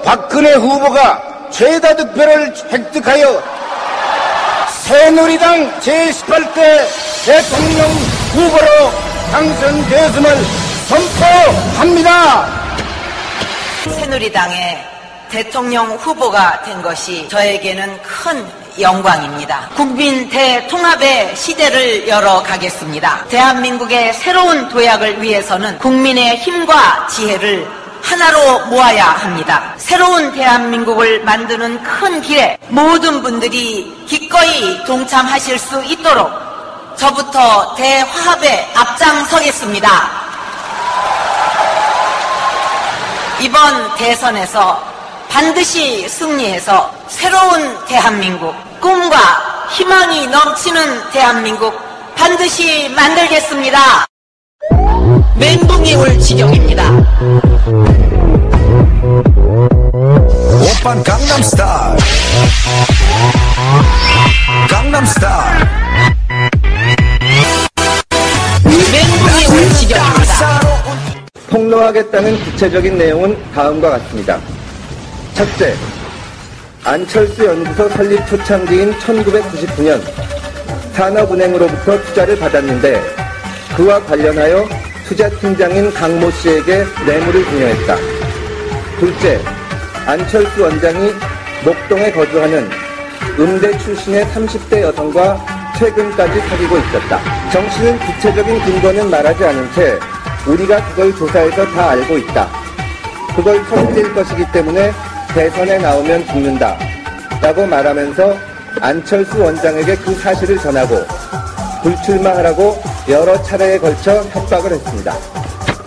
박근혜 후보가 최다 득표를 획득하여 새누리당 제18대 대통령 후보로 당선되었음을 선포합니다. 새누리당의 대통령 후보가 된 것이 저에게는 큰 영광입니다. 국민 대통합의 시대를 열어가겠습니다. 대한민국의 새로운 도약을 위해서는 국민의 힘과 지혜를 하나로 모아야 합니다. 새로운 대한민국을 만드는 큰 길에 모든 분들이 기꺼이 동참하실 수 있도록 저부터 대화합에 앞장서겠습니다. 이번 대선에서 반드시 승리해서 새로운 대한민국, 꿈과 희망이 넘치는 대한민국 반드시 만들겠습니다. 멘붕이 올 지경입니다. 오빤 강남스타일 강남스타일 멘붕이 올 지경입니다. 폭로하겠다는 구체적인 내용은 다음과 같습니다. 첫째, 안철수 연구소 설립 초창기인 1999년 산업은행으로부터 투자를 받았는데 그와 관련하여 투자팀장인 강모 씨에게 뇌물을 부여했다. 둘째, 안철수 원장이 목동에 거주하는 음대 출신의 30대 여성과 최근까지 사귀고 있었다. 정 씨는 구체적인 근거는 말하지 않은 채 우리가 그걸 조사해서 다 알고 있다. 그걸 터뜨릴 것이기 때문에 대선에 나오면 죽는다. 라고 말하면서 안철수 원장에게 그 사실을 전하고 불출마하라고 여러 차례에 걸쳐 협박을 했습니다.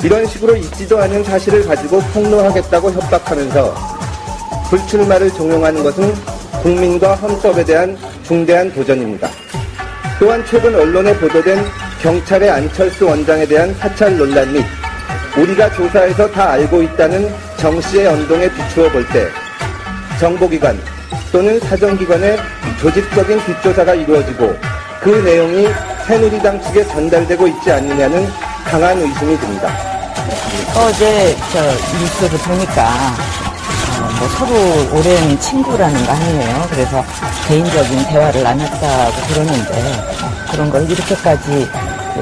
이런 식으로 있지도 않은 사실을 가지고 폭로하겠다고 협박하면서 불출마를 종용하는 것은 국민과 헌법에 대한 중대한 도전입니다. 또한 최근 언론에 보도된 경찰의 안철수 원장에 대한 사찰 논란 및 우리가 조사해서 다 알고 있다는 정 씨의 언동에 비추어 볼 때 정보기관 또는 사정기관의 조직적인 뒷조사가 이루어지고 그 내용이 새누리당 측에 전달되고 있지 않느냐는 강한 의심이 듭니다. 어제 뉴스를 보니까 서로 오랜 친구라는 거 아니에요. 그래서 개인적인 대화를 나눴다고 그러는데 그런 걸 이렇게까지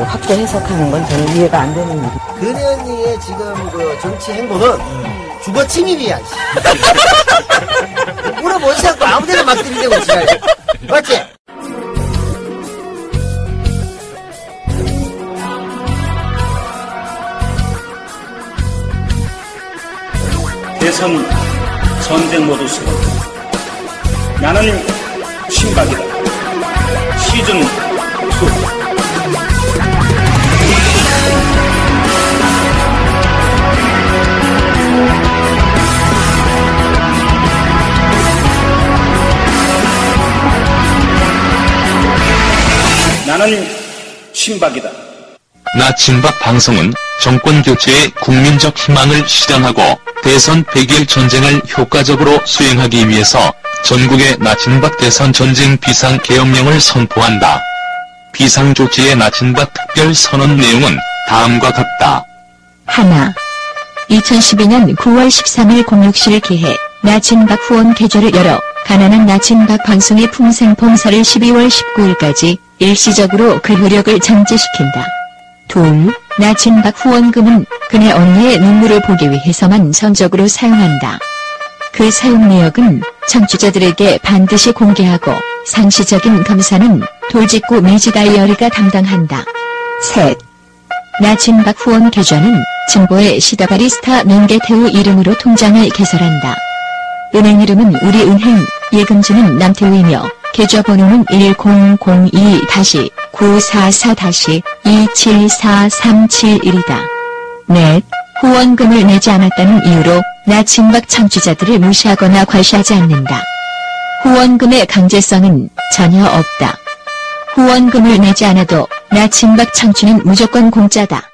확대 해석하는 건 저는 이해가 안 되는 일이에요. 근현이의 지금 그 정치 행보는 주거 침입이야. 물어보지 않고 아무데나 막 들이대고 지랄. 맞지? 대선 전쟁 모드 수업. 나는 신박이다. 시즌 2. 나는 친박이다. 나 친박 방송은 정권 교체의 국민적 희망을 실현하고 대선 100일 전쟁을 효과적으로 수행하기 위해서 전국의 나친박 대선 전쟁 비상계엄령을 선포한다. 비상조치의 나친박 특별선언 내용은 다음과 같다. 하나. 2012년 9월 13일 06실 기해 나친박 후원 계좌를 열어 가난한 나친박 방송의 풍생봉사를 12월 19일까지 일시적으로 그 효력을 정지시킨다. 둘. 나친박 후원금은 그네 언니의 눈물을 보기 위해서만 선적으로 사용한다. 그 사용 내역은 청취자들에게 반드시 공개하고 상시적인 검사는 돌직구 매지 다이어리가 담당한다. 셋. 나친박 후원 계좌는 진보의 시다바리스타 명계태우 이름으로 통장을 개설한다. 은행 이름은 우리은행, 예금주는 남태우이며 계좌번호는 1002-944-274-371이다. 넷. 후원금을 내지 않았다는 이유로 나친박 청취자들을 무시하거나 과시하지 않는다. 후원금의 강제성은 전혀 없다. 후원금을 내지 않아도 나친박 청취는 무조건 공짜다.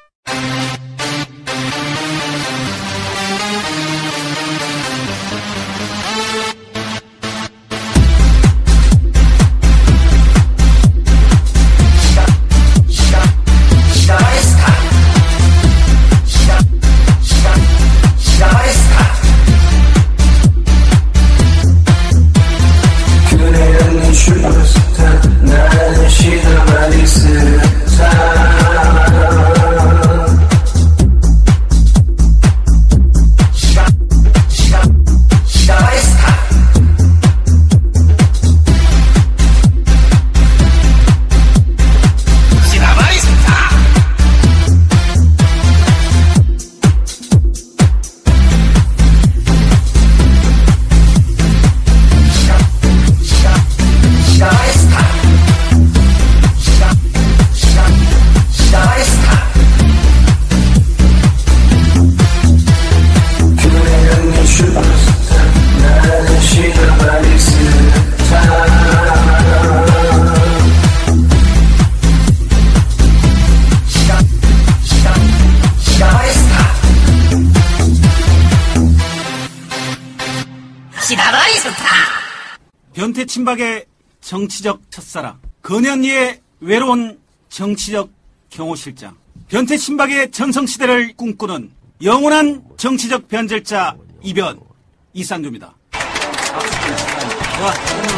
시다라이 좋다. 변태 친박의 정치적 첫사랑, 근현이의 외로운 정치적 경호실장, 변태 친박의 전성시대를 꿈꾸는 영원한 정치적 변절자 이변 이상규입니다. 자, 오늘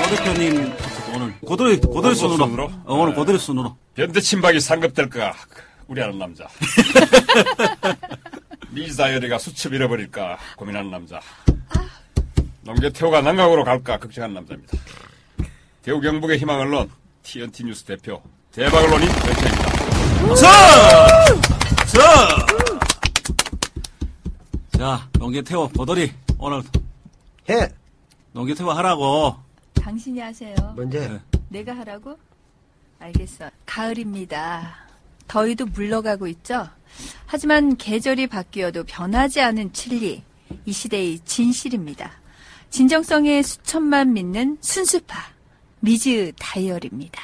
조 대표님 오늘 고도리 순으로 오늘 고도리 순으로 변태 친박이 상급될까 우려하는 남자. 미자열이가 수첩 잃어버릴까 고민하는 남자. 농계태호가 남강으로 갈까 걱정하는 남자입니다. 대우 경북의 희망 언론 TNT 뉴스 대표 대박 언론인 변태입니다. 자, 농계태호 고도리 오늘 해. 농계태호 하라고. 당신이 하세요. 뭔데? 내가 하라고? 알겠어. 가을입니다. 더위도 물러가고 있죠? 하지만 계절이 바뀌어도 변하지 않은 진리. 이 시대의 진실입니다. 진정성에 수천만 믿는 순수파. 미즈 다이어리입니다.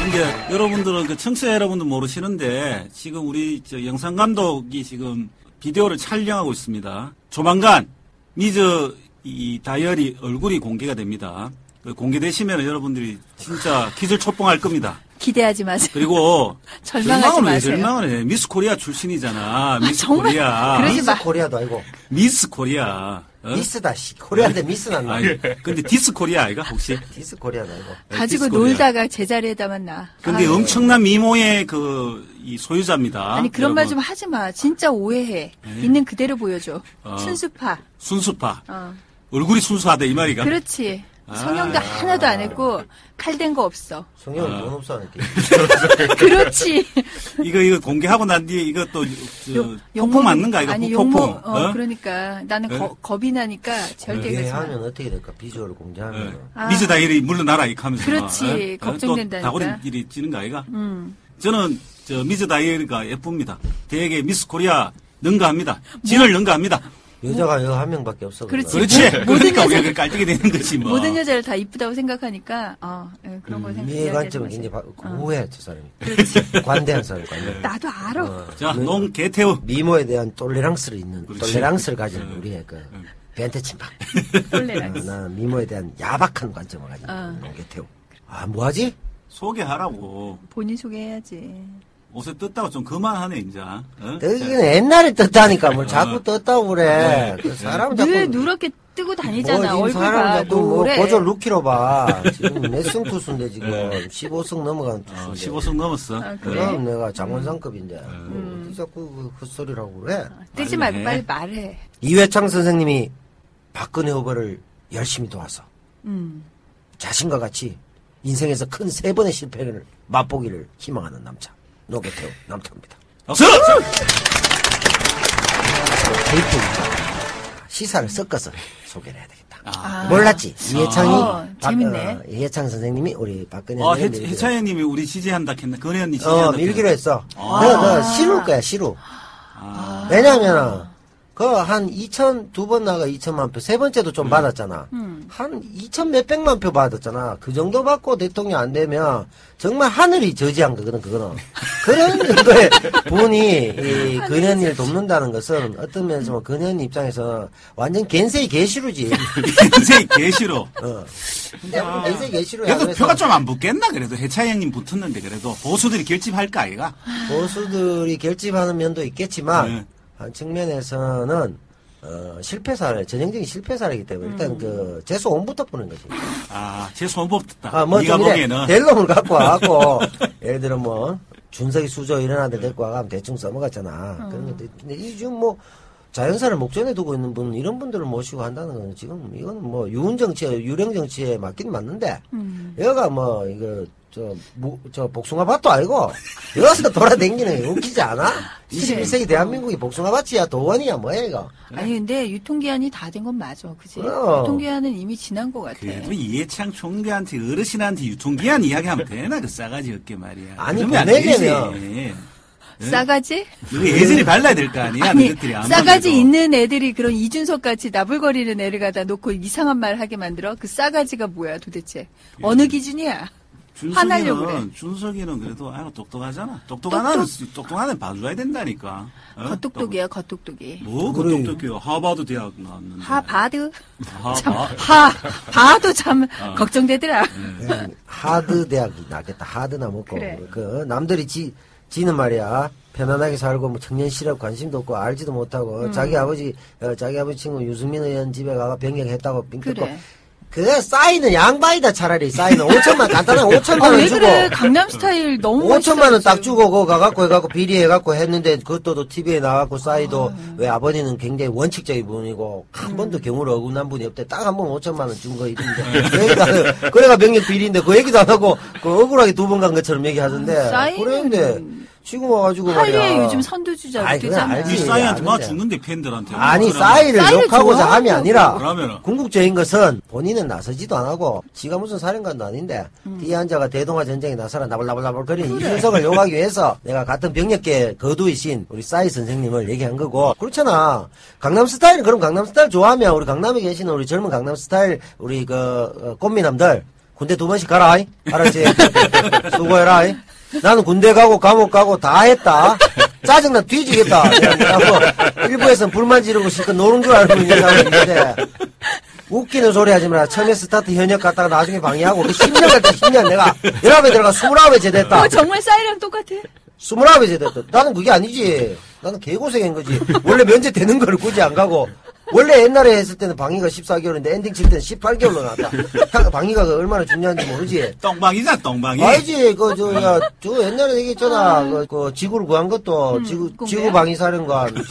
근데 여러분들은 그 청취자 여러분들 모르시는데 지금 우리 저 영상 감독이 지금 비디오를 촬영하고 있습니다. 조만간 미즈 이 다이어리 얼굴이 공개가 됩니다. 공개되시면 여러분들이 진짜 기절초뽕할 겁니다. 기대하지 마세요. 그리고 절망하지 마세요. 절망을 해. 미스 코리아 출신이잖아. 미스 정말? 코리아. 그러지 미스 마. 코리아도 아니고. 미스 코리아. 어? 미스다, 씨. 코리아인데 미스 났나? 아니, 근데 디스 코리아 아이가 혹시? 디스 코리아도 아니고. 가지고 디스 코리아. 놀다가 제자리에다만 나. 근데 아유. 엄청난 미모의 이 소유자입니다. 아니 그런 말 여러분. 좀 하지 마. 진짜 오해해. 있는 그대로 보여줘. 순수파. 순수파. 어. 얼굴이 순수하다 이 말이가. 그렇지. 성형도 하나도 안 했고 칼댄 거 없어. 성형은 돈 없어 하니까. 그렇지. 이거 공개하고 난 뒤에 이것도 폭풍 맞는가 이거 아니 폭풍. 욕먹. 그러니까 나는 네? 겁이 나니까 절대 이게 그러지 마. 하면 어떻게 될까? 비주얼을 공개하면. 아. 미즈 다이어리 물러나라 이렇게 하면서. 그렇지. 걱정된다니까. 또 다구리질이 찌는 거 아이가? 저는 저 미즈 다이어리가 예쁩니다. 대개 미스 코리아 능가합니다. 진을 능가합니다. 여자가 여기 한 명밖에 없어. 그렇지. 그렇지. 모든 그러니까 여자- 우리가 깔때기 되는 거지 뭐. 모든 여자를 다 이쁘다고 생각하니까 그런 걸 미의 생각하지 관점은 마세요. 굉장히 우회, 저 사람이. 관대한 사람, 관대. 나도 알아. 자, 농계태우. 미모에 대한 톨레랑스를 있는, 그렇지. 톨레랑스를 가지는 우리의 그, 변태 친박. 톨레랑스. 나는 미모에 대한 야박한 관점을 가지는 농계태우. 아, 뭐하지? 소개하라고. 본인 소개해야지. 옷에 떴다고 좀 그만하네 이제. 어? 뜨기는 옛날에 떴다니까, 뭘 자꾸 떴다고 그래. 그 사람 자꾸. 늘 누렇게 뜨고 다니잖아. 뭐, 얼굴 사람 봐. 자꾸 뭐, 노래. 고졸 루키로 봐. 지금 몇 승 투수인데, 지금. 15승 넘어간 투수인데. 15승 넘었어. 아, 그래? 그럼 내가 장원상급인데. 어떻게 자꾸 그 헛소리라고 그래? 뜨지 말을 말고 해. 빨리 말해. 이회창 선생님이 박근혜 후보를 열심히 도와서 음. 자신과 같이 인생에서 큰 3번의 실패를 맛보기를 희망하는 남자 노계태우 남태우입니다. 박수! 데이트입니다. 시사를 섞어서 소개를 해야 되겠다. 아. 몰랐지? 이해창이 재밌네. 이해창 선생님이 우리 박근혜 해차연님이 우리 지지한다 했나? 근혜 언니 지지한다. 밀기로 했어. 아. 너 시루일 거야 시루. 왜냐면은 그 한 2천 2번 나가 2천만 표, 세 번째도 좀 받았잖아. 한 2천 몇백만 표 받았잖아. 그 정도 받고 대통령 안 되면 정말 하늘이 저지한 거거든 그거는. 그런 정도의 분이 이 근현이를 돕는다는 것은 어떤 면에서 뭐 근현 입장에서 완전 겐세이 개시루지. 겐세이 개시로. 겐세이 개시루야. 그래도 표가 좀 안 붙겠나 그래도 해차연님 붙었는데 그래도 보수들이 결집할까 아이가? 보수들이 결집하는 면도 있겠지만. 네. 한 측면에서는 실패 사례, 전형적인 실패 사례이기 때문에 일단 그 재수 온부터 보는 거지. 제 손법 듣다. 뭐 네가 좀 이래 보기에는 될 놈을 갖고 와갖고 예를 들어 뭐 준석이 수조 이런 아들 데리고 와가면 대충 써먹었잖아. 그런데 이 지금 뭐 자연사를 목전에 두고 있는 분 이런 분들을 모시고 한다는 건 지금 이건 뭐 유은 정치에 유령 정치에 맞긴 맞는데 여가 뭐 이거 저 복숭아 밭도 아니고 여기서 돌아다니는 게 웃기지 않아? 21세기 대한민국이 복숭아 밭이야 도원이야 뭐야 이거? 아니 근데 유통기한이 다 된 건 맞아, 그지? 그럼. 유통기한은 이미 지난 것 같아. 그래도 이해창 총리한테 어르신한테 유통기한 이야기하면 되나 그 싸가지 없게 말이야. 아니, 그러면 안 보내려면. 되지. 싸가지? 너가 예전에 발라야 될 거 아니야? 아니 너희들이 아무리 싸가지 해도. 있는 애들이 그런 이준석 같이 나불거리는 애를 갖다 놓고 이상한 말 하게 만들어? 그 싸가지가 뭐야 도대체? 어느 기준이야? 화나려고 그래. 준석이는 그래도 아이고 똑똑하잖아. 똑똑한 애 봐줘야 된다니까. 겉똑똑이야, 겉똑똑이. 뭐 겉똑똑해요. 하버드 대학 나왔는데. 하바드? 참, 하바. 바도 참 걱정되더라. 하드 대학이 낫겠다. 하드나 먹고. 그래. 그 남들이 지는 말이야. 편안하게 살고 뭐 청년 실업 관심도 없고 알지도 못하고 자기 아버지 친구 유승민 의원 집에 가가 변경했다고 빙뜯고 그래. 그게 싸이는 양반이다 차라리 싸이는 5천만 간단한 5천만 원 왜 주고 그래? 강남 스타일 너무 5천만 원 딱 멋있어요, 주고 그거 가갖고 해갖고 비리해갖고 했는데 그것도 TV에 나갖고 싸이도 왜 아버지는 굉장히 원칙적인 분이고 한 번도 경우를 어긋난 분이 없대 딱 한 번 5천만 원 준 거 있는데 그 얘기도 안 해요. 그래가 명령 비리인데 그 얘기도 안 하고 그 억울하게 2번 간 것처럼 얘기하던데 싸이는 그랬는데 지금 와가지고 말이야. 한리에 요즘 선두주자로 아이, 그건 되잖아. 알지. 이 싸이한테 막 아는데. 죽는데 팬들한테. 아니 그러면 싸이를 싸이를 욕하고자 좋아하냐고. 함이 아니라 그러면은. 궁극적인 것은 본인은 나서지도 안 하고 지가 무슨 사령관도 아닌데 뒤에 앉아가 대동아 전쟁에 나서라 나불나불나불 거리는 이준석을 욕하기 위해서 내가 같은 병력계 거두이신 우리 싸이 선생님을 얘기한 거고 그렇잖아. 강남스타일은 그럼 강남스타일 좋아하면 우리 강남에 계시는 우리 젊은 강남스타일 우리 꽃미남들 군대 2번씩 가라 이? 알았지? 수고해라 이? 나는 군대 가고 감옥 가고 다 했다. 짜증나 뒤지겠다. 내가 일부에서는 불만 지르고 실컷 노는 줄 알고 있는 사람인데 웃기는 소리 하지 마라. 처음에 스타트 현역 갔다가 나중에 방해하고 그 10년 갔다 10년 내가 19에 들어가 29에 제대했다. 정말 싸이랑 똑같아. 29에 제대했다. 나는 그게 아니지. 나는 개고생한 거지. 원래 면제 되는 거를 굳이 안 가고 원래 옛날에 했을 때는 방위가 14개월인데 엔딩 칠 때는 18개월로 나왔다. 방위가 얼마나 중요한지 모르지. 똥방이잖아, 똥방이. 알지. 저 옛날에 얘기했잖아. 지구를 구한 것도 지구 방위사령관,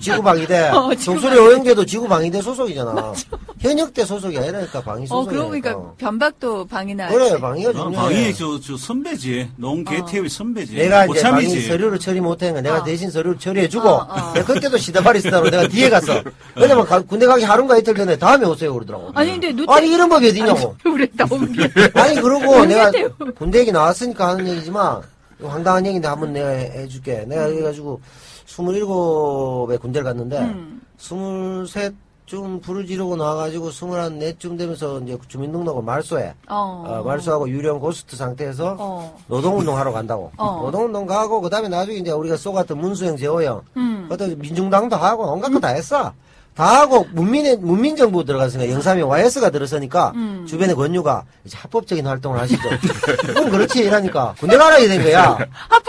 지구방위대. 정수리 오영재도 지구방위대 소속이잖아. 현역대 소속이 아니라니까 방위 소속이니까. 그러고 보니까 변박도 방이나. 그래, 방위가 중요해. 방위 저 선배지. 농개태의 선배지. 내가 이제 방위 고참이지. 서류를 처리 못한 거 내가 대신 서류를 처리해주고 내가 그때도 시다바리 쓰다로 내가 뒤에 갔어. 왜냐면 군대 가기 하루인가 이틀 전에 다음에 오세요 그러더라고. 아니 근데 아니 이런 법이 어디냐고. 그래 나온 게. 아니 그러고 내가 모르겠대요. 군대 얘기 나왔으니까 하는 얘기지만 이거 황당한 얘기인데 한번 내가 해줄게. 내가 그래가지고 27에 군대를 갔는데 23쯤 불을 지르고 나와가지고 24쯤 되면서 이제 주민등록을 말소해. 말소하고 유령 고스트 상태에서 노동운동 하러 간다고. 노동운동 가고 그다음에 나중에 이제 우리가 쏘갔던 문수영 제호영 그것도 민중당도 하고 온갖 거 다 했어. 다 하고 문민정부 들어갔으니까 영삼에 YS가 들어서니까 주변의 권유가 이제 합법적인 활동을 하시죠. 그럼 그렇지 이러니까 군대 가라 이된 거야.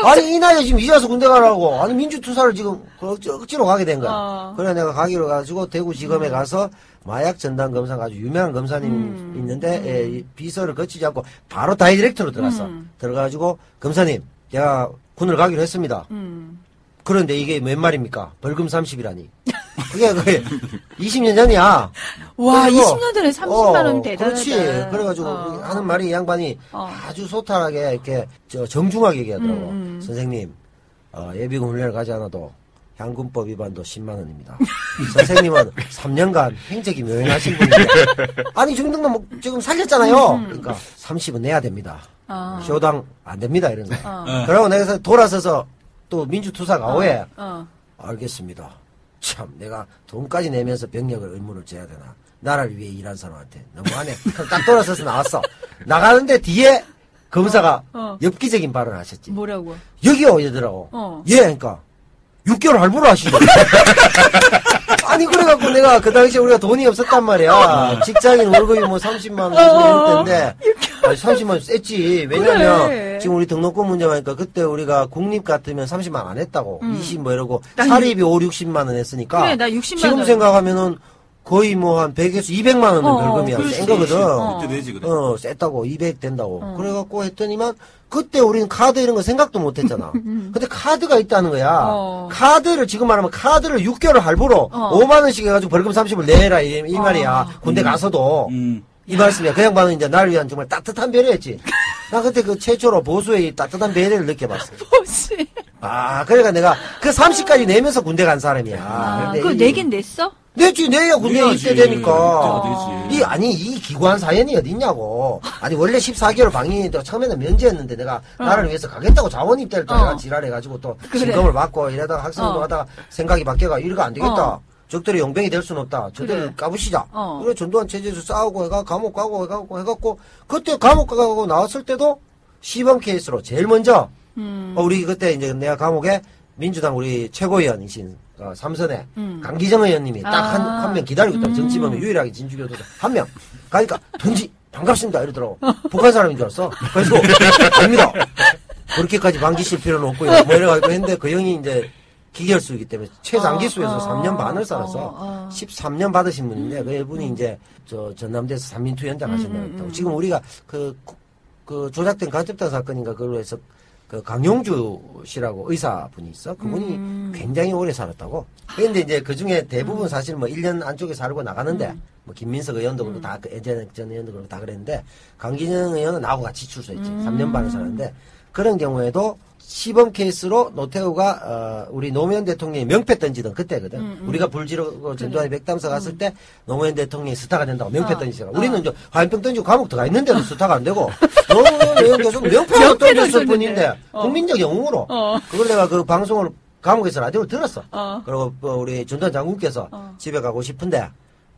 아니 이 나이에 지금 이제 와서 군대 가라고. 아니 민주투사를 지금 억지로 가게 된 거야. 그래 내가 가기로 가지고 대구지검에 가서 마약 전담 검사 아주 유명한 검사님 있는데 비서를 거치지 않고 바로 다이렉트로 들어갔어. 들어가지고 검사님 제가 군을 가기로 했습니다. 그런데 이게 몇 말입니까? 벌금 30이라니. 그게 20년 전이야. 와, 그리고, 20년 전에 30만 원 대단하다. 그렇지. 그래가지고 하는 말이 이 양반이 아주 소탈하게 이렇게 정중하게 얘기하더라고. 선생님, 예비군 훈련을 가지 않아도 향군법 위반도 10만 원입니다. 선생님은 3년간 행적이 묘연하신 분인데 아니 중등도 지금 살렸잖아요. 그러니까 30은 내야 됩니다. 쇼당 안 됩니다 이런 거. 그러고 내가 돌아서서 또 민주투사가 오해. 알겠습니다. 참 내가 돈까지 내면서 병력을 의무를 져야 되나. 나라를 위해 일한 사람한테 너무하네. 그럼 딱 돌아서서 나왔어. 나가는데 뒤에 검사가 엽기적인 발언을 하셨지. 뭐라고? 여기요 이러더라고. 예, 그러니까 6개월 할부로 하시죠. 아니 그래갖고 내가 그 당시에 우리가 돈이 없었단 말이야. 직장인 월급이 뭐 30만 원 이럴 텐데 30만 원 셌지. 왜냐면 그래. 지금 우리 등록금 문제가 그때 우리가 국립 같으면 30만 원 안 했다고 20 뭐 이러고 사립이 5, 60만 원 했으니까 그래, 나 60만 지금 원. 생각하면은 거의 뭐 한 100에서 200만 원은 벌금이야. 그렇지. 센 거거든. 그때 되지 그래. 셌다고 200 된다고. 그래갖고 했더니만 그때 우리는 카드 이런 거 생각도 못 했잖아. 근데 카드가 있다는 거야. 카드를 지금 말하면 카드를 6개월 할부로 5만 원씩 해가지고 벌금 30을 내라 이 말이야. 군대 가서도. 이 말씀이야. 그 양반은 이제 나를 위한 정말 따뜻한 배려였지. 나 그때 그 최초로 보수의 따뜻한 배려를 느껴봤어. 보수. 그러니까 내가 그 30까지 내면서 군대 간 사람이야. 근데 그거 내긴 냈어? 냈지, 내야 군대 내야지. 입대 되니까. 그때가 되지. 이 기관 사연이 어딨냐고. 아니, 원래 14개월 방위, 처음에는 면제였는데 내가 나를 위해서 가겠다고 자원 입대를 또 내가 지랄해가지고 또 그래. 진검을 받고 이러다가 학생도 하다가 생각이 바뀌어가 이러가 안 되겠다. 적들의 용병이 될 수는 없다. 저들을 그래. 까부시자. 어. 그래 전두환 체제에서 싸우고 감옥 가고 해갖고 그때 감옥 가고 나왔을 때도 시범 케이스로 제일 먼저 우리 그때 이제 내가 감옥에 민주당 우리 최고위원이신 삼선의 강기정 의원님이 딱 한 명 기다리고 있다. 정치범에 유일하게 진주교도소 한 명. 가니까 동지 반갑습니다 이러더라고. 북한 사람인 줄 알았어. 그래서 아닙니다. 그렇게까지 반기실 필요는 없고요. 뭐 이래가지고 했는데 그 형이 이제 기결수이기 때문에 최장기수에서 3년 반을 살아서 13년 받으신 분인데 그분이 이제 저 전남대에서 삼민투 연장 하셨나요. 지금 우리가 그 조작된 간첩단 사건인가 그걸로 해서 그 강용주 씨라고 의사분이 있어. 그분이 굉장히 오래 살았다고. 그런데 이제 그 중에 대부분 사실 뭐 1년 안쪽에 살고 나가는데 뭐 김민석 의원도 그렇고 다 예전 의원도 그렇고 다 그랬는데 강기정 의원은 나하고 같이 출소했지. 3년 반을 살았는데 그런 경우에도 시범 케이스로 노태우가 우리 노무현 대통령이 명패 던지던 그때거든. 우리가 불지르고 전두환이 백담사 갔을 때 노무현 대통령이 스타가 된다고 명패 던지잖아. 우리는 이제 화염병 던지고 감옥 들어가 있는데도 스타가 안 되고 노무현 계속 명패로 던졌을 뿐인데 국민적 영웅으로 그걸 내가 그 방송을 감옥에서 라디오를 들었어. 그리고 우리 전두환 장군께서 집에 가고 싶은데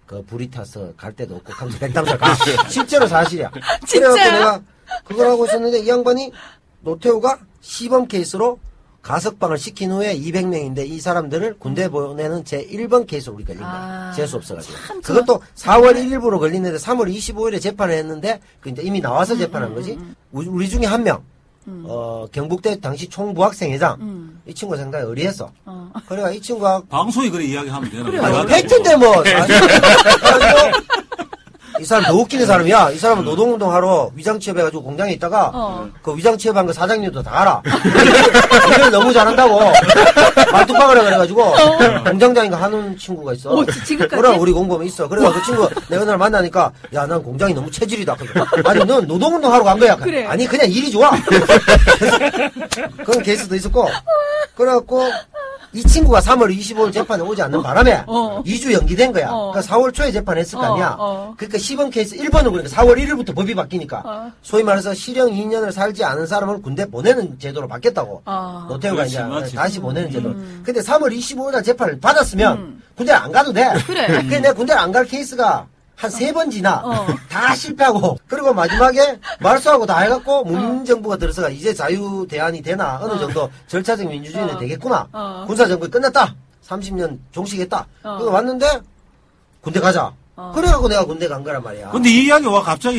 그 불이 타서 갈 데도 없고 감사 백담사 가. 실제로 사실이야. 그래갖고 내가 그걸 하고 있었는데 이 양반이 노태우가 시범 케이스로 가석방을 시킨 후에 200명인데 이 사람들을 군대 보내는 제1번 케이스로 우리가 걸린 거야. 재수 없어가지고. 그것도 4월 1일부로 걸리는데 3월 25일에 재판을 했는데 그 이제 이미 나와서 재판한 거지. 우리 중에 한 명. 경북대 당시 총부학생회장. 이 친구가 상당히 의리했어. 그래가 이 친구가. 방송이 그래 이야기하면 되나? 그래. 아니, 팩트인데 뭐. 이 사람 더 웃기는 사람이야. 이 사람은 노동운동하러 위장 취업해가지고 공장에 있다가 그 위장 취업한 거 사장님도 다 알아. 일을 너무 잘한다고 말뚝박으라 그래가지고 공장장인가 하는 친구가 있어. 지금까지? 그래 우리 공범에 있어. 그래가 그 친구 내가 날 만나니까 야 난 공장이 너무 체질이다. 아니 넌 노동운동하러 간 거야. 그래. 아니 그냥 일이 좋아. 그런 케이스도 있었고 그래갖고 이 친구가 3월 25일 재판에 오지 않는 바람에 2주 연기된 거야. 그러니까 4월 초에 재판했을 거 아니야. 그러니까 시범 케이스 1번은 그러니까 4월 1일부터 법이 바뀌니까 소위 말해서 실형 2년을 살지 않은 사람을 군대 보내는 제도로 바뀌었다고. 노태우가 그렇지, 이제 맞지. 다시 보내는 제도. 근데 3월 25일 재판을 받았으면 군대를 안 가도 돼. 그래. 근데 내가 군대를 안 갈 케이스가 한 3번 지나 다 실패하고 그리고 마지막에 말소하고 다 해갖고 문민정부가 들어서가 이제 자유 대안이 되나 어느 정도 절차적 민주주의는 되겠구나. 군사정부가 끝났다. 30년 종식했다. 그거 왔는데 군대 가자. 그래갖고 내가 군대 간 거란 말이야. 근데 이 이야기 와 갑자기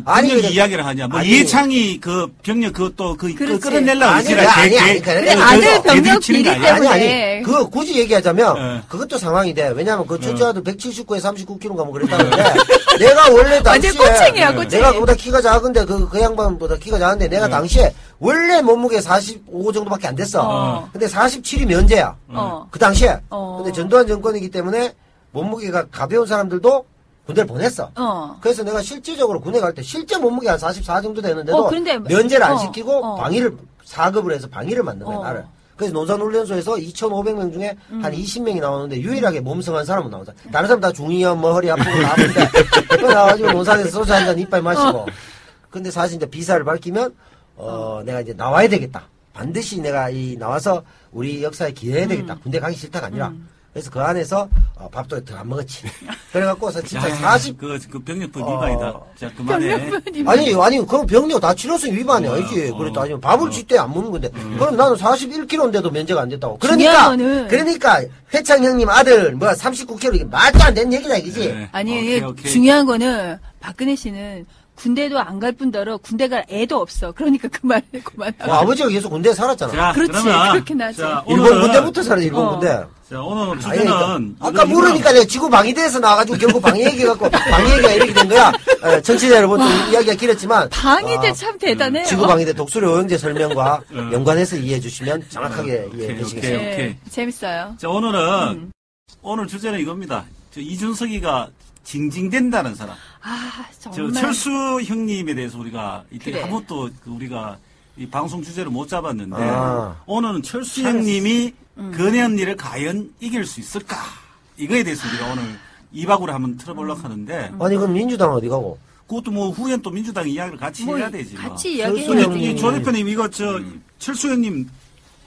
아니, 병력 그래. 이야기를 하냐? 뭐 아니. 이해창이 그 병력 그것도 그렇지. 끌어내려고 아니, 지랄 아니, 그래, 아들 병력 비리 아니, 때문에. 그거 굳이 얘기하자면, 네. 그것도 상황이 돼. 왜냐면 그 첫째 아들 179에 39kg인가 뭐 그랬다는데, 내가 원래 당시에, 완전 꼬챙이야, 꼬챙이. 내가 그보다 키가 작은데, 그 양반보다 키가 작은데, 내가 당시에, 원래 몸무게 45 정도밖에 안 됐어. 근데 47이 면제야. 그 당시에. 근데 전두환 정권이기 때문에, 몸무게가 가벼운 사람들도 군대를 보냈어. 그래서 내가 실질적으로 군대 갈 때 실제 몸무게 한 44 정도 되는데도 그런데, 면제를 안 시키고 방위를 4급을 해서 방위를 만든 거야 나를. 그래서 논산훈련소에서 2,500명 중에 한 20명이 나오는데 유일하게 몸성한 사람은 나오자. 다른 사람 다 중이염 뭐 허리 아프고 다 아픈데 그 나와가지고 논산에서 소주 한 잔 이빨 마시고. 근데 사실 이제 비사를 밝히면 내가 이제 나와야 되겠다. 반드시 내가 나와서 우리 역사에 기여해야 되겠다. 군대 가기 싫다가 아니라. 그래서 그 안에서 밥도 더 안 먹었지. 그래갖고 진짜 40. 그 병력법 위반이다. 자 그만해. 아니 그럼 병력 다 치료성 위반이 아니지. 그랬다. 밥을 쥐때 안 먹는 건데. 그럼 나는 41kg인데도 면제가 안 됐다고. 그러니까 회창 형님 아들 39kg 이게 말도 안 되는 얘기다 이거지. 네. 아니 오케이. 중요한 거는 박근혜 씨는 군대도 안 갈 뿐더러 군대가 애도 없어. 그러니까 그만하고. 아버지가 계속 군대에 살았잖아. 자, 그렇지, 그러면 그렇긴 하지. 자, 일본 군대부터 살았지. 일본 군대. 자 오늘 아니, 주제는 아까 모르니까 내가 지구 방위대에서 나와가지고 결국 방위 얘기해갖고 방위 얘기가 이렇게 된 거야. 청취자 여러분 좀 이야기가 길었지만 방위대 참 대단해요. 지구 방위대 독수리 오영재 설명과 연관해서 이해해 주시면 정확하게 이해해 주시겠습니다. 오케이. 재밌어요. 자 오늘은 오늘 주제는 이겁니다. 이준석이가 징징댄다는 사람. 정말. 철수 형님에 대해서 우리가 이때 그래. 아무것도 우리가 이 방송 주제를 못 잡았는데 오늘은 철수 잘했어. 형님이 근혜 언니를 과연 이길 수 있을까? 이거에 대해서 우리가 오늘 2박으로 한번 틀어보려고 하는데 아니 그럼 민주당 어디 가고? 그것도 뭐 후엔 또 민주당 이야기를 같이 해야 되지. 같이 철수 이야기해야지. 형님. 조 대표님 이거 철수 형님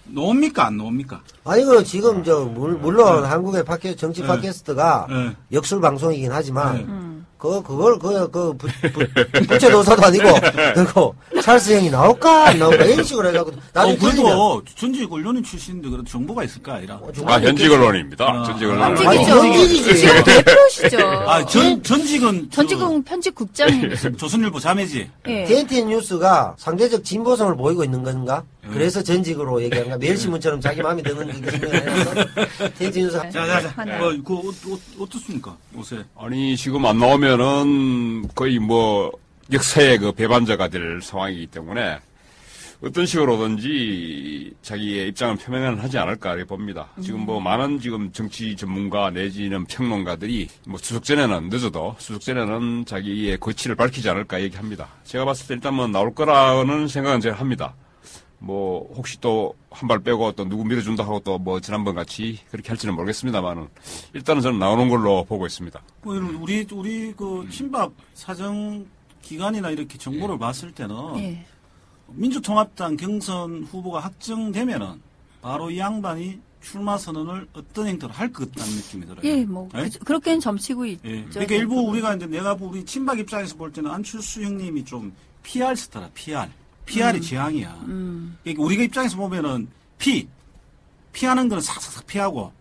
놓습니까 안 놓습니까? 아니, 지금, 물론 한국의 정치 네. 팟캐스트가 네. 역술 방송이긴 하지만, 네. 그걸, 부채도사도 아니고, 그리고, 찰스 형이 나올까, 안 나올까, 이런 식으로 해가지고, 나중에 그래도 전직 언론인 출신인데 그래도 정보가 있을까, 아니라. 현직 언론입니다. 전직 언론. 현직이지. 지금 대표시죠. 전직은. 전직은 편집국장님. 조선일보 자매지. 예. TNT 뉴스가 상대적 진보성을 보이고 있는 건가? 그래서 전직으로 얘기한가? 매일신문처럼 자기 마음에 드는 게 TNT 뉴스. 자. 어떻습니까, 요새? 아니, 지금 안 나오면은 거의 뭐, 역사의 그 배반자가 될 상황이기 때문에 어떤 식으로든지 자기의 입장을 표명은 하지 않을까 이렇게 봅니다. 지금 뭐 많은 지금 정치 전문가 내지는 평론가들이 뭐 추석 전에는 늦어도 추석 전에는 자기의 거취를 밝히지 않을까 얘기합니다. 제가 봤을 때 일단 뭐 나올 거라는 생각은 제가 합니다. 뭐 혹시 또 한 발 빼고 또 누구 밀어준다 하고 또 뭐 지난번 같이 그렇게 할지는 모르겠습니다만은 일단은 저는 나오는 걸로 보고 있습니다. 우리 그 친박 사정 기관이나 이렇게 정보를 봤을 때는 예. 민주통합당 경선 후보가 확정되면은 바로 이 양반이 출마 선언을 어떤 행태로 할 것 같다는 느낌이 들어요. 예, 뭐 예? 그렇게는 점치고 있죠. 예. 그러니까 일부 우리가 이제 우리 친박 입장에서 볼 때는 안철수 형님이 좀 PR 스타라 PR이 지향이야. 그러니까 우리가 입장에서 보면은 피하는 거는 싹싹싹 피하고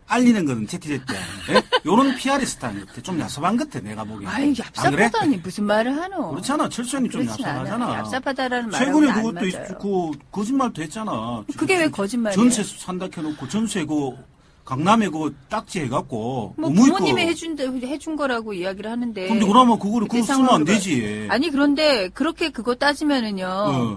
알리는 거는 제티제티. 예? 요런 PR이 스타인 것 같아. 좀 얍삽한 것 같아, 내가 보기엔. 아유, 얍삽하다니 무슨 말을 하노? 그렇잖아. 철수님 좀 그렇진 않아요. 얍삽하잖아. 얍삽하다라는 말은 최근에 안 그것도 맞아요. 있고 거짓말도 했잖아. 그게 왜 거짓말이에요? 전세 산다 해놓고 전세 강남에 딱지 해갖고. 뭐 어머니 부모님이 거. 해준 거라고 이야기를 하는데. 근데 그러면 그거를 그때 쓰면 안 상황을 되지. 아니 그런데 그렇게 그거 따지면은요. 어.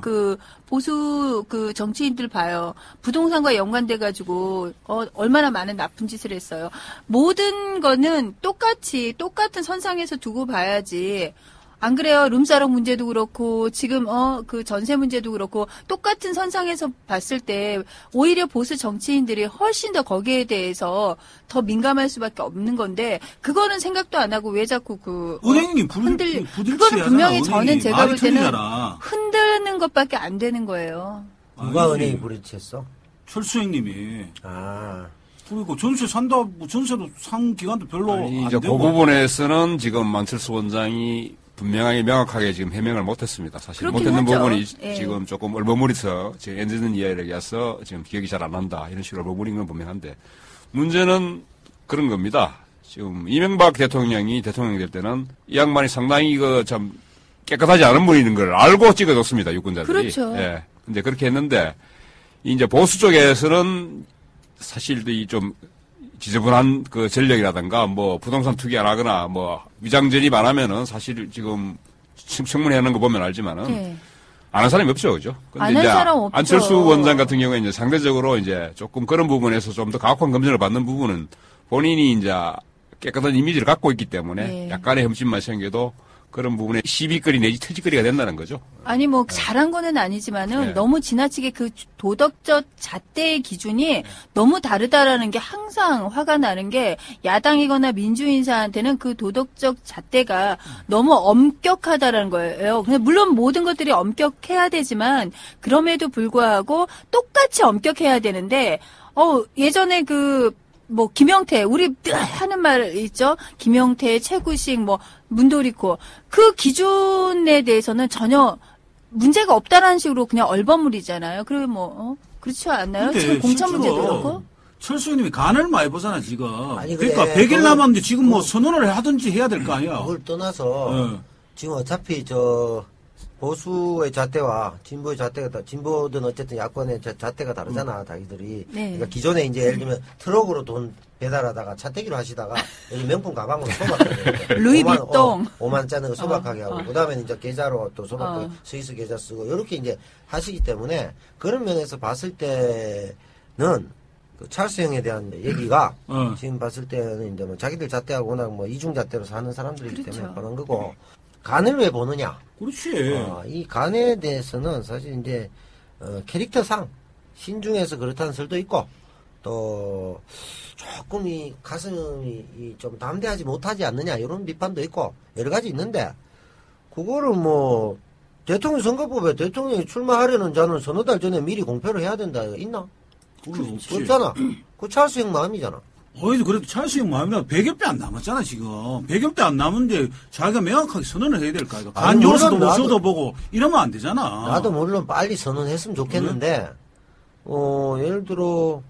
보수 정치인들 봐요. 부동산과 연관돼 가지고 얼마나 많은 나쁜 짓을 했어요. 모든 거는 똑같은 선상에서 두고 봐야지. 안 그래요? 룸사롱 문제도 그렇고 지금 그 전세 문제도 그렇고 똑같은 선상에서 봤을 때 오히려 보수 정치인들이 훨씬 더 거기에 대해서 더 민감할 수밖에 없는 건데 그거는 생각도 안 하고 왜 자꾸 은행이 그거는 분명히 저는 제가 볼 때는 틀리잖아. 흔드는 것밖에 안 되는 거예요. 누가 은행이 부딪혔어? 철수 형님이. 아. 그리고 전세 전세도 산 기간도 별로 아니, 안 이제 되고. 그 부분에서는 지금 안철수 원장이 분명하게 명확하게 지금 해명을 못했습니다. 사실 그렇긴 못했는 하죠. 부분이 예. 지금 조금 얼버무려서 지금 엔드는 이야기라서 지금 기억이 잘 안 난다 이런 식으로 얼버무린 건 분명한데 문제는 그런 겁니다. 지금 이명박 대통령이 대통령이 될 때는 이 양반이 상당히 참 깨끗하지 않은 분인 걸 알고 찍어줬습니다. 유권자들이. 그렇죠. 예. 이제 그렇게 했는데 이제 보수 쪽에서는 사실 이 좀 지저분한 그 전력이라든가 뭐 부동산 투기 안 하거나 뭐 위장 전입 안 하면은 사실 지금 청문회 하는 거 보면 알지만은 네. 안 한 사람이 없죠, 그죠? 근데 안 한 이제 사람 없죠. 안철수 원장 같은 경우에 이제 상대적으로 이제 조금 그런 부분에서 좀 더 가혹한 검증을 받는 부분은 본인이 이제 깨끗한 이미지를 갖고 있기 때문에 네. 약간의 흠집만 생겨도 그런 부분에 시비거리 내지 터지거리가 된다는 거죠. 아니 뭐 잘한 거는 아니지만은 네. 너무 지나치게 그 도덕적 잣대의 기준이 너무 다르다라는 게 항상 화가 나는 게 야당이거나 민주인사한테는 그 도덕적 잣대가 너무 엄격하다라는 거예요. 근데 물론 모든 것들이 엄격해야 되지만 그럼에도 불구하고 똑같이 엄격해야 되는데 예전에 김영태, 우리 늘 하는 말 있죠? 김영태, 최구식, 문도리코. 그 기준에 대해서는 전혀 문제가 없다라는 식으로 그냥 얼버무리잖아요. 그리고 그렇지 않나요? 지금 공천 문제도 그렇고? 철수 형님이 간을 많이 보잖아, 지금. 아니, 그러니까 그래. 100일 남았는데 지금 선언을 하든지 해야 될 거 아니야. 그걸 떠나서, 지금 어차피 보수의 잣대와 진보의 잣대가 진보든 어쨌든 야권의 잣대가 다르잖아, 자기들이. 네. 그러니까 기존에 이제 예를 들면 트럭으로 돈 배달하다가 차태기로 하시다가 여기 명품 가방으로 소박하게 루이비통 5만짜리 소박하게 하고 그다음에 이제 계좌로 또 소박하게 스위스 계좌 쓰고 이렇게 이제 하시기 때문에 그런 면에서 봤을 때는 그 찰스 형에 대한 얘기가 지금 봤을 때는 이제 자기들 잣대하고 워낙 이중 잣대로 사는 사람들이기 그렇죠. 때문에 그런 거고 간을 왜 보느냐? 그렇지. 이 간에 대해서는 사실 이제 캐릭터상 신중해서 그렇다는 설도 있고 또 조금 이 가슴이 좀 담대하지 못하지 않느냐 이런 비판도 있고 여러 가지 있는데 그거를 대통령 선거법에 대통령이 출마하려는 자는 서너 달 전에 미리 공표를 해야 된다. 있나? 그건 없지. 없잖아. 그 찰스 형 마음이잖아. 어이도 그래도 찰스 형 마음이라 100여 배 안 남았잖아, 지금. 100여 배 안 남은데 자기가 명확하게 선언을 해야 될까, 이거. 간 요소도 못 쏟아보고 이러면 안 되잖아. 나도 물론 빨리 선언했으면 좋겠는데, 예를 들어,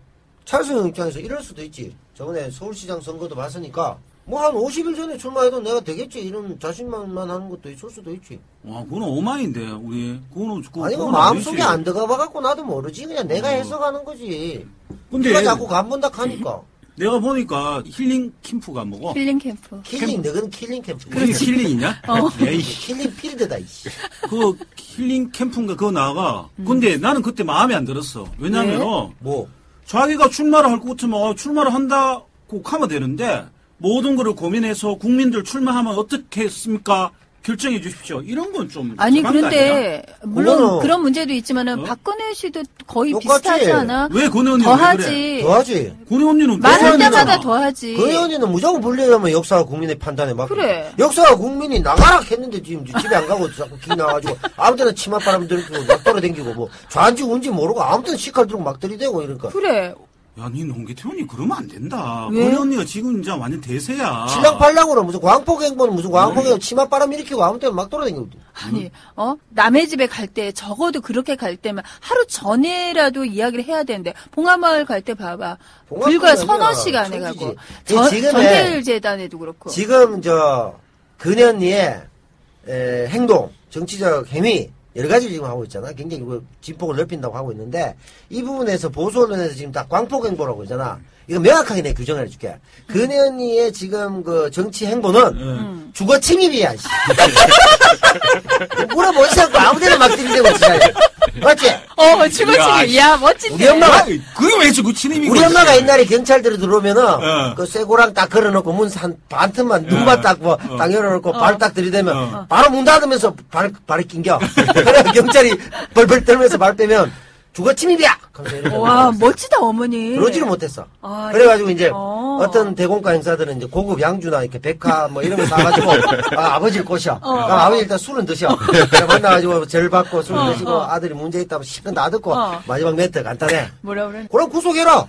찰스 형 입장에서 이럴 수도 있지. 저번에 서울시장 선거도 봤으니까, 뭐 한 50일 전에 출마해도 내가 되겠지. 이런 자신만만 하는 것도 있을 수도 있지. 와, 그건 오만인데, 우리. 그거는, 아니, 뭐 마음속에 안 들어가봐갖고 나도 모르지. 그냥 내가 해석하는 거지. 근데 내가 자꾸 간본다 하니까. 내가 보니까 힐링 캠프가 뭐고? 힐링 캠프. 너는 킬링 캠프. 그게 힐링이냐? 에이, 킬링 필드다, 이씨. 그 힐링 캠프인가 그거 나가. 근데 나는 그때 마음에 안 들었어. 왜냐면, 뭐? 자기가 출마를 할 것 같으면 출마를 한다고 하면 되는데, 모든 거를 고민해서 국민들 출마하면 어떻게 했습니까? 결정해 주십시오. 이런 건 좀. 아니, 그런데, 물론 그거는 그런 문제도 있지만은, 박근혜 씨도 거의 똑같지. 비슷하지 않아? 왜 권혜 언니는 더하지. 왜 그래? 더하지. 권혜 언니는 말할 때마다 더하지. 권혜 언니는 무조건 불리하면 역사가 국민의 판단에 맡겨. 그래. 역사가 국민이 나가라 했는데 지금 집에 안 가고 자꾸 기 나가지고 아무 때나 치맛바람 들고 막 돌아다니고 뭐 좌인지 운지 모르고 아무 때나 시칼 들고 막 들이대고 이러니까. 그래. 야, 니 홍기태 언니 그러면 안 된다. 왜? 권혜 언니가 지금 이제 완전 대세야. 신랑팔랑으로 무슨 광폭행보는 무슨 광폭행 치맛바람 일으키고 아무 때나 막 돌아다니고. 아니, 남의 집에 갈 때, 적어도 그렇게 갈 때면 하루 전에라도 이야기를 해야 되는데, 봉화마을 갈 때 봐봐. 불과 서너 시간에 가고, 전태일 재단에도 그렇고. 지금 근현이의 행동, 정치적 행위, 여러 가지 지금 하고 있잖아. 굉장히 진폭을 넓힌다고 하고 있는데, 이 부분에서 보수 언론에서 지금 다 광폭행보라고 있잖아. 이거 명확하게 내가 규정을 해줄게. 근현이의 지금 그 정치 행보는 주거 침입이야, 씨. 물어보지 않고 아무 데나 막 들이대고 진짜. 맞지? 주거 침입. 야, 멋진데. 우리 엄마가, 그게 왜 주거 침입이고. 우리 엄마가 옛날에 경찰들이 들어오면은, 그 쇠고랑 딱 걸어놓고 문 반 틈만 눈만 딱 딱 열어놓고 발 딱 들이대면, 바로 문 닫으면서 발이 낑겨. 그래, 경찰이 벌벌 떨면서 발 빼면, 주거 침입이야! 와, 멋지다, 어머니. 그러지를 못했어. 아, 그래가지고 이제 어떤 대공가 행사들은 이제 고급 양주나 이렇게 백화 뭐 이런 거 사가지고 아버지를 꼬셔. 그럼 아버지 일단 술은 드셔. 만나가지고 절 받고 술 드시고 아들이 문제 있다면 시간 다 듣고 마지막 멘트 간단해. 뭐라 그래? 그럼 구속해라!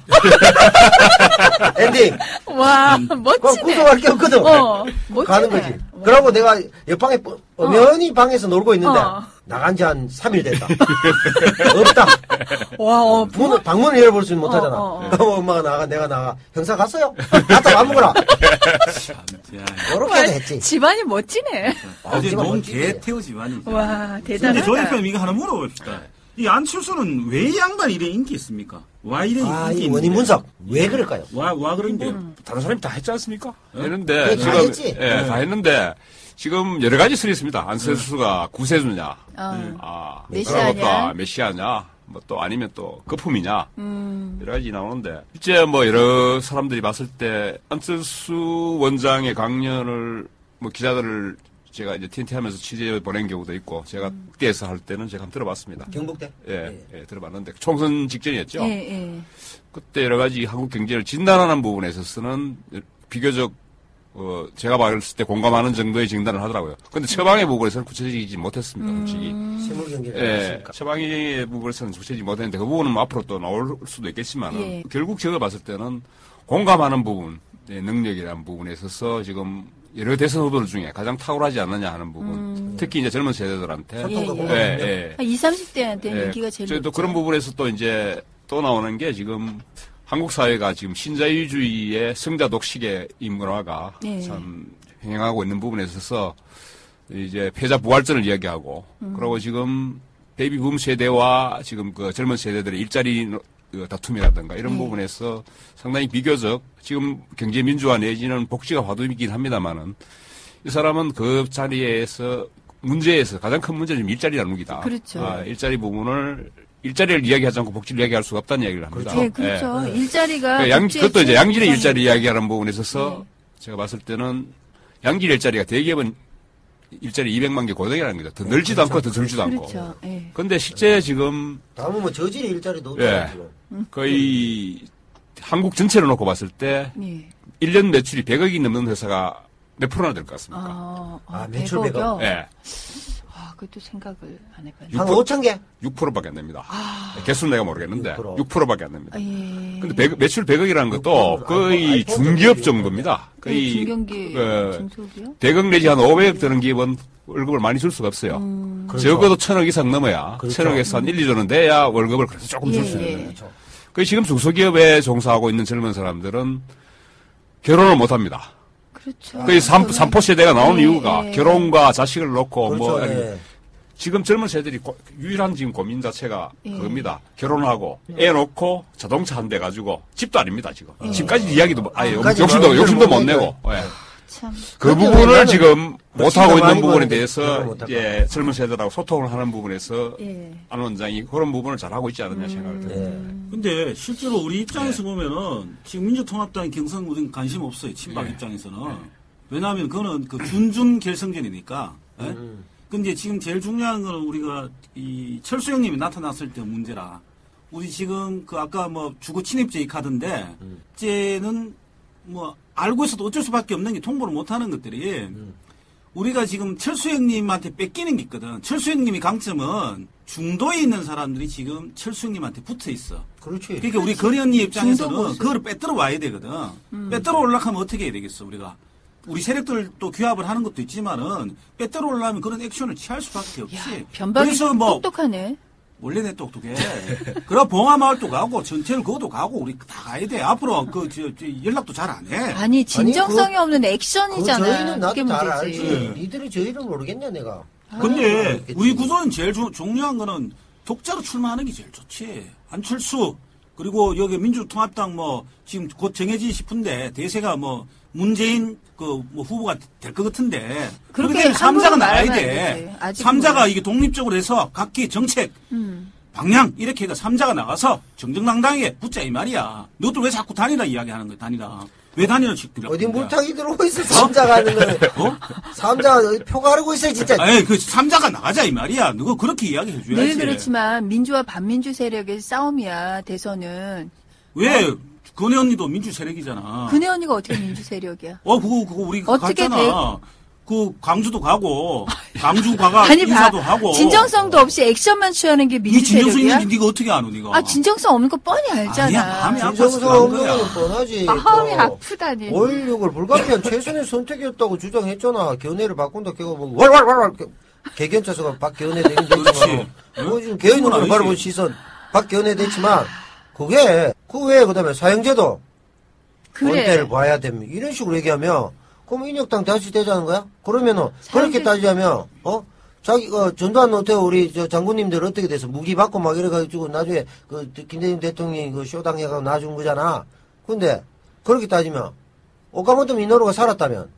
엔딩! 와, 멋지네. 그럼 구속할 게 없거든. 멋지네. 가는 거지. 그러고 내가 옆방에 엄연히 방에서 놀고 있는데 나간 지 한 3일 됐다. 없다. 와, 방문을 열어볼 수는 못하잖아. 그럼 엄마가 내가 나가. 형사 갔어요? 갔다 밥 먹어라. 요렇게 했지. 집안이 멋지네. 어제 너무 개태우 집안이. 와, 근데 대단하다. 조 대표님 이거 하나 물어봅시다. 이 안철수는 왜 이 양반 이래 인기 있습니까? 와 이래 인기 이 있는데? 원인 분석. 왜 그럴까요? 와 그런데. 다른 사람이 다 했지 않습니까? 네, 했는데, 다 했지. 다 했는데, 지금 여러 가지 설이 있습니다. 안철수가 구세주냐, 메시아냐, 메시아냐, 뭐 또 아니면 또 거품이냐, 여러 가지 나오는데, 실제 뭐 여러 사람들이 봤을 때, 안철수 원장의 강연을, 뭐 기자들을 제가 이제 TNT 하면서 취재 보낸 경우도 있고, 제가 국대에서 할 때는 제가 한번 들어봤습니다. 경북대? 예, 들어봤는데, 총선 직전이었죠. 예. 그때 여러 가지 한국 경제를 진단하는 부분에 있어서는 비교적 제가 봤을 때 공감하는 정도의 진단을 하더라고요. 근데 처방의 부분에서는 구체적이지 못했습니다, 솔직히. 세물 경제를 예, 처방의 부분에서는 구체적이지 못했는데 그 부분은 뭐 앞으로 또 나올 수도 있겠지만 결국 제가 봤을 때는 공감하는 부분, 능력이라는 부분에 있어서 지금 여러 대선 후보들 중에 가장 탁월하지 않느냐 하는 부분. 특히 이제 젊은 세대들한테. 한 20, 30대한테는 인기가 제일 높죠. 또 그런 부분에서 또 이제 또 나오는 게 지금 한국 사회가 지금 신자유주의의 승자 독식의 문화가 참 행하고 있는 부분에 있어서 이제 패자 부활전을 이야기하고 그리고 지금 베이비붐 세대와 지금 그 젊은 세대들의 일자리 다툼이라든가 이런 부분에서 상당히 비교적 지금 경제 민주화 내지는 복지가 화두이긴 합니다만은 이 사람은 그 자리에서 문제에서 가장 큰 문제는 일자리 나누기다. 그렇죠. 일자리를 이야기하지 않고 복지를 이야기할 수가 없다는 이야기를 합니다. 네, 그렇죠. 일자리가 그것도 이제 양질의 일자리 이야기하는 부분에 있어서 제가 봤을 때는 양질 일자리가 대기업은 일자리 200만 개 고정이라는 거죠. 더 늘지도 않고 더 줄지도 않고. 그렇죠. 그런데 실제 지금 다음은 뭐 저질 일자리도 없잖아요. 거의 한국 전체를 놓고 봤을 때 1년 매출이 100억이 넘는 회사가 몇 프로나 될 것 같습니까? 매출 100억. 예. 그것도 생각을 안 해봤네. 한 5천 개? 6%밖에 안 됩니다. 개수는 내가 모르겠는데 6%. 6%밖에 안 됩니다. 예. 근데 매출 100억이라는 것도 거의 아이폰 중기업 정도 정도입니다. 거의 중견기, 그 중소기업? 대억 내지 한 500억 드는 기업은 월급을 많이 줄 수가 없어요. 그렇죠. 적어도 1,000억 이상 넘어야 그렇죠. 1,000억에서 한 1, 2조는 돼야 월급을 그래서 조금 줄 수 예, 있는. 예. 그 지금 중소기업에 종사하고 있는 젊은 사람들은 결혼을 못 합니다. 그렇죠. 그 삼포 세대가 나온 예, 이유가 예. 결혼과 자식을 놓고 그렇죠. 뭐 예. 지금 젊은 세대들이 유일한 지금 고민 자체가 예. 그겁니다. 결혼하고 애 놓고 자동차 한 대 가지고 집도 아닙니다 지금. 집까지 이야기도 아예 집까지 욕심도 못 모르겠네. 내고. 예. 참. 그 그게 부분을 나는 지금 못하고 훨씬 더 있는 많이 부분에 버는데 대해서 그걸 못할까? 예, 젊은 세대라고 소통을 하는 부분에서 예. 안 원장이 그런 부분을 잘하고 있지 않느냐 생각을 듭니다. 예. 근데 실제로 우리 입장에서 보면은 지금 민주통합당의 경선 우리는 관심 없어요. 친박 입장에서는. 왜냐하면 그거는 그 준준 결성전이니까. 예? 근데 지금 제일 중요한 거는 우리가 이 철수 형님이 나타났을 때 문제라. 우리 지금 그 아까 뭐 주거 침입죄 카드인데 이제는 뭐 알고 있어도 어쩔 수밖에 없는 게 통보를 못하는 것들이 우리가 지금 철수 형님한테 뺏기는 게 있거든. 철수 형님이 강점은 중도에 있는 사람들이 지금 철수 형님한테 붙어 있어. 그렇지. 그러니까 우리 거리 언니 입장에서는 중도 보수. 그거를 빼들어 와야 되거든. 빼들어 올라가면 어떻게 해야 되겠어, 우리가. 우리 세력들도 규합을 하는 것도 있지만은 빼들어 올라가면 그런 액션을 취할 수밖에 없지. 야, 변방이 그래서 뭐 똑똑하네. 원래 내 똑똑해. 그럼 봉화마을도 가고 전체를 그것도 가고 우리 다 가야 돼. 앞으로 저 연락도 잘 안 해. 아니, 진정성이 없는 액션이잖아. 저희는 그게 나도 잘 문제지. 알지. 니들이 저희를 모르겠냐 내가. 근데 그렇겠지. 우리 구조는 제일 중요한 거는 독자로 출마하는 게 제일 좋지. 안철수 그리고 여기 민주통합당 뭐 지금 곧 정해지지 싶은데 대세가 뭐 문재인 그 뭐 후보가 될 것 같은데 그렇게 그렇게 되면 삼자가 함부로 나가야 말하면 안 돼. 되지. 아직은 삼자가 뭐. 이게 독립적으로 해서 각기 정책 방향 이렇게 해서 삼자가 나가서 정정당당하게 붙자 이 말이야. 너도 왜 자꾸 단일화 이야기하는 거야 단일화. 왜 단일화 시키려고 어디 그러는 거야? 물타기 들어오고 있어. 삼자가 하는 거는. 삼자가 표가 하고 있어 진짜. 아니 그 삼자가 나가자 이 말이야. 너가 그렇게 이야기해 줘야지. 늘 그렇지만 민주와 반민주 세력의 싸움이야. 대선은. 왜 건혜 언니도 민주 세력이잖아. 근혜 언니가 어떻게 민주 세력이야? 그거 우리 어떻게 갔잖아. 그 광주도 가고 광주 가가 아니, 인사도 하고. 진정성도 없이 액션만 취하는 게 이 민주 진정성 세력이야? 있는지 네가 어떻게 아노 네가? 아, 진정성 없는 거 뻔히 알잖아. 아니야, 마음이 아파서 진정성 그런 없는 거야. 건 뻔하지. 마음이 그 아프다니. 5.16을 불가피한 최선의 선택이었다고 주장했잖아. 견해를 바꾼다. 걔가 뭐 왈왈왈왈 개견차서가 박견해 되긴 됐지만 뭐 지금 개인 눈으로 아니지. 바라본 시선 박견해 됐지만 그게 그 외에 그다음에 사형제도 원태를 봐야 됩니다. 이런 식으로 얘기하면 그럼 인혁당 다시 되자는 거야? 그러면은 그렇게 따지자면 자기가 전두환 노태우 우리 저 장군님들 어떻게 돼서 무기 받고 막 이래가지고 나중에 그 김대중 대통령이 그 쇼당 해가지고 놔준 거잖아. 근데 그렇게 따지면 오카모토 미노루가 살았다면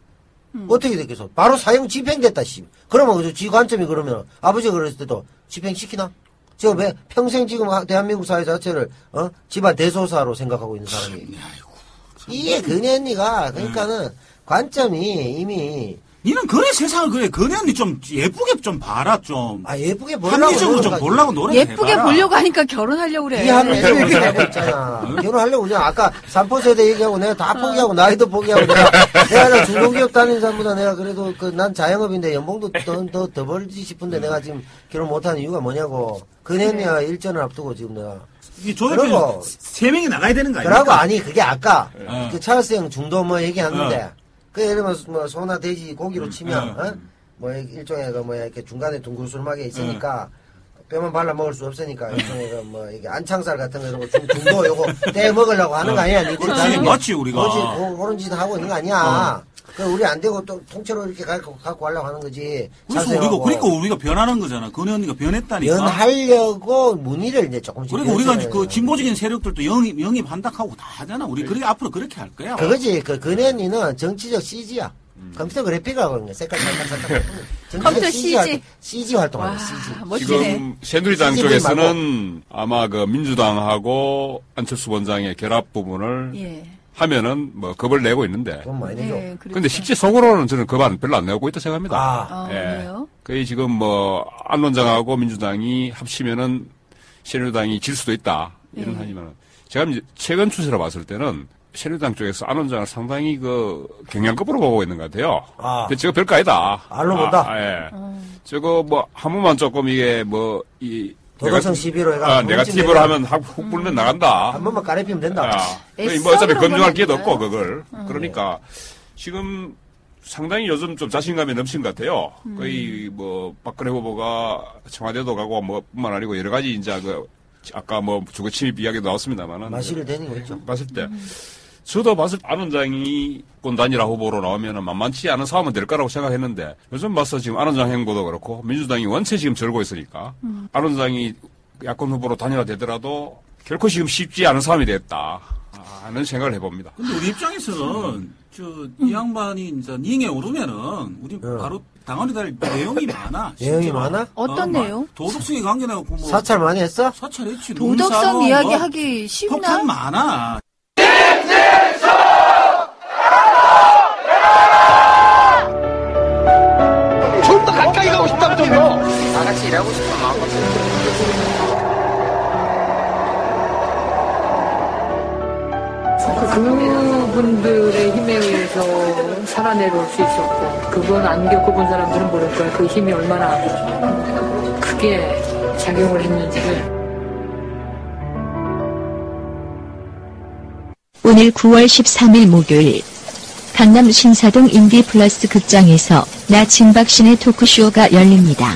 어떻게 됐겠어? 바로 사형 집행됐다 씨. 그러면 그지 관점이 그러면 아버지가 그랬을 때도 집행시키나? 지금 왜 평생 지금 대한민국 사회 자체를 집안 대소사로 생각하고 있는 사람이 이게 근혜 언니가 그러니까는 관점이 이미 니는 그래 세상을 그래 건혜 언니 좀 예쁘게 좀 봐라 좀. 예쁘게 보려고 합리적으로 좀 노력하지. 보려고 노력해봐라. 예쁘게 보려고 하니까 결혼하려고 그래. 이하면 이렇게 하고 있잖아. 결혼하려고 그냥 아까 3포세대 얘기하고 내가 다 포기하고 나이도 포기하고 내가 중소기업 다니는 사람보다 내가 그래도 난 자영업인데 연봉도 더 벌지 싶은데 내가 지금 결혼 못하는 이유가 뭐냐고. 근혜 언니가 일전을 앞두고 지금 내가 이 조협에 세 명이 나가야 되는 거 아니야? 그러고 아니 그게 아까 그 찰스 형 중도 뭐 얘기하는데 그 예를 들면 뭐 소나 돼지 고기로 치면 뭐 일종의 그 뭐야 이렇게 중간에 둥글수름하게 있으니까 뼈만 발라 먹을 수 없으니까 일종의 그 뭐 이게 안창살 같은 거 이런 거 중도 요거 떼 먹으려고 하는 거 아니야? 니들이 맞지 우리가. 그런 짓 하고 있는 거 아니야? 그 우리 안 되고 또 통째로 이렇게 갖고 하려고 하는 거지. 그러니까 우리가 변하는 거잖아. 건혜 언니가 변했다니까. 변하려고 문의를 이제 조금씩. 그리고 우리가 그 진보적인 세력들도 영입한다하고 다 하잖아. 우리 그렇게 앞으로 그렇게 할 거야. 그거지. 그 근혜 언니는 정치적 CG야. 컴퓨터 그래픽이라고 하는 거야. 색깔 살짝. 컴퓨터 CG. CG 활동하는 거야. CG. 멋지네. 지금 새누리당 CG 쪽에서는 아마 그 민주당하고 안철수 원장의 결합 부분을 하면은 뭐 겁을 내고 있는데. 돈 많이 내죠. 근데 실제 속으로는 저는 겁 별로 안 내고 있다 생각합니다. 왜요? 거의 지금 뭐 안 원장하고 민주당이 합치면은 새누리당이 질 수도 있다 이런 하지만 제가 이제 최근 추세로 봤을 때는 새누리당 쪽에서 안 원장을 상당히 그 경량급으로 보고 있는 것 같아요. 아. 근데 저거 별거 아니다. 알로 본다? 예. 저거 뭐, 한 번만 조금 이게 뭐, 도덕성 시비로 해가 네가티브로 하면 훅 불면 나간다. 한 번만 까레피면 된다. 뭐 어차피 건중할 기회도 없고, 그걸. 그러니까, 지금 상당히 요즘 좀 자신감이 넘친 것 같아요. 거의 뭐, 박근혜 후보가 청와대도 가고 뭐, 뿐만 아니고 여러 가지 이제 아까 뭐, 주거 침입 이야기도 나왔습니다만은. 마시를 대는 거죠. 봤을 때. 저도 봤을 때 안 원장이 단일화 후보로 나오면은 만만치 않은 싸움은 될 거라고 생각했는데 요즘 봐서 지금 안 원장 행보도 그렇고 민주당이 원체 지금 절고 있으니까 안 원장이 야권 후보로 단일화 되더라도 결코 지금 쉽지 않은 싸움이 됐다 하는 생각을 해봅니다. 근데 우리 입장에서는 이 양반이 이제 닝에 오르면은 우리 바로 당원이 될 내용이 많아. 내용이 많아? 어떤 내용? 도덕성에 관계나고 뭐 사찰 많이 했어? 사찰했지. 도덕성 이야기 하기 쉽나? 폭탄 많아. 좀 더 가까이 가고 싶다고 좀요. 다 같이 일하고 싶은 마음만. 그분들의 힘에 의해서 살아내려올 수 있었고, 그건 안 겪어본 사람들은 모를 거야. 그 힘이 얼마나 크게 작용을 했는지를. 오늘 9월 13일 목요일 강남 신사동 인디플러스 극장에서 나침박신의 토크쇼가 열립니다.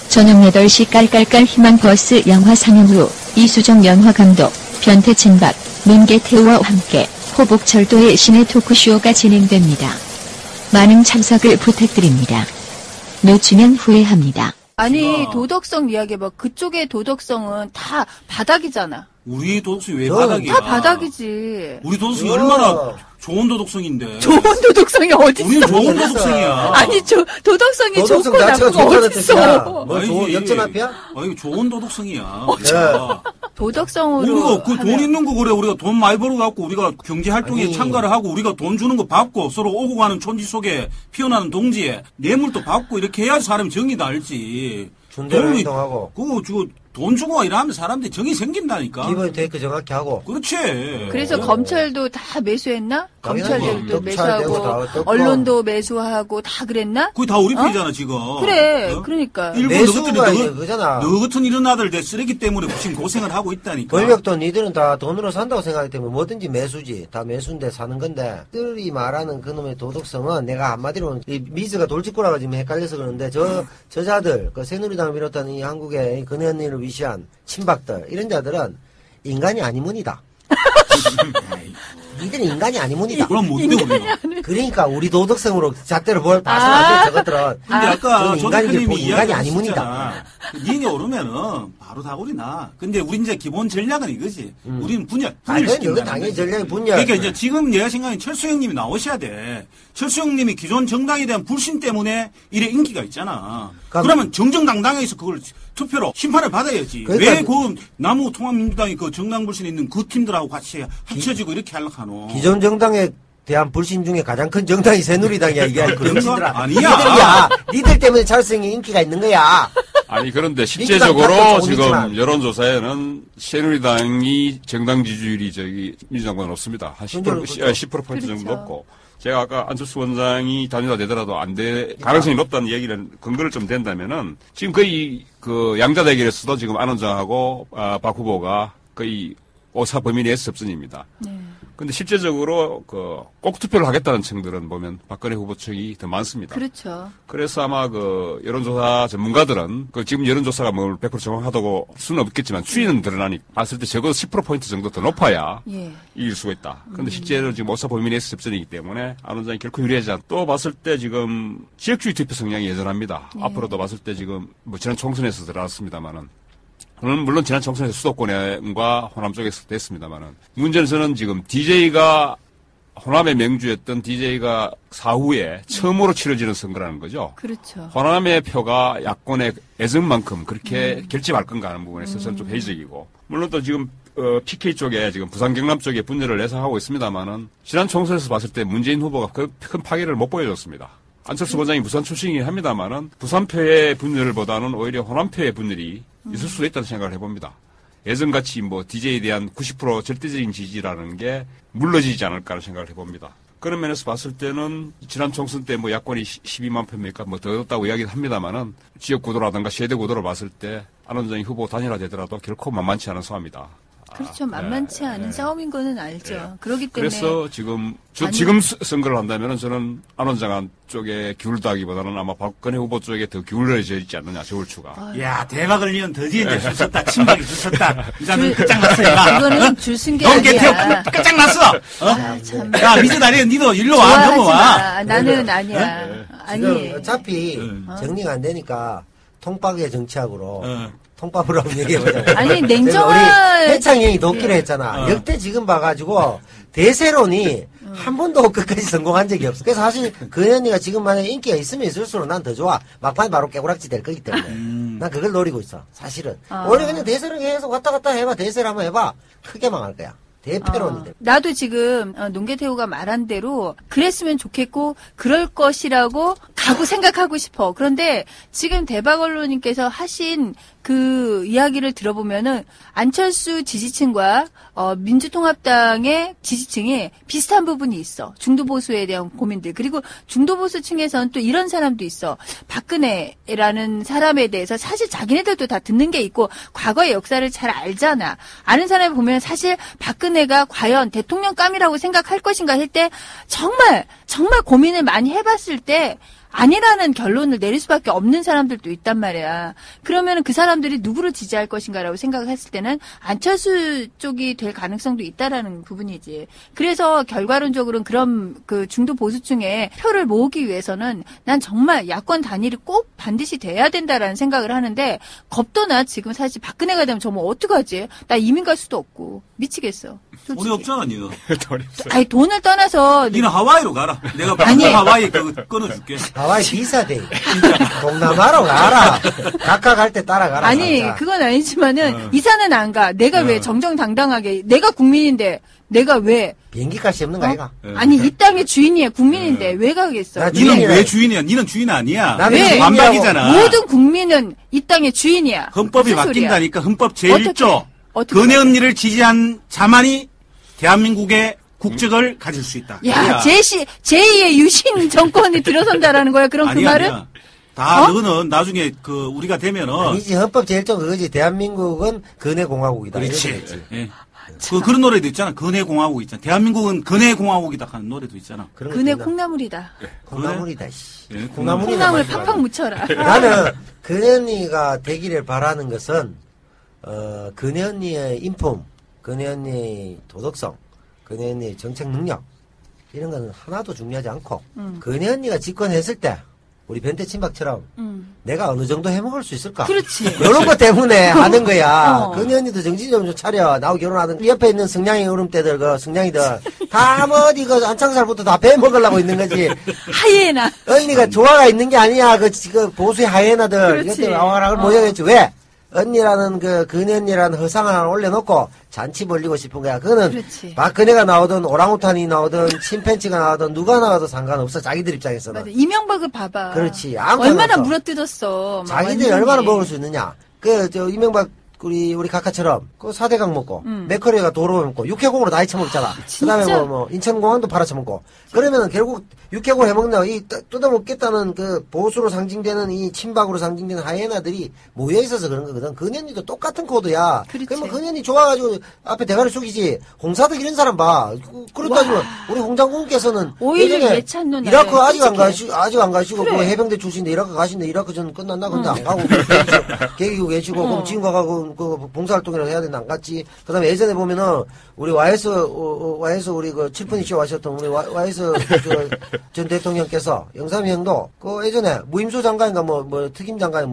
저녁 8시 깔깔깔 희망버스 영화 상영 후 이수정 영화감독, 변태친박, 문계태우와 함께 호복철도의 신의 토크쇼가 진행됩니다. 많은 참석을 부탁드립니다. 놓치면 후회합니다. 아니 도덕성 이야기 봐. 그쪽의 도덕성은 다 바닥이잖아. 우리 도덕성이 왜 바닥이야? 다 바닥이지. 우리 도덕성이 얼마나 좋은 도덕성인데. 좋은 도덕성이 어딨어? 우리는 좋은 도덕성이야. 아니 도덕성이 도덕성 좋고 자체가 나쁘고 좋다는 뜻이야. 어딨어? 뭐 좋은 역전 앞이야? 아니 좋은 도덕성이야. 도덕성으로 우리가 그 돈 있는 거 그래. 우리가 돈 많이 벌어갖고 우리가 경제 활동에 아니. 참가를 하고 우리가 돈 주는 거 받고 서로 오고 가는 촌지 속에 피어나는 동지에 뇌물도 받고 이렇게 해야지 사람이 정이 날지. 준대로 행동하고. 그거 돈 주고 이러면 사람들이 정이 생긴다니까. 기본 테이크 정확히 하고. 그렇지. 그래서 검찰도 다 매수했나? 당연하지. 검찰들도 검찰되고 다 매수하고 떴고. 언론도 매수하고 다 그랬나? 그게 다 우리 편이잖아 지금. 그래, 어? 그러니까. 일본 매수가 이제 그거잖아. 너 같은 이런 아들 내 쓰레기 때문에 지금 고생을 하고 있다니까. 권력도 니들은 다 돈으로 산다고 생각하기 때문에 뭐든지 매수지. 다 매수인데 사는 건데. 들이 말하는 그놈의 도덕성은 내가 한마디로 이 미즈가 돌직구라가 지금 헷갈려서 그러는데 저자들, 그 새누리당을 비롯한 이 한국의 근혜 언니를 위시한 친박들, 이런 자들은 인간이 아니문이다. 니들은 인간이 아니문이다. 그럼 뭔데 우리가? 그러니까 우리 도덕성으로 잣대로 뭘 봐서 안 돼, 저것들은. 근데 아까 조 대표님이 인간이 아니문이다. 닝에 오르면은 바로 다구리 나. 근데 우리 이제 기본 전략은 이거지. 우리는 분열 그건 시킨다. 당연히 전략이 분열. 그러니까 이제 지금 내가 생각하는 철수 형님이 나오셔야 돼. 철수 형님이 기존 정당에 대한 불신 때문에 이래 인기가 있잖아. 그러면 정정당당해서 그걸 투표로 심판을 받아야지. 그러니까 왜 그 나무 통합민주당이 그 정당 불신에 있는 그 팀들하고 같이 합쳐지고 이렇게 하려고 하노. 기존 정당에 대한 불신 중에 가장 큰 정당이 새누리당이야, 이게. 그런가? 아니야. 니들이야. 니들 때문에 찰수형이 인기가 있는 거야. 아니 그런데 민주당 실제적으로 갖고 지금 좋으니까. 여론조사에는 새누리당이 정당 지지율이 민주당보다 높습니다. 한 10%, 그렇죠. 10% 정도 높고 제가 아까 안철수 원장이 단일화 되더라도 안 돼 가능성이 높다는 얘기는 근거를 좀 된다면은 지금 거의 그 양자 대결에서도 지금 안 원장하고 박 후보가 거의 오사 범위 내에서 접전입니다. 근데 실제적으로 꼭 투표를 하겠다는 층들은 보면 박근혜 후보 측이 더 많습니다. 그렇죠. 그래서 아마 여론조사 전문가들은 지금 여론조사가 뭐 100% 정확하다고 수는 없겠지만 추이는 드러나니 봤을 때 적어도 10% 정도 더 높아야 이길 수가 있다. 그런데 실제로 지금 오사 범위 내에서 접전이기 때문에 안 원장이 결코 유리하지 않다. 또 봤을 때 지금 지역주의 투표 성향이 여전합니다. 앞으로도 봤을 때 지금 뭐 지난 총선에서 들어왔습니다만은 물론 지난 총선에서 수도권과 호남 쪽에서 됐습니다만은 문제는 저는 지금 DJ가 호남의 명주였던 DJ가 사후에 처음으로 치러지는 선거라는 거죠. 그렇죠. 호남의 표가 야권의 애정만큼 그렇게 결집할 건가 하는 부분에서 저는 좀 회의적이고 물론 또 지금 PK 쪽에 지금 부산 경남 쪽에 분열을 예상하고 있습니다만은 지난 총선에서 봤을 때 문재인 후보가 큰 파괴를 못 보여줬습니다. 안철수 원장이 부산 출신이긴 합니다만은 부산표의 분열보다는 오히려 호남표의 분열이 있을 수도 있다는 생각을 해봅니다. 예전같이 뭐 DJ에 대한 90% 절대적인 지지라는 게 물러지지 않을까 생각을 해봅니다. 그런 면에서 봤을 때는 지난 총선 때 뭐 야권이 12만 표입니까 뭐 더 얻었다고 이야기를 합니다만은 지역 구도라든가 세대 구도를 봤을 때 안원장이 후보 단일화되더라도 결코 만만치 않은 싸움이다. 그렇죠. 만만치 않은 싸움인 거는 알죠. 그렇기 때문에. 그래서 지금 선거를 한다면은 저는 안원장 쪽에 기울다기보다는 아마 박근혜 후보 쪽에 더 기울어져 있지 않느냐, 저울추가. 야, 대박을 이은 드디어 이제 줄 섰다. 친박이 줄 섰다. 이자는 끝장났어, 얘가. 이거는 줄 쓴 게 넌 개태우 아니야. 끝장났어! 참. 야, 미즈다리, 니도 일로 와, 좋아하지 넘어와. 마. 나는 아니야. 아니. 지금 어차피 정리가 안 되니까 통박의 정치학으로 통밥을 한번 얘기해보자. 아니, 우리 냉정한. 해창형이 돕기로 했잖아. 역대 지금 봐가지고 대세론이 한 번도 끝까지 성공한 적이 없어. 그래서 사실 그 언니가 지금 만약에 인기가 있으면 있을수록 난 더 좋아. 막판에 바로 깨구락지 될 거기 때문에. 난 그걸 노리고 있어. 사실은. 원래 그냥 대세를 계속 왔다 갔다 해봐. 대세를 한번 해봐. 크게 망할 거야. 대패론이 돼. 나도 지금 농계태우가 말한 대로 그랬으면 좋겠고 그럴 것이라고 가고 생각하고 싶어. 그런데 지금 대박언론님께서 하신 그 이야기를 들어보면은 안철수 지지층과 민주통합당의 지지층이 비슷한 부분이 있어. 중도보수에 대한 고민들. 그리고 중도보수층에서는 또 이런 사람도 있어. 박근혜라는 사람에 대해서 사실 자기네들도 다 듣는 게 있고 과거의 역사를 잘 알잖아. 아는 사람을 보면 사실 박근혜가 과연 대통령감이라고 생각할 것인가 할 때 정말 고민을 많이 해봤을 때 아니라는 결론을 내릴 수밖에 없는 사람들도 있단 말이야. 그러면 그 사람들이 누구를 지지할 것인가라고 생각을 했을 때는 안철수 쪽이 될 가능성도 있다라는 부분이지. 그래서 결과론적으로는 그런 그 중도 보수층의 표를 모으기 위해서는 난 정말 야권 단일이 꼭 반드시 돼야 된다라는 생각을 하는데 겁도 나. 지금 사실 박근혜가 되면 정말 어떡하지? 나 이민 갈 수도 없고 미치겠어. 솔직히. 돈이 없잖아, 니는. 돈이 없어. 아니 돈을 떠나서 니는 하와이로 가라. 내가 아니. 하와이 그거 끊어줄게. 하와이 비싸대. 동남아로 가라. 각각 할 때 따라가라. 아니 진짜. 그건 아니지만은 이사는 안 가. 내가 왜 정정당당하게 내가 국민인데 내가 왜 비행기 값이 없는 거 아이가? 아니 이 땅의 주인이야 국민인데 왜 가겠어? 나 니는 주인이라. 왜 주인이야? 니는 주인 아니야. 나는 왜? 주인이라고. 반박이잖아. 모든 국민은 이 땅의 주인이야. 헌법이 무슨 소리야? 바뀐다니까 헌법 제1조. 어떻게 근혜 언니를 지지한 자만이 대한민국의 국적을 가질 수 있다. 야, 제2의 유신 정권이 들어선다라는 거야. 그럼 그 아니야, 말은? 아니야. 다 어? 너는 나중에 그 우리가 되면은 아니지, 헌법 제일종 그거지. 대한민국은 근해공화국이다. 그렇지. 이렇게 됐지. 예. 그런 노래도 있잖아. 근해공화국 있잖아. 대한민국은 근해공화국이다 하는 노래도 있잖아. 그런 거 그네 있나? 콩나물이다. 콩나물이다, 씨. 예, 콩나물이다. 콩나물 말이야. 팍팍 묻혀라. 나는 근혜 언니가 되기를 바라는 것은, 근혜 언니의 인품, 근혜 언니의 도덕성, 근혜 언니의 정책 능력, 이런 거는 하나도 중요하지 않고, 근혜 언니가 집권했을 때, 우리 변태 친박처럼 내가 어느 정도 해먹을 수 있을까? 그렇지. 이런 것 때문에 하는 거야. 어. 근혜 언니도 정신 좀 차려. 나하고 결혼하던 옆에 있는 승냥이 으름대들, 그 승냥이들 다 뭐 어디 그 안창살부터 다 베먹으려고 있는 거지. 하이에나. 언니가 조화가 있는 게 아니야. 그 보수의 하이에나들. 그렇지. 이것들 와와락을 모여겠지. 왜? 언니라는 근혜 언니라는 허상을 하나 올려놓고 잔치 벌리고 싶은 거야. 그거는 그렇지. 박근혜가 나오든 오랑우탄이 나오든 침팬치가 나오든 누가 나와도 상관없어. 자기들 입장에서는. 맞아. 이명박을 봐봐. 그렇지. 아무 얼마나 상관없어. 물어뜯었어. 막 자기들이 완전히. 얼마나 먹을 수 있느냐. 이명박, 우리 각하처럼, 사대강 먹고, 맥커리가 도로 먹고, 육해공으로 나이 처먹잖아. 그 다음에 진짜? 인천공항도 팔아쳐먹고. 그러면은 결국 육해공 해먹는다고 뜯어먹겠다는 보수로 상징되는 이 친박으로 상징되는 하이에나들이 모여있어서 그런 거거든. 근현이도 똑같은 코드야. 그렇지. 그러면 근현이 좋아가지고 앞에 대가리 숙이지. 홍사덕 이런 사람 봐. 그렇다 지금 우리 홍장군께서는 오히려 예전에 예찬 이라크 누나를 아직 안 가시고, 그래. 그 해병대 출신인데 이라크 가신데 이라크 전 끝났나? 근데 안 가고, 계기고 계시고, 그럼 지금 가고, 봉사활동이라도 해야 되는데 안 갔지. 그 다음에 예전에 보면은, 우리 YS 우리 칠푼이쇼 하셨던 우리 YS 전 대통령께서, 영삼이 형도, 예전에 무임소 장관인가 특임장관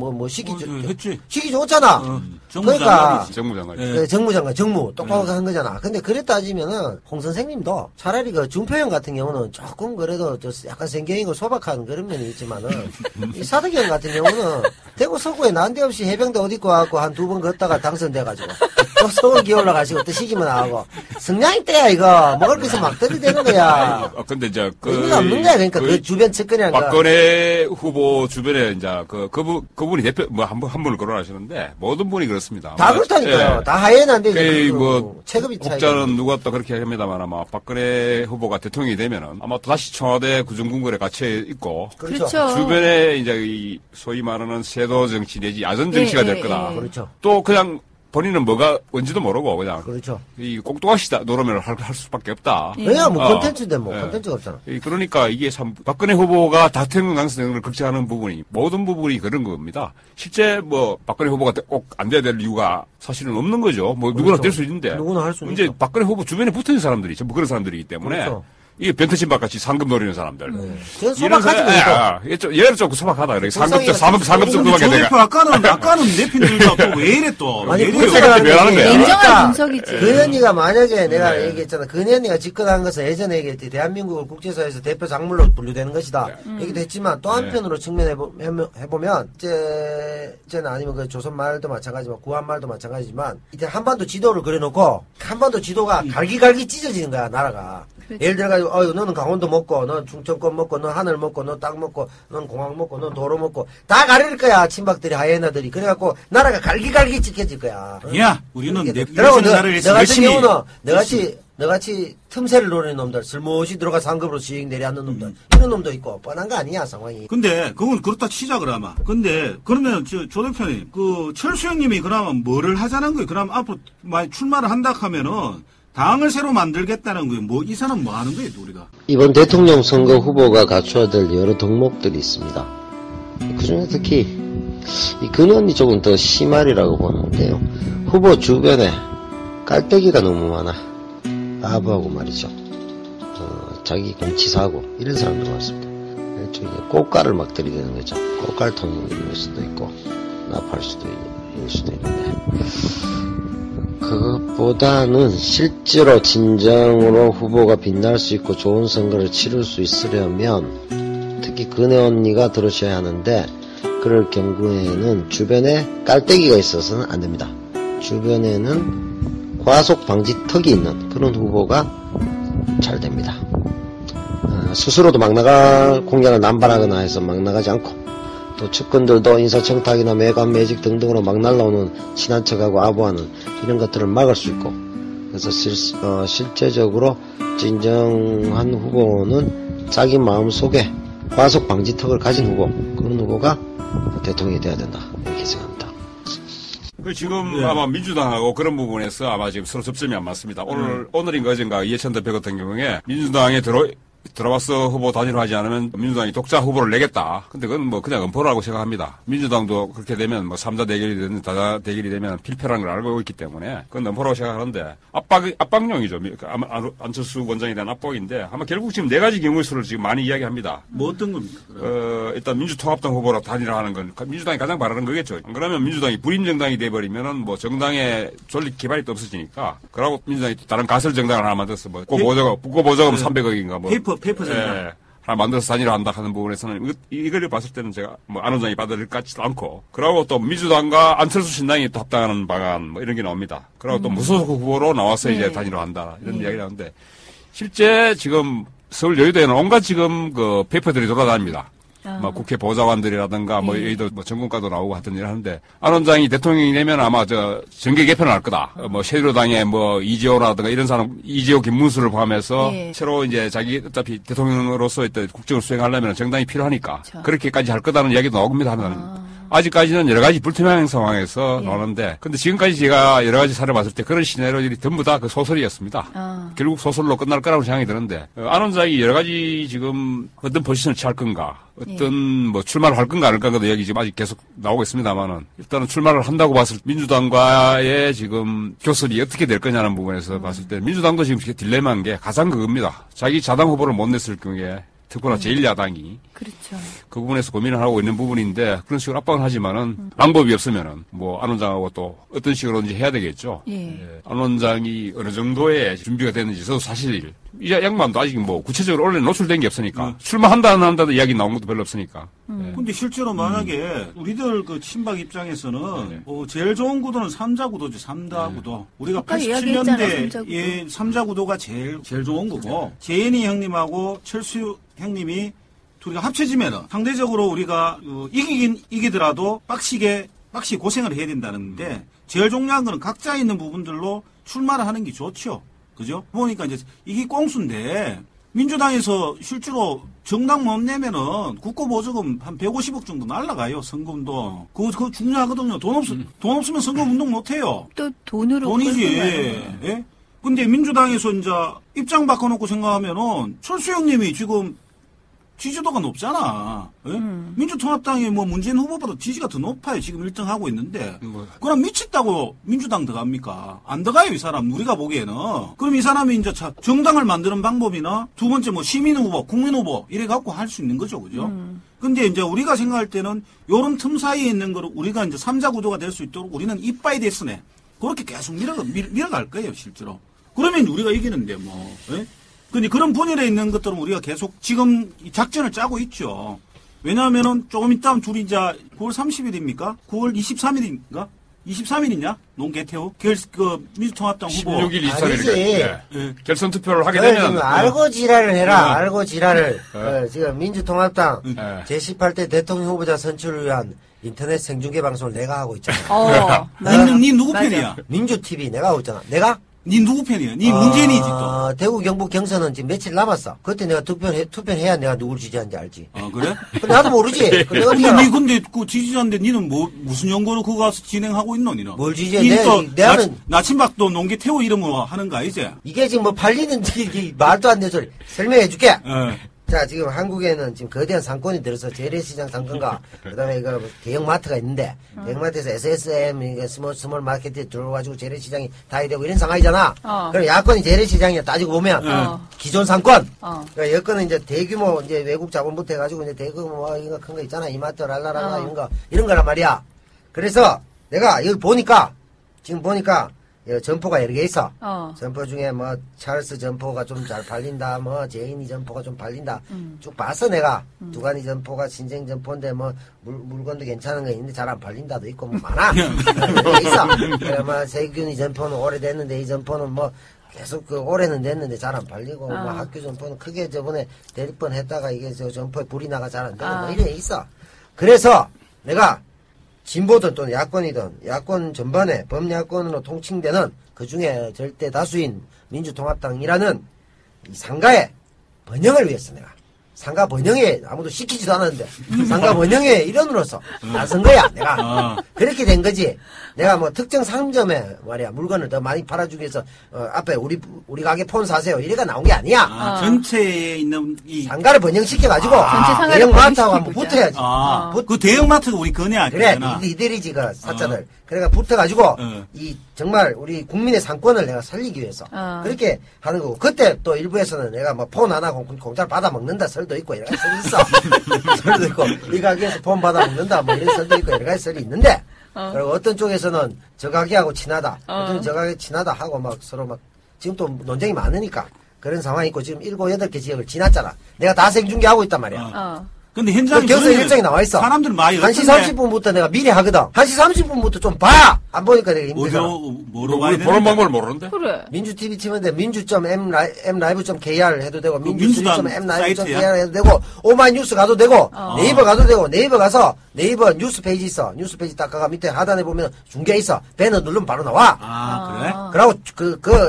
했지. 시기 좋았잖아. 그러니까, 정무장관. 예. 정무, 똑바로 한 거잖아. 근데 그래 따지면은, 홍 선생님도 차라리 준표형 같은 경우는 조금 그래도 약간 생경이고 소박한 그런 면이 있지만은, 이 사덕형 같은 경우는, 대구 서구에 난데없이 해병대 어디 있고 와갖고 한 2번 걷다 있다가 당선돼가지고 또 서울 기올라 가시고 또 시기만 나가고 성냥이 때야 이거 먹을 거 있으면 막 들이대는 거야. 근데 이제 의미가 없는 거야. 그러니까 그 주변 측근이란 거. 박근혜 후보 주변에 이제 그분이 대표 한 분을 거론하시는데 모든 분이 그렇습니다. 다 그렇다니까요. 다 하해는데 뭐 체급이 차이. 국자는 누가 또 그렇게 합니다만 아마 박근혜 후보가 대통령이 되면은 아마 또 다시 청와대 구정궁궐에 갇혀 있고 그렇죠. 주변에 이제 이 소위 말하는 세도 정치 내지 야전 정치가 될 거다. 그렇죠. 또 그냥 본인은 뭐가 뭔지도 모르고 그냥 그렇죠. 이 꽁뚱아시 노름을 할 수밖에 없다. 왜냐 뭐 콘텐츠인데 뭐 콘텐츠가 없잖아. 그러니까 이게 참 박근혜 후보가 대통령 당선되는 걸 걱정하는 부분이 모든 부분이 그런 겁니다. 실제 뭐 박근혜 후보가 꼭 안 돼야 될 이유가 사실은 없는 거죠. 뭐 누구나 될 수 있는데 누구나 할 수 있는. 이제 박근혜 후보 주변에 붙어 있는 사람들이 전부 그런 사람들이기 때문에. 그렇죠. 이게 변태친박 같이 상급 노리는 사람들. 이런 사람, 얘를 좀 소박하다. 그래. 상급 정도밖에 조 내가. 대표 아까는 내핀들도 또 왜 이래 또. 아니, 왜 그렇게 이래요? 왜 하는 거야? 냉정한 분석이지. 근현이가 만약에 내가 얘기했잖아. 근현이가 집권한 것은 예전에 얘기했지. 대한민국을 국제사회에서 대표 작물로 분류되는 것이다. 얘기도 했지만 또 한편으로 측면해보면 이제는 아니면 그 조선말도 마찬가지지만 구한말도 마찬가지지만 이제 한반도 지도를 그려놓고 한반도 지도가 갈기갈기 찢어지는 거야 나라가. 그렇죠. 예를 들어가지고 너는 강원도 먹고 넌 충청권 먹고 넌 하늘 먹고 넌 땅 먹고 넌 공항 먹고 넌 도로 먹고 다 가릴 거야 친박들이 하이에나들이. 그래갖고 나라가 갈기갈기 찢겨질 거야. 야, 우리는 내 그러고 나라를 너 같은 열심히. 경우는 너같이 틈새를 노리는 놈들 슬무시 들어가 상급으로 수익 내려앉는 놈들 이런 놈도 있고 뻔한 거 아니야 상황이. 근데 그건 그렇다 치자 그러면. 근데 그러면 조 대표님 그 철수 형님이 그러면 뭐를 하자는 거예요? 그럼 앞으로 많이 출마를 한다 하면은 당을 새로 만들겠다는 거예요. 뭐 이 사람 뭐 하는 거예요, 우리가? 이번 대통령 선거 후보가 갖춰야 될 여러 덕목들이 있습니다. 그중에 특히 이 근원이 조금 더 심하리라고 보는데요. 후보 주변에 깔때기가 너무 많아. 아부하고 말이죠. 자기 공치사고 이런 사람들 많습니다. 일종의 꽃가를 막 들이대는 거죠. 꽃갈통일 수도 있고 나팔 수도 있을 수도 있는데 그것보다는 실제로 진정으로 후보가 빛날 수 있고 좋은 선거를 치를 수 있으려면 특히 근혜 언니가 들으셔야 하는데 그럴 경우에는 주변에 깔때기가 있어서는 안 됩니다. 주변에는 과속 방지턱이 있는 그런 후보가 잘 됩니다. 스스로도 막 나갈 공약을 남발하거나 해서 막 나가지 않고 또 측근들도 인사청탁이나 매관 매직 등등으로 막 날라오는 친한 척하고 아부하는 이런 것들을 막을 수 있고 그래서 실제적으로 진정한 후보는 자기 마음속에 과속 방지턱을 가진 후보 그런 후보가 대통령이 돼야 된다 이렇게 생각합니다. 지금 아마 민주당하고 그런 부분에서 아마 지금 서로 접점이 안 맞습니다. 오늘인가 어젠가 이해찬 대표 같은 경우에 민주당에 들어와서 후보 단일화하지 않으면 민주당이 독자 후보를 내겠다. 근데 그건 뭐 그냥 음포라고 생각합니다. 민주당도 그렇게 되면 뭐 3자 대결이 되든 다자 대결이 되면 필패라는 걸 알고 있기 때문에 그건 음포라고 생각하는데 압박용이죠. 안철수 원장에 대한 압박인데 아마 결국 지금 네 가지 경우의 수를 지금 많이 이야기합니다. 뭐 어떤 겁니까? 일단 민주통합당 후보로 단일화하는 건 민주당이 가장 바라는 거겠죠. 그러면 민주당이 불임정당이 돼버리면은 뭐 정당의 존립 기반이 또 없어지니까 그러고 민주당이 또 다른 가설 정당을 하나 만들어서 뭐 국고보조금 300억인가 뭐 페이퍼 정당. 하나 만들어서 단일화한다 하는 부분에서는 이걸 봤을 때는 제가 뭐 안 원장이 받을 것 같지도 않고 그러고 또 민주당과 안철수 신당이 또 합당하는 방안 뭐 이런 게 나옵니다. 그러고 또 무소속 후보로 나와서 이제 단일화한다 이런 이야기를 하는데 실제 지금 서울 여의도에는 온갖 지금 그 페이퍼들이 돌아다닙니다. 뭐 국회 보좌관들이라든가 뭐 여의도 뭐 전문가도 나오고 하던 일을 하는데 안 원장이 대통령이 되면 아마 정계 개편을 할 거다. 뭐 새누리당의 뭐 이재호라든가 이런 사람 이재호 김문수를 포함해서 새로 이제 자기 어차피 대통령으로서 일단 국정을 수행하려면 정당이 필요하니까 그렇게까지 할 거다는 이야기도 나옵니다. 하면 아직까지는 여러 가지 불투명한 상황에서 나오는데 근데 지금까지 제가 여러 가지 사례를 봤을 때 그런 시나리오들이 전부 다 그 소설이었습니다. 결국 소설로 끝날 거라고 생각이 드는데 안 원장이 여러 가지 지금 어떤 포지션을 취할 건가 어떤 뭐 출마를 할 건가 안 할 건가도 얘기 지금 아직 계속 나오고 있습니다만은 일단은 출마를 한다고 봤을 때 민주당과의 지금 교섭이 어떻게 될 거냐는 부분에서 봤을 때 민주당도 지금 딜레마인 게 가장 그겁니다. 자기 자당 후보를 못 냈을 경우에 특히나 제1야당이 그렇죠. 그 부분에서 고민을 하고 있는 부분인데 그런 식으로 압박을 하지만은 방법이 없으면은 뭐 안 원장하고 또 어떤 식으로든지 해야 되겠죠. 안 원장이 어느 정도의 준비가 됐는지 저도 사실 이 양반도 아직 뭐 구체적으로 원래 노출된 게 없으니까 출마한다 안 한다도 이야기 나온 것도 별로 없으니까 근데 실제로 만약에 우리들 그 친박 입장에서는 제일 좋은 구도는 3자 구도죠. 3자 구도. 우리가 아까 이야기했잖아, 87년대에 3자 구도가 제일 좋은 거고 재인이 형님하고 철수 형님이 둘이가 합쳐지면은 상대적으로 우리가 이기더라도 빡시게 고생을 해야 된다는데 제일 중요한 거는 각자 있는 부분들로 출마를 하는 게 좋죠. 그죠? 보니까 이제 이게 꽁수인데 민주당에서 실제로 정당 못 내면은 국고보조금 한 150억 정도 날라가요. 선거운동. 그거 중요하거든요. 돈 없으면 선거운동 못 해요. 또 돈으로. 돈이지. 예? 근데 민주당에서 이제 입장 바꿔놓고 생각하면은 철수 형님이 지금 지지도가 높잖아. 예? 민주통합당이 뭐 문재인 후보보다 지지가 더 높아요. 지금 1등 하고 있는데. 그럼 미쳤다고 민주당 들어갑니까? 안 들어가요, 이 사람. 우리가 보기에는. 그럼 이 사람이 이제 정당을 만드는 방법이나 두 번째 뭐 시민 후보, 국민 후보 이래 갖고 할 수 있는 거죠. 그죠? 근데 이제 우리가 생각할 때는 요런 틈 사이에 있는 거를 우리가 이제 3자 구도가 될 수 있도록 우리는 이빠이 됐으네. 그렇게 계속 밀어갈 거예요, 실제로. 그러면 우리가 이기는데 뭐. 예? 근데 그런 분열에 있는 것들은 우리가 계속 지금 작전을 짜고 있죠. 왜냐하면은 조금 있다면 둘이 이제 9월 30일입니까? 9월 23일인가? 23일이냐? 농개태우? 민주통합당 후보. 16일, 23일. 아니지. 네. 결선 투표를 하게 그걸 되면. 지금 알고 지랄을 해라. 알고 지랄을. 지금 민주통합당 제18대 대통령 후보자 선출을 위한 인터넷 생중계 방송을 내가 하고 있잖아. 니 누구 편이야? 민주TV 내가 하고 있잖아. 내가? 니 누구 편이야? 니 문재인이지 또. 대구 경북 경선은 지금 며칠 남았어. 그때 내가 투표해야 내가 누굴 지지하는지 알지. 아, 그래? 근데 나도 모르지. 근데 그 지지자인데 니는 무슨 연구로 그거 가서 진행하고 있노, 니는? 뭘 지지해? 내가는. 나침박도 농기 태우 이름으로 하는 거 아니지? 이게 지금 뭐 팔리는지 말도 안 되는 소리. 설명해 줄게. 자, 지금 한국에는 지금 거대한 상권이 들어서 재래시장 상권과 그다음에 이거 대형마트가 있는데 대형마트에서 SSM 스몰 마켓에 들어와가지고 재래시장이 다 되고 이런 상황이잖아. 그럼 야권이 재래시장이야 따지고 보면 기존 상권. 그러니까 여권은 이제 대규모 이제 외국 자본부터 해가지고 이제 대규모 이거 큰 거 있잖아. 이마트 랄라랄라 이런 거란 말이야. 그래서 내가 여기 보니까 지금 보니까 점포가 여러 개 있어. 점포 중에 뭐 찰스 점포가 좀 잘 팔린다, 뭐 제이니 점포가 좀 팔린다. 쭉 봤어 내가. 두가니 점포가 신생 점포인데 뭐 물건도 괜찮은 거 있는데 잘 안 팔린다도 있고 뭐 많아. 있어. 그래 뭐 세균이 점포는 오래됐는데 이 점포는 뭐 계속 그 올해는 됐는데 잘 안 팔리고 뭐 학교 점포는 크게 저번에 될 뻔했다가 이게 저 점포에 불이 나가 잘 안 되고 뭐 이래 있어. 그래서 내가 진보든 또는 야권이든 야권 전반에 범야권으로 통칭되는 그중에 절대 다수인 민주통합당이라는 이 상가의 번영을 위해서 내가 상가 번영에 아무도 시키지도 않았는데 상가 번영의 일원으로서 나선 거야 내가. 그렇게 된 거지. 내가 뭐 특정 상점에 말이야 물건을 더 많이 팔아주기 위해서 앞에 우리 가게 폰 사세요 이래가 나온 게 아니야. 전체에 있는 이 상가를 번영시켜가지고 대형마트하고 한번 붙어야지. 그 대형마트가 우리 거네. 그래 이들이지 그 사자들. 그래가 붙어가지고 이 정말 우리 국민의 상권을 내가 살리기 위해서 그렇게 하는 거고 그때 또 일부에서는 내가 뭐 폰 안 하고 공짜로 받아 먹는다 설도 있고 여러 가지 설이 있어. 설도 있고 이 가게에서 폰 받아 먹는다 뭐 이런 설도 있고 여러 가지 설이 있는데 그리고 어떤 쪽에서는 저 가게하고 친하다 어떤 저 가게 친하다 하고 막 서로 막 지금 또 논쟁이 많으니까 그런 상황이 있고 지금 7, 8개 지역을 지났잖아. 내가 다 생중계하고 있단 말이야. 근데 현장에 경선 일정이 나와 있어. 사람들 많이 1시 30분부터 내가 미리 하거든. 1시 30분부터 좀 봐! 안 보니까 내가 힘들잖아. 뭐로 봐야 보는 방법을 모르는데? 그래. 민주TV 치면 민주.mlive.kr 해도 되고, 민주TV.mlive.kr 해도 되고, 오마이뉴스 가도 되고, 네이버 가도 되고, 네이버 가서, 네이버 뉴스 페이지 있어. 뉴스 페이지 딱 가가 밑에 하단에 보면 중계 있어. 배너 누르면 바로 나와. 그래? 그러고,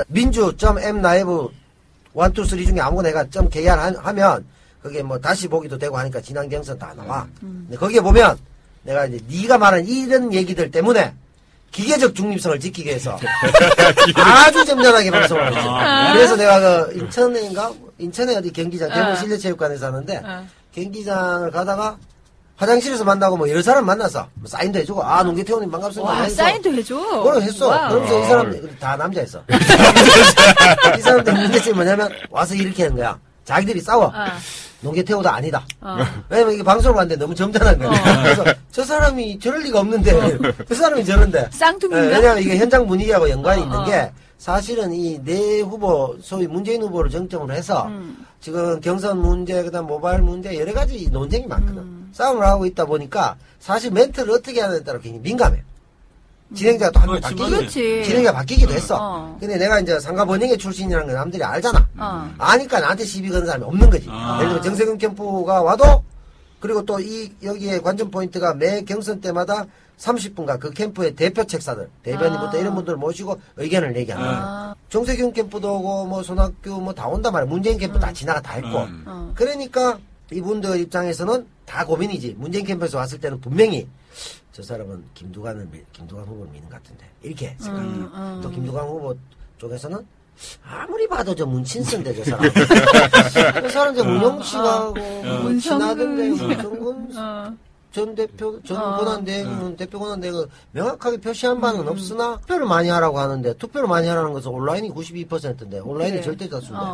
민주.mlive 1, 2, 3 중에 아무거나 내가 .kr 하면, 그게 뭐 다시 보기도 되고 하니까 지난 경선 다 나와. 근데 거기에 보면 내가 이제 네가 말한 이런 얘기들 때문에 기계적 중립성을 지키기 위해서 아주 점잖하게 방송을 하죠. 그래서 내가 그 인천에 어디 경기장 대구 실내체육관에서 하는데 경기장을 가다가 화장실에서 만나고 뭐 여러 사람 만나서 뭐 사인도 해주고 농계태원님 반갑습니다. 와, 사인도 해줘. 그걸 했어. 와우. 그러면서 이 사람 다 남자였어. 이 사람들 문제점이 뭐냐면 와서 이렇게 하는 거야. 자기들이 싸워. 농계태우도 아니다. 왜냐면 이게 방송을 봤는데 너무 점잖은 거야. 그래서 저 사람이 저럴 리가 없는데, 저 사람이 저런데. 쌍둥이인가? 왜냐면 이게 현장 분위기하고 연관이 있는 게, 사실은 이 네 후보, 소위 문재인 후보를 정점으로 해서, 지금 경선 문제, 그 다음 모바일 문제, 여러 가지 논쟁이 많거든. 싸움을 하고 있다 보니까 사실 멘트를 어떻게 하느냐에 따라 굉장히 민감해. 진행자가 또 한 번 바뀌기도 그렇지. 진행자가 바뀌기도 했어. 근데 내가 이제 상가번영회 출신이라는 걸 남들이 알잖아. 아니까 나한테 시비 거는 사람이 없는 거지. 예를 들면 정세균 캠프가 와도 그리고 또 여기에 관전 포인트가 매 경선 때마다 30분간 그 캠프의 대표 책사들, 대변인부터 이런 분들 모시고 의견을 얘기한다. 정세균 캠프도 오고 뭐 손학규 뭐 다 온단 말이야. 문재인 캠프 다 지나가 다 했고. 그러니까 이분들 입장에서는 다 고민이지. 문재인 캠프에서 왔을 때는 분명히 저 사람은 김두관 후보를 미는 것 같은데 이렇게 생각해요. 또 김두관 후보 쪽에서는 아무리 봐도 저 문친스인데 저 사람. 저 사람 저 문영식하고 친하던데 문성근 전 대표 대표 권한대행은 명확하게 표시한 바는 없으나 투표를 많이 하라고 하는데 투표를 많이 하라는 것은 온라인이 92%인데 온라인이 절대 다수인데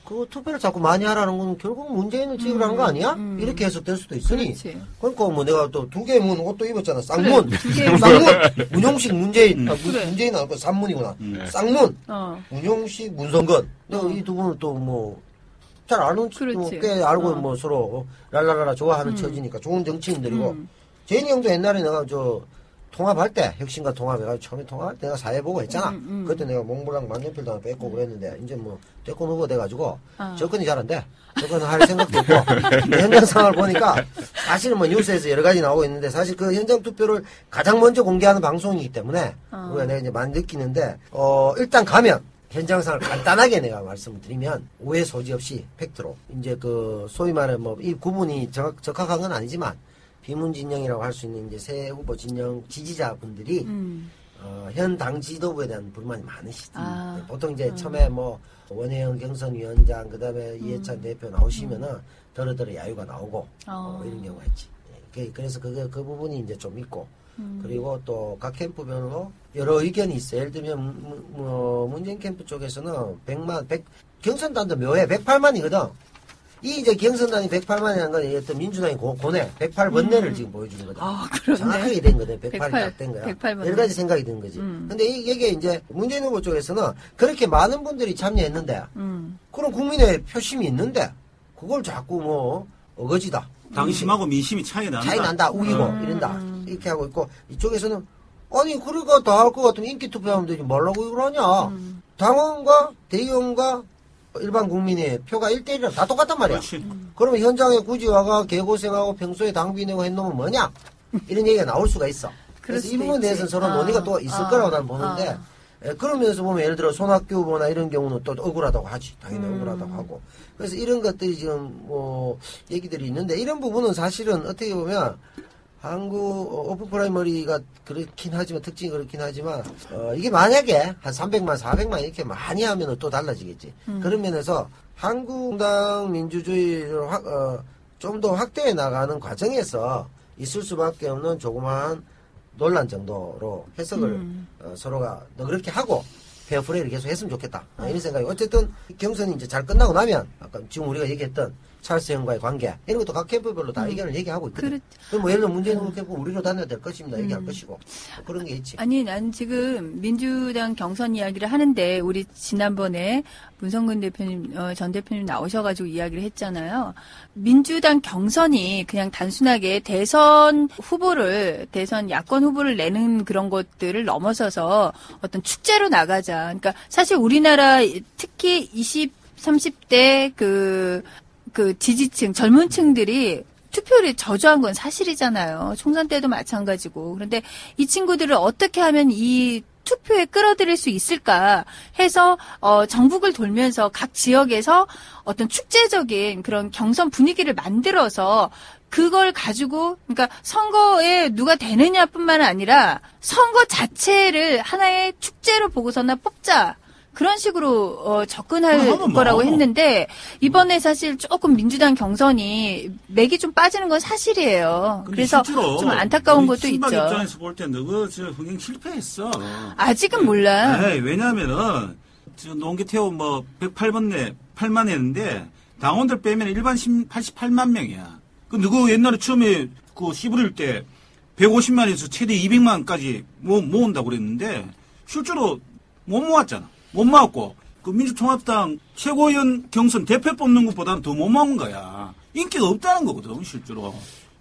그 투표를 자꾸 많이 하라는 건 결국 문재인을 찍으라는 거 아니야? 이렇게 해석될 수도 있으니. 그러니까 뭐 내가 또 두 개의 문 옷도 입었잖아. 쌍문. 그래, 쌍문. 문용식 문재인. 문재인 아니고 쌍문이구나. 쌍문. 문용식 문성근. 내가 이 두 분을 또 뭐 잘 아는 꽤 알고 뭐 서로 랄랄랄라 좋아하는 처지니까 좋은 정치인들이고. 제인이 형도 옛날에 내가 통합할 때, 혁신과 통합해가지고 처음에 통합할 때 내가 사회보고 했잖아. 그때 내가 몽블랑 만년필도 하나 뺏고 그랬는데, 이제 뭐, 대권 후보 돼가지고, 접근이 잘 안 돼. 접근을 할 생각도 없고, 현장 상황을 보니까, 사실은 뭐 뉴스에서 여러 가지 나오고 있는데, 사실 그 현장 투표를 가장 먼저 공개하는 방송이기 때문에, 우리가 내가 이제 많이 느끼는데, 일단 가면, 현장 상황을 간단하게 내가 말씀을 드리면, 오해 소지 없이 팩트로, 이제 그, 소위 말해 뭐, 이 구분이 적합한 건 아니지만, 비문 진영이라고 할 수 있는 이제 새 후보 진영 지지자분들이 현 당 지도부에 대한 불만이 많으시지. 보통 이제 처음에 뭐 원혜영 경선위원장 그다음에 이해찬 대표 나오시면은 더러더러 야유가 나오고 이런 경우가 있지. 그래서 그 부분이 이제 좀 있고 그리고 또 각 캠프별로 여러 의견이 있어. 예를 들면 문재인 캠프 쪽에서는 100만 경선단도 묘해 108만이거든. 이 이제 경선단이 108만이라는 건 어떤 민주당이 고뇌 108번뇌를 지금 보여주는 거다. 정확하게 된 거다. 108이 딱 된 거야. 108번뇌. 여러 가지 생각이 드는 거지. 근데 이게 이제 문재인 후보 쪽에서는 그렇게 많은 분들이 참여했는데 그런 국민의 표심이 있는데 그걸 자꾸 뭐 어거지다. 당심하고 민심이 차이 난다. 우기고 이런다. 이렇게 하고 있고 이쪽에서는 아니 그러니까 다 할 것 같으면 인기 투표하면 되지 말라고 이걸 하냐. 당원과 대의원과 일반 국민의 표가 1대1이랑 다 똑같단 말이야. 그러면 현장에 굳이 와가 개고생하고 평소에 당비 내고 했놈은 뭐냐? 이런 얘기가 나올 수가 있어. 그래서 이 부분에 대해서는 서로 논의가 또 있을 거라고 나는 보는데 그런 면에서 보면 예를 들어 손학규 후보나 이런 경우는 또 억울하다고 하지. 당연히 억울하다고 하고. 그래서 이런 것들이 지금 뭐 얘기들이 있는데 이런 부분은 사실은 어떻게 보면 한국 오픈 프라이머리가 그렇긴 하지만 특징이 그렇긴 하지만 이게 만약에 한 300만 400만 이렇게 많이 하면 또 달라지겠지. 그런 면에서 한국당 민주주의를 좀 더 확대해 나가는 과정에서 있을 수밖에 없는 조그마한 논란 정도로 해석을 서로가 그렇게 하고 페어플레이를 계속 했으면 좋겠다. 이런 생각이. 어쨌든 경선이 이제 잘 끝나고 나면 아까 지금 우리가 얘기했던 찰스 형과의 관계 이런 것도 각 캠프별로 다 의견을 얘기하고 있거든. 그럼 뭐 예를 들어 문재인 후보 캠프 우리로 다녀야 될 것입니다. 얘기할 것이고 뭐 그런 게 있지. 아니 난 지금 민주당 경선 이야기를 하는데 우리 지난번에 문성근 대표님 전 대표님 나오셔가지고 이야기를 했잖아요. 민주당 경선이 그냥 단순하게 대선 야권 후보를 내는 그런 것들을 넘어서서 어떤 축제로 나가자. 그러니까 사실 우리나라 특히 20, 30대 그 지지층, 젊은 층들이 투표를 저조한 건 사실이잖아요. 총선 때도 마찬가지고. 그런데 이 친구들을 어떻게 하면 이 투표에 끌어들일 수 있을까 해서 전국을 돌면서 각 지역에서 어떤 축제적인 그런 경선 분위기를 만들어서 그걸 가지고 그러니까 선거에 누가 되느냐뿐만 아니라 선거 자체를 하나의 축제로 보고서나 뽑자. 그런 식으로 접근할 거라고 했는데 이번에 사실 조금 민주당 경선이 맥이 좀 빠지는 건 사실이에요. 그래서 좀 안타까운 것도 있죠. 친박 입장에서 볼 때 너가 흥행 실패했어. 아직은 몰라. 네, 왜냐하면은 농기태우 뭐 108번내 8만 했는데 당원들 빼면 일반 시민 88만 명이야. 그 누구 옛날에 처음에 그 씨부릴 때 150만에서 최대 200만까지 모은다고 그랬는데 실제로 못 모았잖아. 못 모았고 그 민주통합당 최고위원 경선 대표 뽑는 것보다는 더 못 모은 거야. 인기가 없다는 거거든 실제로.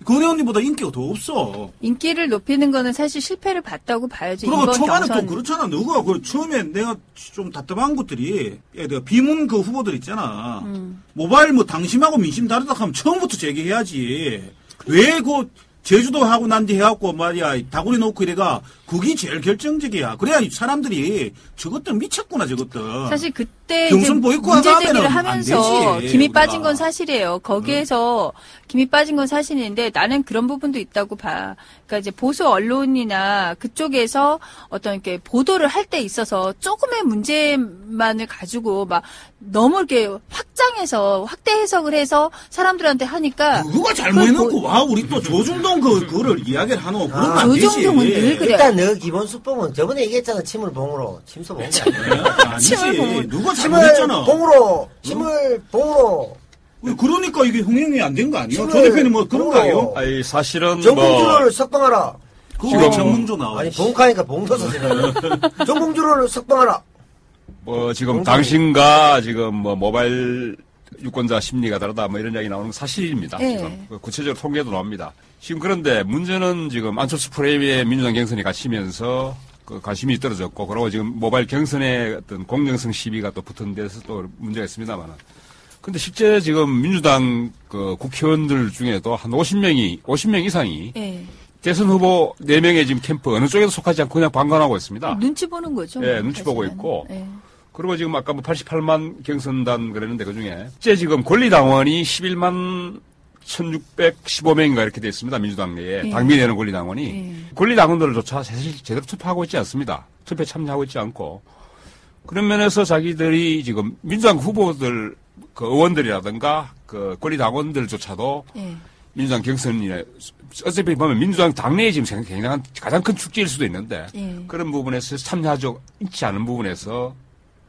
권혜원님보다 인기가 더 없어. 인기를 높이는 거는 사실 실패를 봤다고 봐야지. 그리고 이번 초반에 경선. 또 그렇잖아. 너가 처음에 내가 좀 답답한 것들이 내가 비문 그 후보들 있잖아. 모바일 뭐 당심하고 민심 다르다 하면 처음부터 제기해야지. 왜 그 제주도 하고 난 뒤 해갖고 말이야 다구리 놓고 이래가 그게 제일 결정적이야. 그래야 사람들이 저것들 미쳤구나 저것들. 사실 그때 경선 이제 보이콧 문제 하면은 제기를 안 하면서 되지, 김이 우리가. 빠진 건 사실이에요. 거기에서 김이 빠진 건 사실인데 나는 그런 부분도 있다고 봐. 그러니까 이제 보수 언론이나 그쪽에서 어떤 이렇게 보도를 할 때 있어서 조금의 문제만을 가지고 막 너무 이렇게 확장해서 확대 해석을 해서 사람들한테 하니까 그거가 잘못해놓고 와 우리 또 조중동 그거를 이야기를 하노. 그런 거안 되지. 조중동은 늘 그래. 일단 너 기본 수법은 저번에 얘기했잖아. 침을 봉으로. 침소 봉으로. 아니지. 누가 침을 잘못했잖아. 봉으로. 침을 봉으로. 그러니까 이게 흥행이 안 된 거 아니에요? 침을 조 대표님 뭐 그런 거 아니에요? 아니, 사실은 정봉주를 석방하라. 그거 정몽조 나와. 아니 봉카니까 봉도서 지금. 정봉주를 석방하라. 지금 당신과 지금 모바일 유권자 심리가 다르다 뭐 이런 이야기 나오는 건 사실입니다. 네. 지금 구체적으로 통계도 나옵니다. 지금 그런데 문제는 지금 안철수 프레임의 민주당 경선이 갇히면서 그 관심이 떨어졌고 그리고 지금 모바일 경선의 어떤 공정성 시비가 또 붙은 데서 또 문제가 있습니다만은. 근데 실제 지금 민주당 그 국회의원들 중에도 한 50명 이상이 예. 대선 후보 4명의 지금 캠프 어느 쪽에도 속하지 않고 그냥 방관하고 있습니다. 눈치 보는 거죠. 예, 뭐, 눈치 보고 사실은. 있고. 예. 그리고 지금 아까 뭐 88만 경선단 그랬는데 그 중에 실제 지금 권리당원이 11만 1615명인가 이렇게 돼 있습니다. 민주당 내에. 예. 당비 내는 권리당원이. 예. 권리당원들조차 사실 제대로 투표하고 있지 않습니다. 투표에 참여하고 있지 않고. 그런 면에서 자기들이 지금 민주당 후보들 그 의원들이라든가 그 권리당원들조차도 예. 민주당 경선에 어차피 보면 민주당 당내에 지금 굉장한 가장 큰 축제일 수도 있는데 예. 그런 부분에서 참여하지 있지 않은 부분에서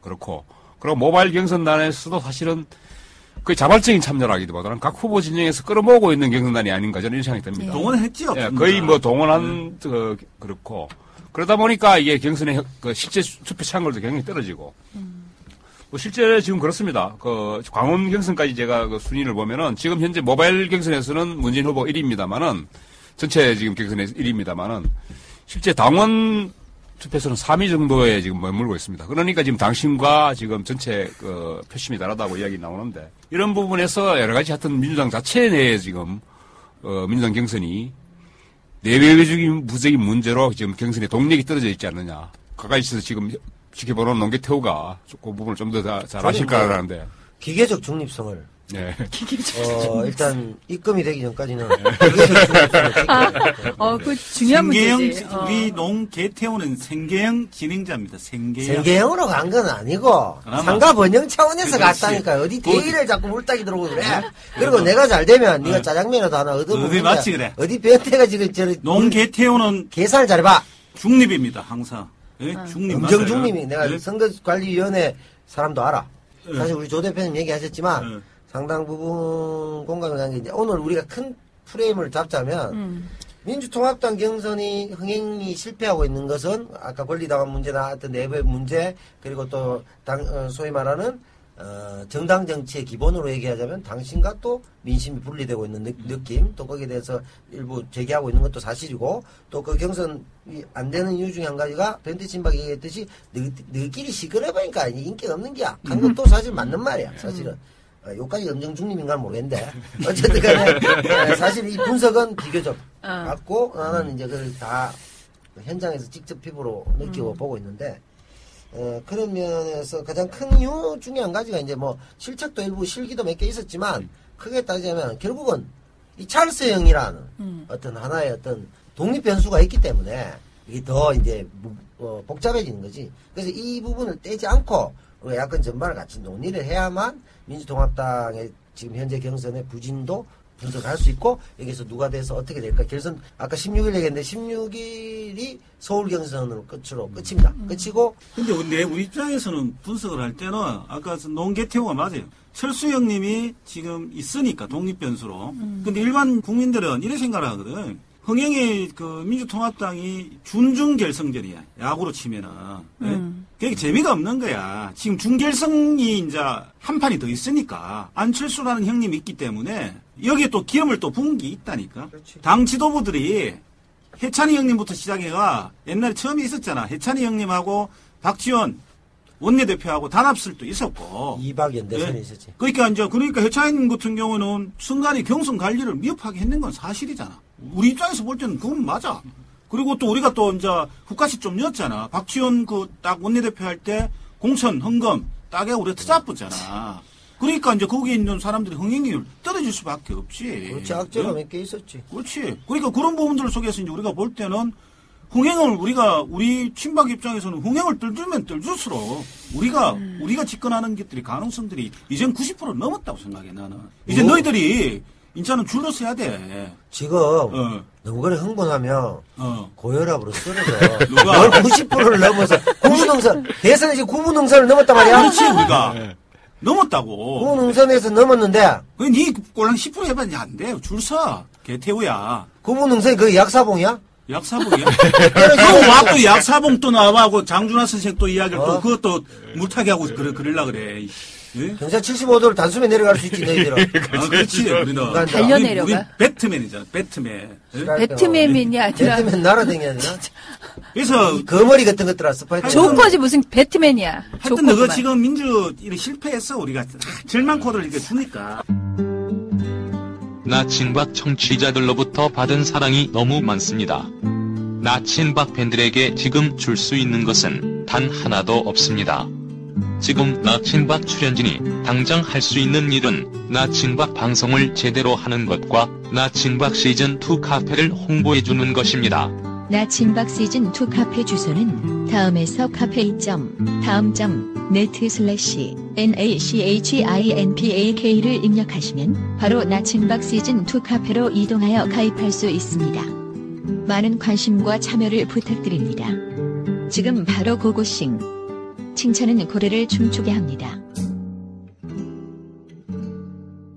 그렇고 그리고 모바일 경선단에서도 사실은 거의 자발적인 참여라기보다는 각 후보 진영에서 끌어모으고 있는 경선단이 아닌가 저는 이런 생각이 듭니다. 동원했지요. 예, 거의 뭐 동원한 그렇고 그러다 보니까 이게 경선의 그 실제 투표 참여율도 굉장히 떨어지고 뭐 실제 지금 그렇습니다. 그 광원 경선까지 제가 그 순위를 보면은 지금 현재 모바일 경선에서는 문재인 후보 1위입니다만은 전체 지금 경선에서 1위입니다만은 실제 당원 투표에서는 3위 정도에 지금 머물고 있습니다. 그러니까 지금 당신과 지금 전체 그 표심이 다르다고 이야기 나오는데 이런 부분에서 여러 가지 하여튼 민주당 자체 내에 지금 민주당 경선이 내외적인 부적인 문제로 지금 경선의 동력이 떨어져 있지 않느냐. 가까이서 지금 지켜보는 농계태우가 그 부분을 좀 더 잘 아실 거라는데. 기계적 중립성을. 네. 일단 입금이 되기 전까지는. 그 중요한 문제지. 우리 농계태우는 생계형 진행자입니다. 생계형. 생계형으로 간 건 아니고 상가 번영 차원에서 갔다니까. 어디 대의를 자꾸 물딱이 들어오고 그래. 그리고 내가 잘 되면 네가 짜장면이라도 하나 얻어보는 어디 맞지 그래. 어디 변태가 지금 저리 농계태우는 계산을 잘해봐. 중립입니다. 항상. 예? 중립 엄정 맞아요. 중립이 내가 예? 선거관리위원회 사람도 알아. 예. 사실 우리 조 대표님 얘기하셨지만 예. 상당 부분 공감이 가는 게 이제 오늘 우리가 큰 프레임을 잡자면 민주통합당 경선이 흥행이 실패하고 있는 것은 아까 권리당원 문제나 어떤 내부의 문제 그리고 또 소위 말하는 정당 정치의 기본으로 얘기하자면 당신과 또 민심이 분리되고 있는 느낌 또 거기에 대해서 일부 제기하고 있는 것도 사실이고 또 그 경선이 안 되는 이유 중에 한 가지가 변태 친박이 얘기했듯이 너희끼리 시끄러우니까 인기가 없는 게야 한 것도 사실 맞는 말이야 사실은 요까지 엄정 중립인가는 모르겠는데 어쨌든 간에 사실 이 분석은 비교적 맞고 나는 이제 그걸 다 현장에서 직접 피부로 느끼고 보고 있는데 그런 면에서 가장 큰 이유 중에 한 가지가 이제 뭐 실책도 일부 실기도 몇 개 있었지만 크게 따지자면 결국은 이 찰스 형이라는 어떤 하나의 어떤 독립 변수가 있기 때문에 이게 더 이제 복잡해지는 거지. 그래서 이 부분을 떼지 않고 우리가 야권 전반을 같이 논의를 해야만 민주통합당의 지금 현재 경선의 부진도 분석할 수 있고 여기서 누가 돼서 어떻게 될까 결선 아까 16일 얘기했는데 16일이 서울 경선으로 끝입니다. 끝이고 근데 우리 입장에서는 분석을 할 때는 아까 농계태우가 맞아요. 철수 형님이 지금 있으니까 독립 변수로. 근데 일반 국민들은 이래 생각을 하거든. 흥행이 그 민주통합당이 준중결승전이야. 야구로 치면은. 그게 재미가 없는 거야. 지금 중결승이 이제 한 판이 더 있으니까 안철수라는 형님이 있기 때문에 여기에 또 기름을 또 부은 게 있다니까. 당 지도부들이 해찬이 형님부터 시작해가 옛날에 처음에 있었잖아. 해찬이 형님하고 박지원 원내대표하고 단합설도 있었고. 이박연 대선이 있었지. 그러니까 해찬이 같은 경우는 순간에 경선 관리를 미흡하게 했는 건 사실이잖아. 우리 입장에서 볼 때는 그건 맞아. 그리고 또 우리가 또 이제 후까지 좀 넣었잖아. 박지원 그 딱 원내대표 할 때 공천, 헌금, 딱에 우리가 트잡았잖아. 그러니까 이제 거기에 있는 사람들이 흥행률 떨어질 수밖에 없지. 그렇지. 악재가 몇 개 있었지. 그렇지. 그러니까 그런 부분들 속에서 이제 우리가 볼 때는 흥행을 우리 친박 입장에서는 흥행을 떨주면 떨줄수록 우리가 집권하는 것들이 가능성들이 이젠 90% 넘었다고 생각해 나는. 이제 너희들이 인차는 줄로 서야 돼. 지금 너무 그래 흥분하면 고혈압으로 쓰러져. 누가? 90%를 넘어서 구분응선 대선에 지금 구분응선을 넘었단 말이야. 그렇지 우리가 넘었다고. 구분응선에서 넘었는데. 니 꼴랑 10% 해봤는데 안 돼요. 줄 서. 개태우야. 구분응선이 그 약사봉이야? 약사봉이야? 그럼 와또 약사봉 또 나와고 장준하 선생 또 이야기를 또 그것도 물타기 하고 그러려 그래. 예? 경사 75도를 단숨에 내려갈 수 있지 너희들은. 그렇지. 우리는 달려 내려가. 우리 배트맨이잖아. 배트맨. 예? 배트맨이 아니라. 배트맨 날아다녀야 되나? 그래서 거머리 같은 것들아 스파이더. 조커지 무슨 배트맨이야. 하여튼 너가 지금 민주 실패했어. 우리가 절망 코드를 이렇게 주니까. 나친박 청취자들로부터 받은 사랑이 너무 많습니다. 나친박 팬들에게 지금 줄 수 있는 것은 단 하나도 없습니다. 지금 나친박 출연진이 당장 할 수 있는 일은 나친박 방송을 제대로 하는 것과 나친박 시즌2 카페를 홍보해주는 것입니다. 나친박 시즌2 카페 주소는 다음에서 cafe.net/nachinbak를 입력하시면 바로 나친박 시즌2 카페로 이동하여 가입할 수 있습니다. 많은 관심과 참여를 부탁드립니다. 지금 바로 고고싱. 칭찬은 고래를 춤추게 합니다.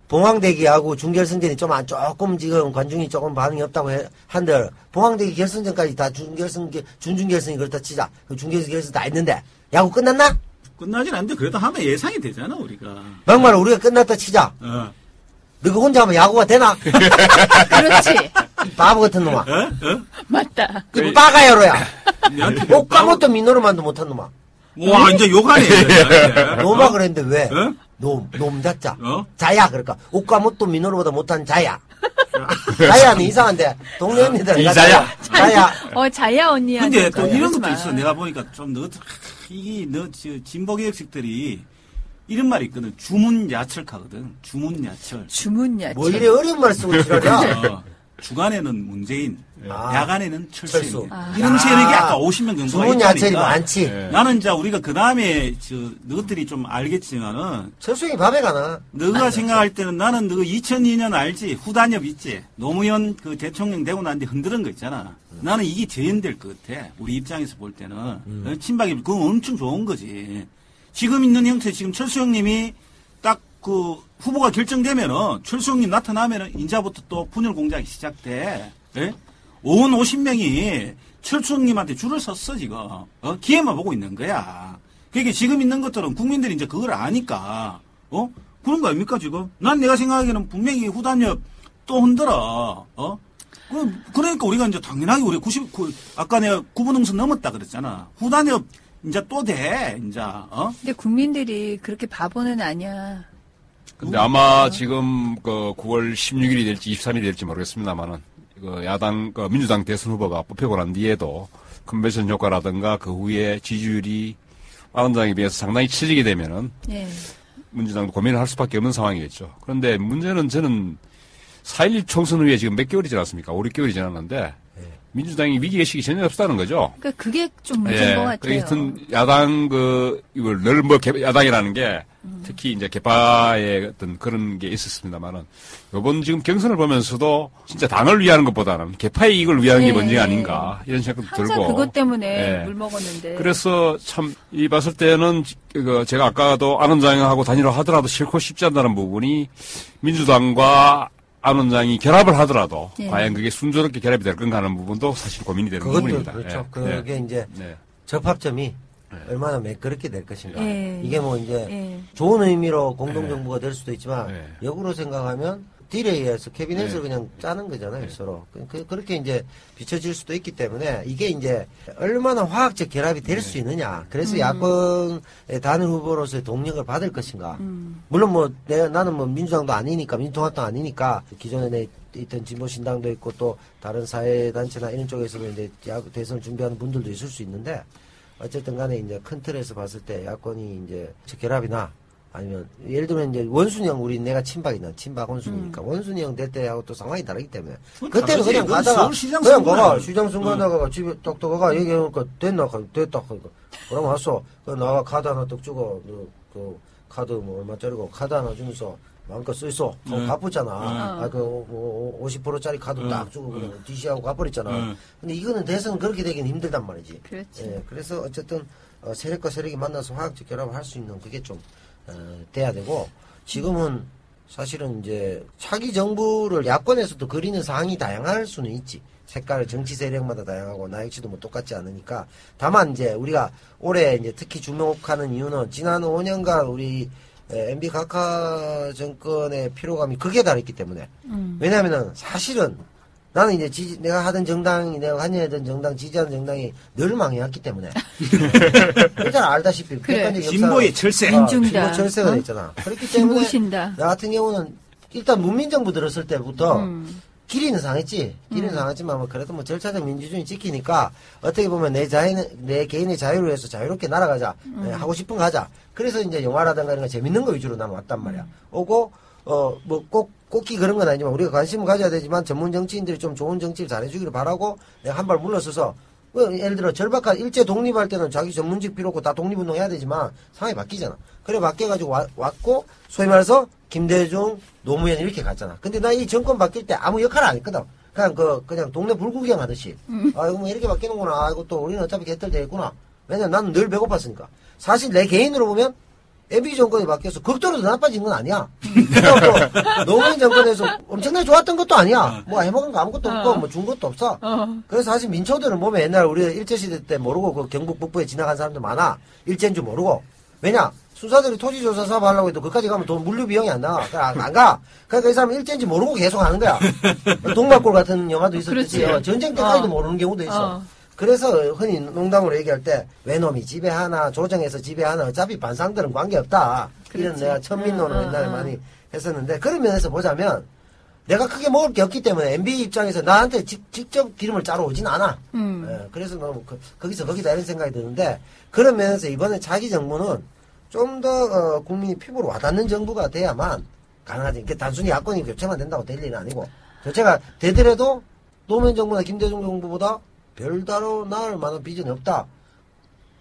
봉황대기하고 중결승전이 조금 지금 관중이 조금 반응이 없다고 한들 봉황대기 결승전까지 다 준중결승이 그렇다 치자. 그 중결승 다 했는데 야구 끝났나? 끝나진 않는데 그래도 하면 예상이 되잖아 우리가. 막말 우리가 끝났다 치자. 너가 혼자 하면 야구가 되나? 그렇지. 바보 같은 놈아. 맞다. 이 빠가야로야. 옷가못도 민노르만도 못한 놈아. 와 이제 욕하네. 노마 그랬는데 왜? 놈자자. 자야 그러니까 옷가못도 민노르보다 못한 자야. 자야는 이상한데 동네 언니들 이자야. 자야. 자야 언니야. 근데 또 이런 것도 있어. 내가 보니까 좀 진보개혁식들이 이런 말이 있거든. 주문야철카거든. 주문야철. 주문야철. 뭐 이래 어려운 말 쓰고 지랄이야. 주간에는 문재인, 야간에는 철수. 아. 이런 세력이 아까 50명 정도가 주문야철이 있다니까. 많지. 나는 이제 우리가 그 다음에 너희들이 좀 알겠지만은 철수이 밥에 가나. 너가 생각할 때는 나는 너 2002년 알지? 후단협 있지? 노무현 그 대통령 되고 난 뒤 흔드는 거 있잖아. 나는 이게 재현될 것 같아. 우리 입장에서 볼 때는. 친박이 그건 엄청 좋은 거지. 지금 있는 형태 지금 철수 형님이 딱 그 후보가 결정되면은 철수 형님 나타나면은 인자부터 또 분열 공작이 시작돼. 예? 온 50명이 철수 형님한테 줄을 섰어 지금. 기회만 보고 있는 거야. 그러니까 지금 있는 것들은 국민들이 이제 그걸 아니까. 그런 거 아닙니까 지금? 난 내가 생각하기에는 분명히 후단협 또 흔들어. 그러니까 우리가 이제 당연하게 우리 아까 내가 구분응선 넘었다 그랬잖아. 후단협 이제 또 돼, 이제. 근데 국민들이 그렇게 바보는 아니야. 근데 아마 지금 그 9월 16일이 될지 23일이 될지 모르겠습니다만은 그 야당 그 민주당 대선 후보가 뽑히고 난 뒤에도 컨벤션 효과라든가 그 후에 지지율이 바른당에 비해서 상당히 처지게 되면은 민주당도 고민을 할 수밖에 없는 상황이겠죠. 그런데 문제는 저는 4.11 총선 후에 지금 몇 개월이 지났습니까? 5, 6개월이 지났는데 민주당이 위기의식이 전혀 없다는 거죠. 그러니까 그게 좀 문제인 것 같아요. 하여튼 야당 이걸 야당이라는 게 특히 이제 개파의 어떤 그런 게 있었습니다만은 이번 지금 경선을 보면서도 진짜 당을 위하는 것보다는 개파의 이익을 위하는 게 문제가 아닌가 이런 생각도 항상 들고. 그것 때문에 물 먹었는데. 그래서 참 이 봤을 때는 제가 아까도 안 원장하고 단일화 하더라도 싫고 싶지 않다는 부분이 민주당과 안 원장이 결합을 하더라도 예. 과연 그게 순조롭게 결합이 될 건가 하는 부분도 사실 고민이 되는 그것도 부분입니다. 그렇죠. 예. 그게 예. 이제 네. 접합점이 얼마나 매끄럽게 될 것인가. 예. 이게 뭐 이제 예. 좋은 의미로 공동정부가 될 수도 있지만 예. 역으로 생각하면 딜에 의해서 캐비넷을 예. 그냥 짜는 거잖아요, 서로. 그렇게 이제 비춰질 수도 있기 때문에 이게 이제 얼마나 화학적 결합이 될 수 있느냐. 그래서 야권의 단일 후보로서의 동력을 받을 것인가. 물론 뭐 나는 뭐 민주당도 아니니까 민통합당 아니니까 기존에 있던 진보신당도 있고 또 다른 사회단체나 이런 쪽에서도 이제 대선을 준비하는 분들도 있을 수 있는데 어쨌든 간에 이제 큰 틀에서 봤을 때 야권이 이제 결합이나 아니면 예를 들면 이제 원순이 형 우리 내가 친박이나 친박 원순이니까 원순이 형 될 때하고 또 상황이 다르기 때문에 그때는 다르지. 그냥 그건 가다가 서울시장 그냥 선거는 가가 시장 선거하다가 집에 딱 들어가 얘기하니까 됐나 됐다 그럼 왔어 그 나가 카드 하나 딱 주고 그 카드 뭐 얼마짜리고 카드 하나 주면서 마음껏 써있어 갚았잖아 그 50%짜리 카드 딱 주고 그냥 DC하고 갚아버렸잖아 근데 이거는 대선 그렇게 되긴 힘들단 말이지 그렇지. 예, 그래서 어쨌든 세력과 세력이 만나서 화학적 결합을 할 수 있는 그게 좀 돼야 되고 지금은 사실은 이제 차기 정부를 야권에서도 그리는 상황이 다양할 수는 있지. 색깔 정치 세력마다 다양하고 나 역시도 뭐 똑같지 않으니까 다만 이제 우리가 올해 이제 특히 주목하는 이유는 지난 5년간 우리 MB 각하 정권의 피로감이 극에 달했기 때문에 왜냐하면은 사실은 나는 이제 내가 하던 정당이 내가 관여하던 정당 지지하는 정당이 늘 망해왔기 때문에 일단 알다시피 그래. 객관적 진보의 철새. 민중당. 진보 철새가 어? 됐잖아. 그렇기 때문에 진보신다. 나 같은 경우는 일단 문민정부 들었을 때부터 길이는 상했지. 길이는 상했지만 뭐 그래도 뭐 절차적 민주주의 지키니까 어떻게 보면 내 개인의 자유를 위해서 자유롭게 날아가자. 하고 싶은 거 하자. 그래서 이제 영화라든가 이런 거 재밌는 거 위주로 나는 왔단 말이야. 오고 뭐 꼭히 그런 건 아니지만 우리가 관심을 가져야 되지만 전문 정치인들이 좀 좋은 정치를 잘해주기를 바라고 내가 한 발 물러서서 예를 들어 절박한 일제 독립할 때는 자기 전문직 필요 없고 다 독립운동 해야 되지만 상황이 바뀌잖아. 그래 바뀌어가지고 왔고 소위 말해서 김대중, 노무현 이렇게 갔잖아. 근데 나 이 정권 바뀔 때 아무 역할을 안 했거든. 그냥 동네 불구경 하듯이. 아, 이거 뭐 이렇게 바뀌는구나. 아이고 또 우리는 어차피 개털돼 있구나. 왜냐면 나는 늘 배고팠으니까. 사실 내 개인으로 보면 MB 정권이 바뀌어서 극도로 더 나빠진 건 아니야. 또 노무현 정권에서 엄청나게 좋았던 것도 아니야. 뭐 해먹은 거 아무것도 없고 뭐 준 것도 없어. 그래서 사실 민초들은 보면 옛날 우리 일제시대 때 모르고 그 경북 북부에 지나간 사람들 많아. 일제인 줄 모르고. 왜냐? 순사들이 토지조사 사업 하려고 해도 그까지 가면 돈 물류 비용이 안 나와. 안 가. 그러니까 이 사람은 일제인지 모르고 계속 하는 거야. 동막골 같은 영화도 있었듯이 전쟁 때까지도 모르는 경우도 있어. 그래서 흔히 농담으로 얘기할 때 외놈이 지배하나 조정해서 지배하나 어차피 반상들은 관계없다. 이런 내가 천민론을 옛날에 많이 했었는데 그런 면에서 보자면 내가 크게 먹을 게 없기 때문에 MB 입장에서 나한테 직접 기름을 짜러 오진 않아. 예, 그래서 너무 거기서 거기다 이런 생각이 드는데 그런 면에서 이번에 차기 정부는 좀 더 국민이 피부로 와닿는 정부가 돼야만 가능하지. 단순히 야권이 교체만 된다고 될 일은 아니고 교체가 되더라도 노무현 정부나 김대중 정부보다 별다로 나을 만한 비전이 없다.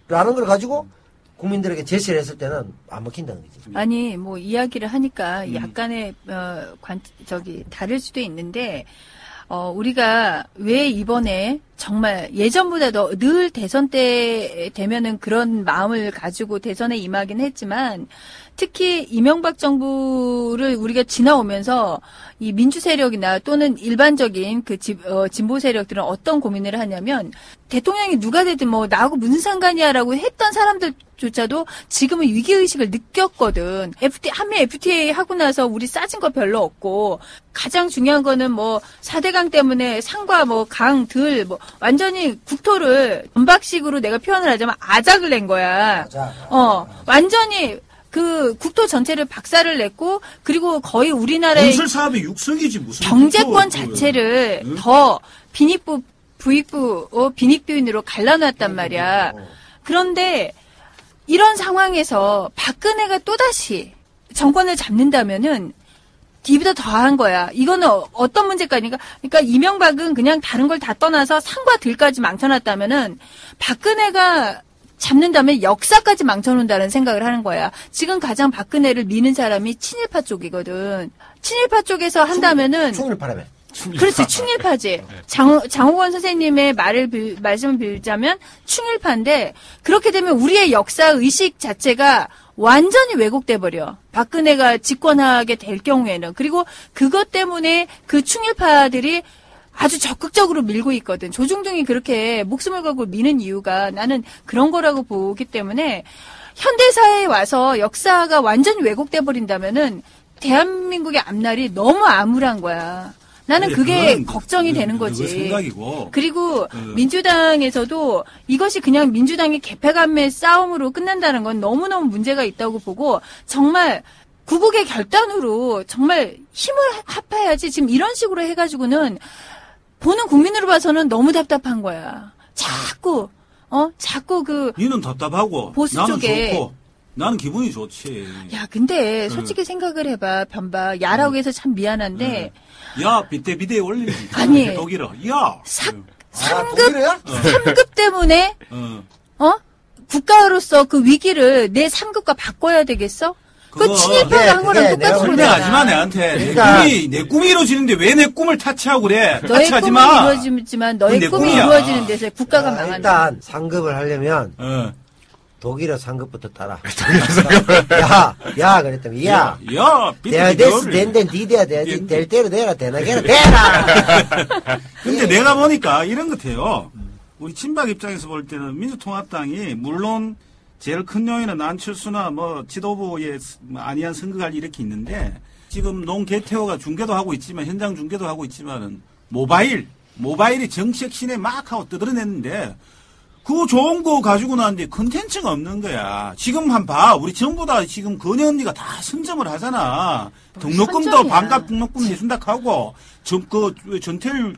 라는 걸 가지고 국민들에게 제시를 했을 때는 안 먹힌다는 거지. 아니, 뭐, 이야기를 하니까 약간의, 다를 수도 있는데, 우리가 왜 이번에 정말 예전보다도 늘 대선 때 되면은 그런 마음을 가지고 대선에 임하긴 했지만 특히 이명박 정부를 우리가 지나오면서 이 민주 세력이나 또는 일반적인 그 진보 세력들은 어떤 고민을 하냐면 대통령이 누가 되든 뭐 나하고 무슨 상관이야라고 했던 사람들조차도 지금은 위기의식을 느꼈거든. 한미 FTA 하고 나서 우리 싸진 거 별로 없고 가장 중요한 거는 뭐 4대강 때문에 산과 뭐 강, 들 뭐 완전히 국토를 전박식으로 내가 표현을 하자면 아작을 낸 거야. 완전히 그 국토 전체를 박살을 냈고 그리고 거의 우리나라의 건설 사업의 육성이지 무슨 경제권 자체를 더 빈익부 부익부 빈익빈으로 갈라놨단 말이야. 그런데 이런 상황에서 박근혜가 또다시 정권을 잡는다면은 뒤보다 더한 거야. 이거는 어떤 문제까지니까 그러니까 이명박은 그냥 다른 걸 다 떠나서 산과 들까지 망쳐놨다면은 박근혜가 잡는다면 역사까지 망쳐놓는다는 생각을 하는 거야. 지금 가장 박근혜를 미는 사람이 친일파 쪽이거든. 친일파 쪽에서 한다면은 충일파라며. 그렇지, 충일파지. 장호건 선생님의 말씀을 빌자면 충일파인데 그렇게 되면 우리의 역사 의식 자체가 완전히 왜곡돼 버려. 박근혜가 집권하게 될 경우에는. 그리고 그것 때문에 그 충일파들이 아주 적극적으로 밀고 있거든. 조중동이 그렇게 목숨을 걸고 미는 이유가 나는 그런 거라고 보기 때문에 현대사회에 와서 역사가 완전히 왜곡돼 버린다면은 대한민국의 앞날이 너무 암울한 거야. 나는 그게 걱정이 되는 거지. 생각이고. 그리고 민주당에서도 이것이 그냥 민주당의 개폐감의 싸움으로 끝난다는 건 너무너무 문제가 있다고 보고 정말 구국의 결단으로 정말 힘을 합해야지 지금 이런 식으로 해가지고는 보는 국민으로 봐서는 너무 답답한 거야. 자꾸 니는 답답하고 보수 나는 쪽에 좋고 나는 기분이 좋지. 야, 근데 솔직히 생각을 해봐, 변봐. 야라고 해서 참 미안한데. 야, 비대에 올리지. 아니. 독일어. 야. 3급 때문에, 국가로서 그 위기를 내 3급과 바꿔야 되겠어? 그 친일파가 한 거랑 똑같은 거잖아. 설명하지 마, 내한테. 내 꿈이 이루어지는데 왜 내 꿈을 타치하고 그래? 너의 타치하지 꿈은 마. 이루어지지만 너의 꿈이 꿈이야. 이루어지는 데서 국가가 망한다. 일단 상급을 하려면 독일어 상급부터 따라. 야, 그랬더니, 야, 내가 됐을 텐데, 니대야 될 대로 내라, 대나게라, 대라! 근데 내가 보니까 이런 것 같아요. 우리 친박 입장에서 볼 때는 민주통합당이 물론 제일 큰 요인은 안철수나 뭐 지도부의 안이한 선거갈 이렇게 있는데 지금 농개태호가 중계도 하고 있지만 현장 중계도 하고 있지만은 모바일이 정치적 신에 막 하고 떠들어냈는데 그거 좋은 거 가지고 나왔는데 컨텐츠가 없는 거야. 지금 봐. 우리 전부 다 지금 건희 언니가 다 선점을 하잖아. 등록금도 반값 등록금 해준다 하고, 전태일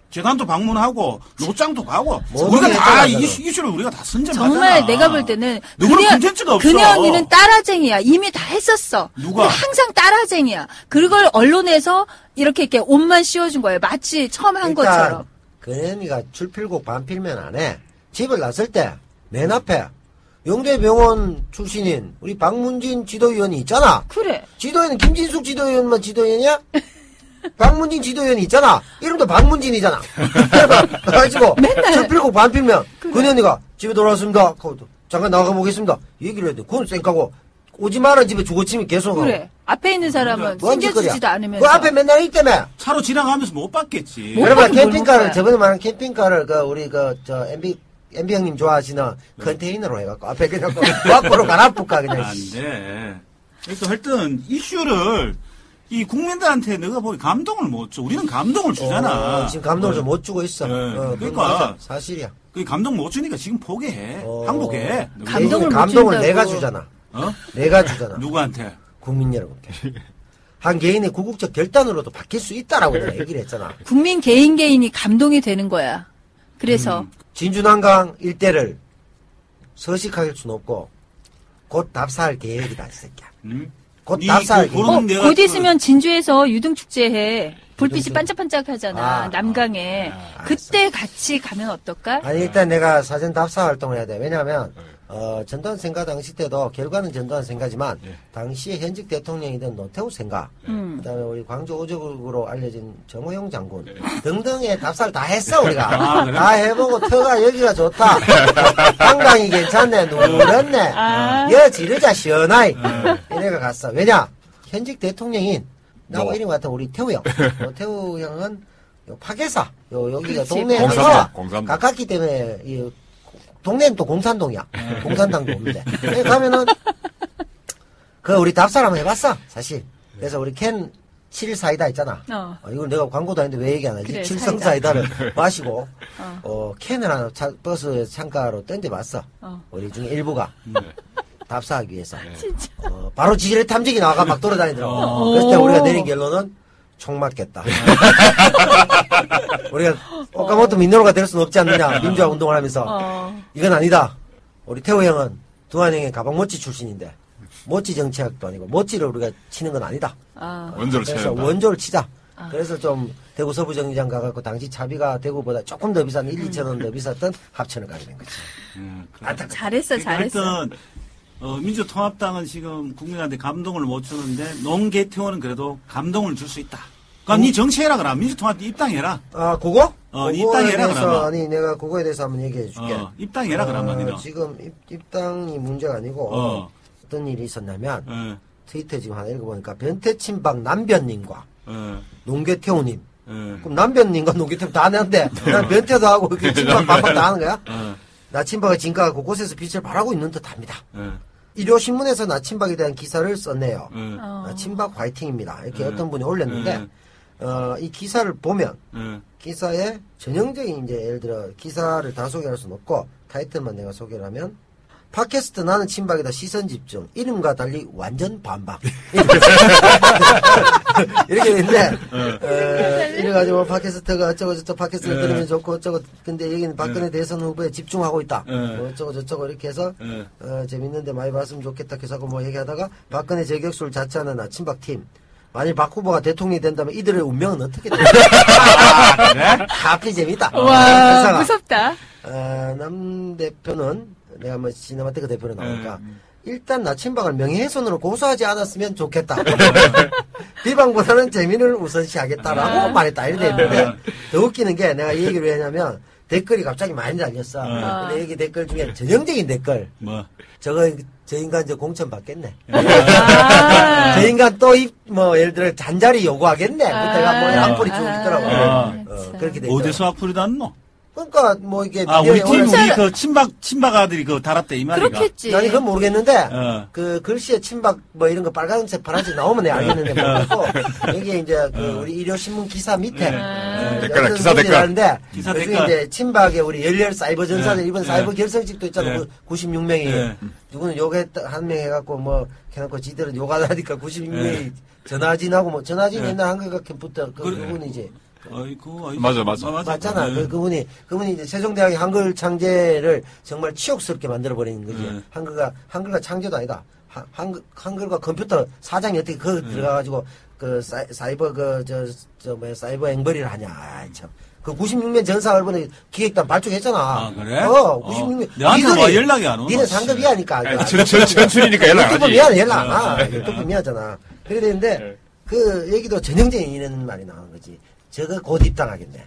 재단도 방문하고, 노장도 가고, 우리가 다 이슈를 우리가 다 선점하잖아. 정말 내가 볼 때는 컨텐츠가 없어. 그녀 언니는 따라쟁이야. 이미 다 했었어. 누가? 항상 따라쟁이야. 그걸 언론에서 이렇게 옷만 씌워준 거예요. 마치 처음 한 것처럼. 그녀가 출필곡 반필면 안 해. 집을 났을 때 맨 앞에 영대병원 출신인 우리 박문진 지도위원이 있잖아. 그래. 지도위원 김진숙 지도위원만 지도위원이야? 박문진 지도위원이 있잖아. 이름도 박문진이잖아. 그래가지고 출필곡 반필면 그녀가 집에 돌아왔습니다. 잠깐 나가 보겠습니다. 얘기를 해야 돼. 그건 쌩까고 오지 마라 집에 주거침이 계속. 그래. 앞에 있는 사람은 챙겨주지도 않으면서. 그 앞에 맨날 있다며. 차로 지나가면서 못 봤겠지. 여러분 캠핑카를 저번에 말한 캠핑카를 우리 MB 형님 좋아하시는 컨테이너로 해갖고 앞에 그냥 밖으로 갈아볼까 그냥. 안 돼. 그래서 하여튼 이슈를 이 국민들한테 내가 보기 감동을 못 줘. 우리는 감동을 주잖아. 지금 감동을 좀 못 주고 있어. 그러니까 사실이야. 그 감동 못 주니까 지금 포기해. 항복해. 감동을 내가 주잖아. 내가 주잖아. 누구한테? 국민 여러분께. 한 개인의 구국적 결단으로도 바뀔 수 있다라고 내가 얘기를 했잖아. 국민 개인이 감동이 되는 거야. 그래서 진주난강 일대를 서식할 수는 없고 곧 답사할 계획이다 이 새끼야. 곧 답사할 계획. 곧 있으면 진주에서 유등축제해. 불빛이 반짝반짝하잖아. 남강에. 그때 같이 가면 어떨까? 아니 일단 내가 사전 답사 활동을 해야 돼. 왜냐하면 전두환 생가 당시 때도 결과는 전두환 생가지만 당시에 현직 대통령이던 노태우 생가, 그다음에 우리 광주 오적으로 알려진 정호영 장군 등등의 답사를 다 했어 우리가. 다 해보고 터가 여기가 좋다. 한강이 괜찮네. 누렸네. 여 지르자 시원하이. 이래가 갔어. 왜냐? 현직 대통령인 나하고 이름 같은 우리 태우 형. 태우 형은 파괴사. 여기가 동네 공산당. 가깝기 때문에 동네는 또 공산동이야. 공산당도 없는데. 가면은, 우리 답사를 한번 해봤어, 사실. 그래서 우리 캔 7사이다 있잖아. 이걸 내가 광고도 아닌데 왜 얘기 안 하지? 그래, 7성 사이다를 마시고, 캔을 하나 버스 창가로 던져봤어. 우리 중에 일부가. 답사하기 위해서. 진짜. 바로 지지례 탐지기 나와가 막 돌아다니더라고. 그랬을 때 우리가 내린 결론은 총 맞겠다. 우리가 오카모토 민노로가 될 수는 없지 않느냐. 민주화 운동을 하면서. 이건 아니다. 우리 태호 형은 두한 형의 가방 모찌 출신인데 모찌 정치학도 아니고 모찌를 우리가 치는 건 아니다. 원조를 그래서 원조를 치자. 그래서 좀 대구 서부정류장 가갖고 당시 차비가 대구보다 조금 더 비싼 1, 2천 원 더 비쌌던 합천을 가게 된 거지. 잘했어. 하여튼 민주통합당은 지금 국민한테 감동을 못 주는데 농개태호는 그래도 감동을 줄 수 있다. 그럼 니 정치해라 그럼 민주통합당 입당해라. 그거? 입당해라 그러면. 아니 내가 그거에 대해서 한번 얘기해 줄게. 입당해라 그러면 니는. 지금 입당이 문제가 아니고 어떤 일이 있었냐면 트위터 지금 하나 읽어보니까 변태친박 남변님과 농계태우님 그럼 남변님과 농계태우 다 하는데 난 변태도 하고 이렇게 친박 반박 다 하는 거야? 나친박의 진가가 곳곳에서 빛을 발하고 있는 듯합니다. 일요신문에서 나친박에 대한 기사를 썼네요. 나친박 화이팅입니다. 이렇게 어떤 분이 올렸는데 이 기사를 보면 기사에 전형적인 이제 예를 들어 기사를 다 소개할 수는 없고 타이틀만 내가 소개를 하면 팟캐스트 나는 친박이다 시선 집중 이름과 달리 완전 반박 이렇게 되는데 이래가지고 팟캐스트가 어쩌고 저쩌고 팟캐스트를 들으면 좋고 어쩌고 근데 여기는 박근혜 대선 후보에 집중하고 있다 뭐 어쩌고 저쩌고 이렇게 해서 재밌는데 많이 봤으면 좋겠다 계속 뭐 얘기하다가 박근혜 저격수를 자처하는 친박팀 만일 박 후보가 대통령이 된다면 이들의 운명은 어떻게 될까? 그래? 하필 재밌다. 와, 무섭다. 남 대표는 내가 뭐 시네마테크 대표로 나오니까 일단 나친박을 명예훼손으로 고소하지 않았으면 좋겠다. 비방보다는 재미를 우선시하겠다라고 말했다. 이렇게 됐는데 더 웃기는 게 내가 이 얘기를 왜 했냐면 댓글이 갑자기 많이 달렸어. 근데 여기 댓글 중에 전형적인 댓글. 뭐? 저 인간 이제 공천 받겠네. 저 인간 또 뭐 예를 들어 잔자리 요구하겠네. 그때가 뭐 악플이 쭉 있더라고. 그렇게 돼. 어디서 악플이 났노? 그러니까 뭐 이게 우리 그 친박 아들이 그 달았대 이 말이가. 그렇겠지. 아니 그건 모르겠는데 그 글씨에 친박 뭐 이런 거 빨간색 파란색 나오면 내가 알겠는데 모르겠고 여기에 이제 그 우리 일요신문 기사 밑에 댓글 기사 댓글 하는데 그중에 이제 친박의 우리 열렬 사이버 전사들 이번 사이버 결성식도 있잖아. 96명이 누구는 욕에 한 명 해갖고 뭐 해놓고 지들은 욕하다니까 96명이 전화진하고 뭐 전화진 옛날 한글과 캠프부터 그분이지. 맞아. 맞잖아. 그분이 이제 세종대학의 한글 창제를 정말 치욕스럽게 만들어버리는 거지. 한글과 창제도 아니다. 한글과 컴퓨터 사장이 어떻게 들어가가지고 사이버 사이버 앵벌이를 하냐. 아이, 참. 그 96년 전사 얼번에 기획단 발족했잖아. 아, 그래? 96년. 내한테 와 연락이 안 오나? 니는 상급 이하니까. 전출이니까 연락 안 하지. 미안해, 연락 안 와. 유튜브 미안하잖아. 그래 되는데, 그 얘기도 전형적인 이런 말이 나오는 거지. 저거 곧 입당하겠네.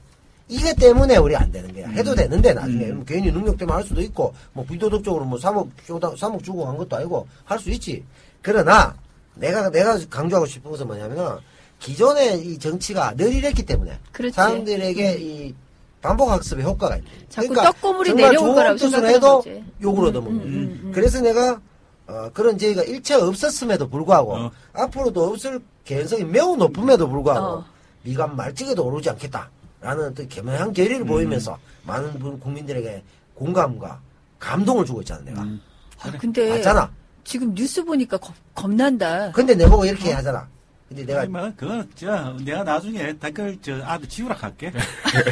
이게 때문에 우리 안 되는 거야. 해도 되는데, 나중에. 괜히 능력 때문에 할 수도 있고, 뭐, 비도덕적으로 뭐, 3억 주고 한 것도 아니고, 할 수 있지. 그러나, 내가 강조하고 싶은 것은 뭐냐면은, 기존의 이 정치가 늘 이랬기 때문에, 그렇지. 사람들에게 이 반복학습의 효과가 있는 거야. 자꾸 그러니까 떡고물이 내려올 거라고 뜻으로 생각하는 해도 거지. 욕을 얻어먹는 그래서 내가, 그런 저희가 일체 없었음에도 불구하고, 앞으로도 없을 개연성이 매우 높음에도 불구하고, 미간 말찍에도 오르지 않겠다라는 또 개명한 결의를 보이면서 많은 국민들에게 공감과 감동을 주고 있잖아 내가. 근데 맞잖아. 지금 뉴스 보니까 겁난다. 근데 내보고 이렇게 하잖아. 근데 내가 내가 나중에 댓글 아들 지우라 할게.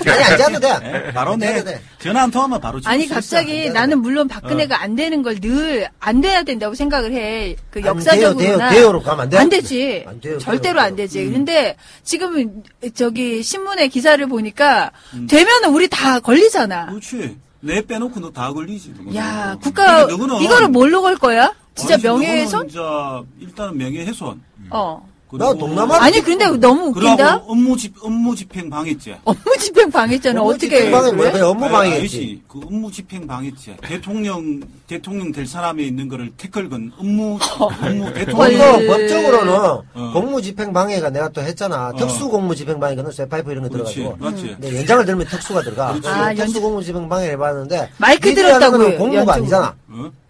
아니 안 지워도 돼. 네, 바로 내 전화 한 통하면 바로 지울 아니 수 갑자기 있어. 나는 물론 박근혜가 안 되는 걸 늘 안 돼야 된다고 생각을 해. 그 역사적으로나 대요로 가면 안 돼. 안 되지. 안 돼요, 절대로 안 되지. 근데 지금 저기 신문의 기사를 보니까 되면은 우리 다 걸리잖아. 그렇지. 내 빼놓고 너 다 걸리지. 야 국가 이거를 뭘로 걸 거야? 진짜 명예훼손? 일단은 명예훼손. 나 동남아 아니 근데 너무 웃긴다. 업무집행 방해죄. 업무집행 방해죄는 어떻게? 업무 방해지. 그 업무집행 방해죄. 대통령 될 사람에 있는 거를 태클 건 업무 대통령. 법적으로는 공무집행 방해가 내가 또 했잖아. 특수 공무집행 방해는 쇠파이프 이런 거 들어가지고. 근데 연장을 들면 특수가 들어가. 특수 공무집행 방해를 해봤는데 마이크 들었다고 공무가 아니잖아.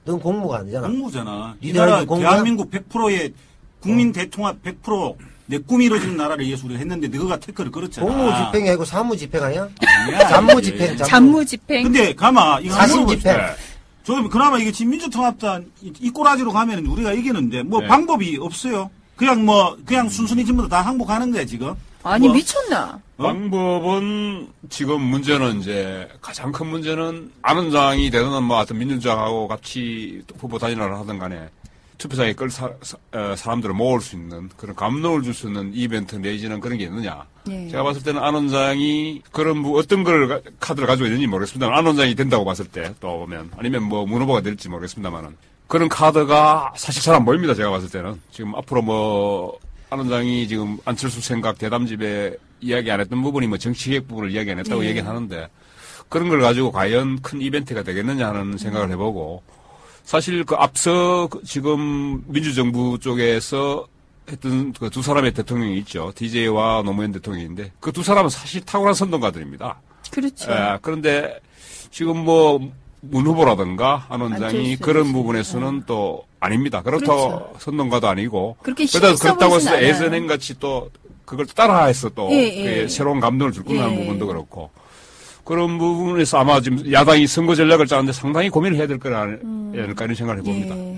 넌 공무가 아니잖아. 공무잖아. 이 나라 대한민국 100%의 국민 대통합 100% 내 꿈이 이루어지는 나라를 위해서 우리가 했는데 너가 태클을 걸었잖아. 공무집행이 아니고 사무집행 아니야? 아니야. 잡무집행. 근데 가마 이거 사실집행. 저 그나마 이게 지금 민주통합단 이 꼬라지로 가면 우리가 이기는데 뭐 방법이 없어요. 그냥 순순히 전부 다 항복하는 거야 지금. 아니 미쳤나? 방법은 지금 문제는 이제 가장 큰 문제는 안 원장이 되든 뭐 하여튼 민주당하고 같이 후보 단일화를 하든 간에 투표장에 끌 사람들을 모을 수 있는 그런 감동을 줄 수 있는 이벤트 내지는 그런 게 있느냐. 예. 제가 봤을 때는 안 원장이 그런 어떤 걸 카드를 가지고 있는지 모르겠습니다. 안 원장이 된다고 봤을 때 또 보면 아니면 뭐 문 후보가 될지 모르겠습니다만은 그런 카드가 사실 잘 안 보입니다. 제가 봤을 때는 지금 앞으로 뭐 안 원장이 지금 안철수 생각 대담집에 이야기 안 했던 부분이 뭐 정치개혁 부분을 이야기 안 했다고 얘기는 하는데 그런 걸 가지고 과연 큰 이벤트가 되겠느냐 하는 생각을 해보고 사실 그 앞서 지금 민주정부 쪽에서 했던 그 두 사람의 대통령이 있죠. DJ와 노무현 대통령인데 그 두 사람은 사실 탁월한 선동가들입니다. 그렇죠. 그런데 지금 뭐 문 후보라든가 안 원장이 안철수 그런 씨. 부분에서는 또 아닙니다. 그렇다고 그렇죠. 선동가도 아니고 그렇게 그렇다고 해서 않아요. 예전엔 같이 또 그걸 따라해서 또 예. 새로운 감동을 줄 거라는 예. 부분도 그렇고 그런 부분에서 아마 지금 야당이 선거 전략을 짜는데 상당히 고민을 해야 될 거라 이런 생각을 해봅니다. 예.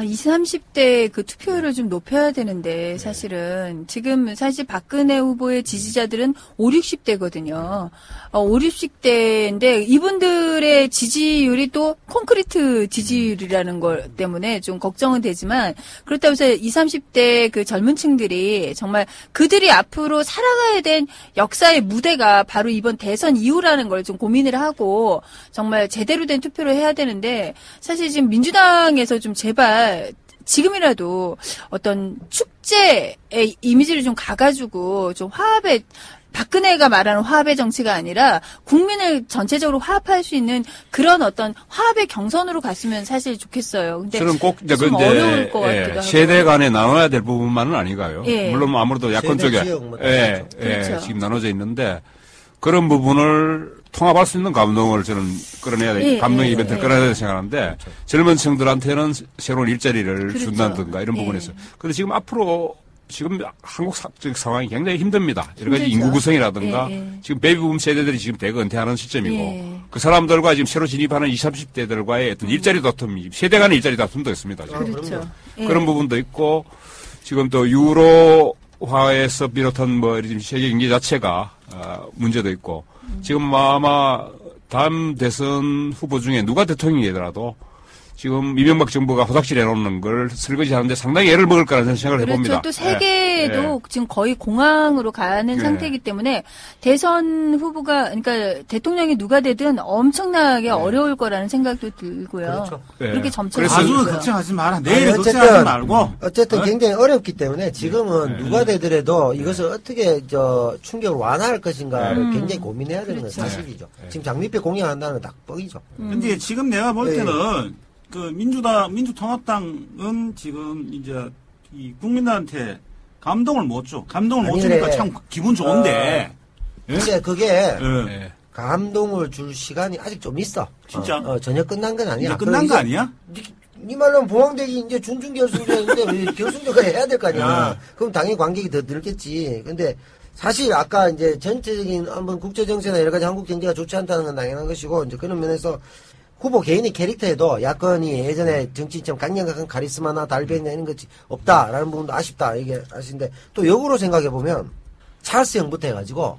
20, 30대 그 투표율을 좀 높여야 되는데 사실은 지금 사실 박근혜 후보의 지지자들은 5, 60대거든요. 5, 60대인데 이분들의 지지율이 또 콘크리트 지지율이라는 것 때문에 좀 걱정은 되지만 그렇다고 해서 20, 30대 그 젊은 층들이 정말 그들이 앞으로 살아가야 된 역사의 무대가 바로 이번 대선 이후라는 걸 좀 고민을 하고 정말 제대로 된 투표를 해야 되는데 사실 지금 민주당에서 좀 제발 지금이라도 어떤 축제의 이미지를 좀 가가지고 좀 화합의 박근혜가 말하는 화합의 정치가 아니라 국민을 전체적으로 화합할 수 있는 그런 어떤 화합의 경선으로 갔으면 사실 좋겠어요. 근데 저는 꼭 이제 좀 어려울 것 같기도 하고. 세대 간에 나눠야 될 부분만은 아니가요. 예. 물론 아무래도 야권 세대 쪽에 지역 뭐 그렇죠. 지금 나눠져 있는데 그런 부분을 통합할 수 있는 감동을 저는 끌어내야 돼, 감동 이벤트를 끌어내야 된다고 생각하는데 젊은 층들한테는 새로운 일자리를 그렇죠. 준다든가 이런 부분에서. 근데 지금 앞으로 지금 한국 사적 상황이 굉장히 힘듭니다. 여러 가지 힘들죠. 인구 구성이라든가 지금 베이비붐 세대들이 지금 대거 은퇴하는 시점이고 그 사람들과 지금 새로 진입하는 20, 30대들과의 어떤 일자리 다툼이 세대 간의 일자리 다툼도 있습니다. 지금. 그렇죠. 그런 부분도 있고 지금 또 유로화에서 비롯한 뭐 지금 세계 경제 자체가 문제도 있고 지금 아마 다음 대선 후보 중에 누가 대통령이 되더라도 지금 이명박 정부가 호닥질 해놓는 걸 설거지 하는데 상당히 애를 먹을 거라는 생각을 해봅니다. 또 세계도 지금 거의 공황으로 가는 상태이기 때문에 대선 후보가 그러니까 대통령이 누가 되든 엄청나게 어려울 거라는 생각도 들고요. 그렇죠. 그렇게 점차 아주 걱정하지 마라. 아니, 내일 어쨌든, 걱정하지 말고. 어쨌든 굉장히 어렵기 때문에 지금은 누가 되더라도 이것을 어떻게 충격을 완화할 것인가를 굉장히 고민해야 되는 건 사실이죠. 지금 장밋빛 공약한다는 건 딱 뻥이죠. 근데 지금 내가 볼 때는 그 민주통합당은 지금 이제 이 국민들한테 감동을 못 줘. 감동을 못 주니까 참 기분 좋은데. 근데 그게 감동을 줄 시간이 아직 좀 있어. 진짜? 전혀 끝난 건 아니야. 이제 끝난 거 아니야? 네 말로는 봉황대기 이제 준중결승전인데 왜 결승전까지 해야 될 거 아니야. 그럼 당연히 관객이 더 늘겠지. 근데 사실 아까 이제 전체적인 한번 국제정세나 여러 가지 한국 경제가 좋지 않다는 건 당연한 것이고 이제 그런 면에서 후보 개인의 캐릭터에도 야권이 예전에 정치인처럼 강력한 카리스마나 달변이나 이런 것이 없다라는 부분도 아쉽다 이게 아쉬운데 또 역으로 생각해보면 찰스 형부터 해가지고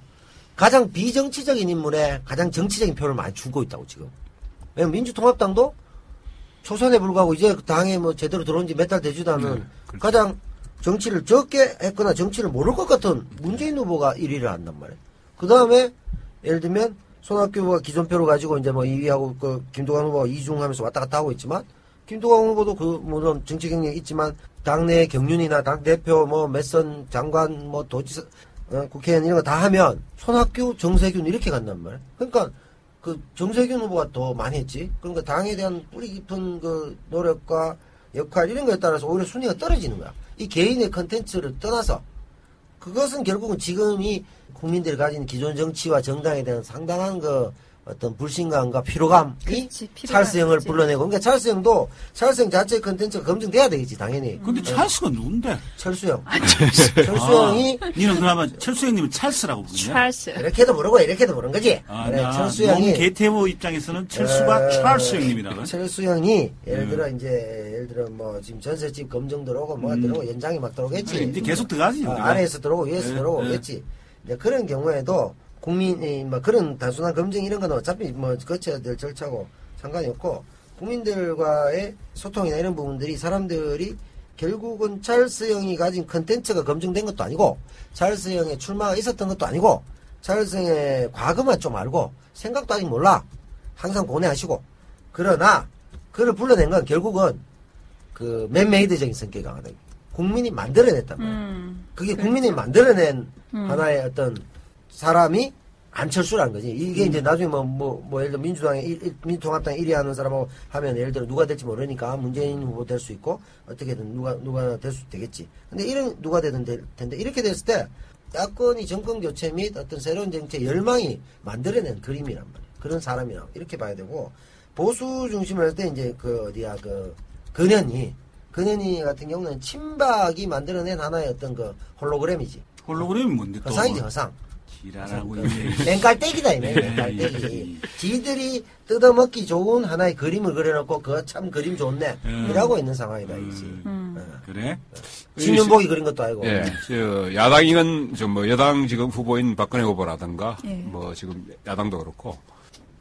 가장 비정치적인 인물에 가장 정치적인 표를 많이 주고 있다고 지금. 왜냐면 민주통합당도 초선에 불구하고 이제 당에 뭐 제대로 들어온 지 몇 달 되지도 않은 가장 정치를 적게 했거나 정치를 모를 것 같은 문재인 후보가 1위를 한단 말이에요. 그 다음에 예를 들면 손학규 후보가 기존표를 가지고 이제 뭐 2위하고 그 김두관 후보가 2중 하면서 왔다 갔다 하고 있지만 김두관 후보도 그 물론 정치 경력이 있지만 당내 경륜이나 당대표 뭐 몇선 장관 뭐 도지사 국회의원 이런 거 다 하면 손학규 정세균 이렇게 간단 말이에요. 그러니까 그 정세균 후보가 더 많이 했지. 그러니까 당에 대한 뿌리 깊은 그 노력과 역할 이런 거에 따라서 오히려 순위가 떨어지는 거야. 이 개인의 컨텐츠를 떠나서 그것은 결국은 지금 이 국민들이 가진 기존 정치와 정당에 대한 상당한 그 어떤 불신감과 피로감이 찰스 형을 불러내고 그러니까 찰스 형도 찰스 형 자체의 컨텐츠가 검증돼야 되겠지 당연히. 근데 찰스가 누군데? 철수 형. 철수 형이 니는 그러면 철수 형님을 찰스라고 부르냐? 찰스. 이렇게도 모르고 이렇게도 모르는 거지. 그래, 철수 형이 개태보 입장에서는 철수가 찰스 형님이다. 철수 형이 예를 들어 뭐 지금 전셋집 검증 들어오고 뭐가 들어오고 연장이 막 들어오겠지. 이제 계속 들어가지. 아래에서 들어오고 위에서 들어오고 오겠지. 이제 그런 경우에도 국민이 뭐 그런 단순한 검증 이런 건 어차피 뭐 거쳐야 될 절차고 상관이 없고 국민들과의 소통이나 이런 부분들이 사람들이 결국은 찰스 형이 가진 컨텐츠가 검증된 것도 아니고 찰스 형의 출마가 있었던 것도 아니고 찰스 형의 과거만 좀 알고 생각도 아직 몰라. 항상 고뇌하시고 그러나 그를 불러낸 건 결국은 그 맨메이드적인 성격이 강하다. 국민이 만들어냈단 말이야. 그게 국민이 만들어낸 하나의 어떤 사람이 안철수라는 거지. 이게 이제 나중에 예를 들어 민주통합당 1위 하는 사람하고 하면 예를 들어 누가 될지 모르니까 문재인 후보 될 수 있고 어떻게든 누가 될 수 되겠지. 근데 누가 되든 될 텐데 이렇게 됐을 때 야권이 정권 교체 및 어떤 새로운 정책 열망이 만들어낸 그림이란 말이야. 그런 사람이라고 이렇게 봐야 되고 보수 중심을 할 때 이제 근현이 같은 경우는 친박이 만들어낸 하나의 어떤 홀로그램이지. 홀로그램이 뭔데 또? 허상이지 허상. 지랄하고 맹깔떼기다 맹깔떼기. 지들이 뜯어먹기 좋은 하나의 그림을 그려놓고 그거 참 그림 좋네 이라고 있는 상황이다 이지. 그래? 신윤복이 그린 것도 아니고. 예, 야당이건 여당 지금 후보인 박근혜 후보라든가 지금 야당도 그렇고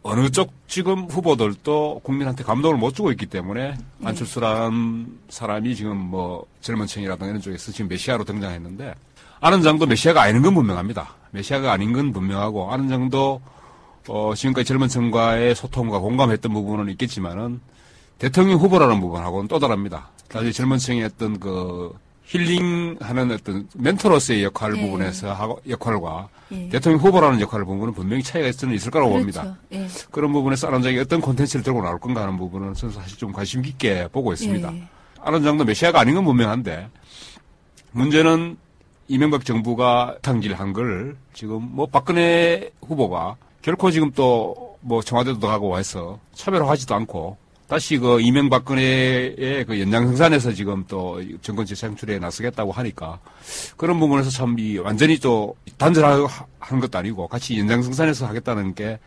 어느 쪽 지금 후보들도 국민한테 감동을 못 주고 있기 때문에 안철수라는 사람이 지금 젊은 층이라든가 이런 쪽에서 지금 메시아로 등장했는데 안원장도 메시아가 아닌 건 분명합니다. 메시아가 아닌 건 분명하고 안원장도 지금까지 젊은 층과의 소통과 공감했던 부분은 있겠지만은 대통령 후보라는 부분하고는 또 다릅니다. 사실 젊은 층의 어떤 힐링하는 어떤 멘토로서의 부분에서 역할과 대통령 후보라는 역할 부분은 분명히 차이가 있을 거라고 봅니다. 그런 부분에서 안원장이 어떤 콘텐츠를 들고 나올 건가 하는 부분은 저는 사실 좀 관심 깊게 보고 있습니다. 안원장도 메시아가 아닌 건 분명한데 문제는 이명박 정부가 탕질한 걸 지금 박근혜 후보가 결코 지금 또 청와대도 가고 해서 차별화하지도 않고 다시 이명박근혜의 연장생산에서 지금 또 정권 재창출에 나서겠다고 하니까 그런 부분에서 참 완전히 또 단절하는 것도 아니고 같이 연장생산에서 하겠다는 게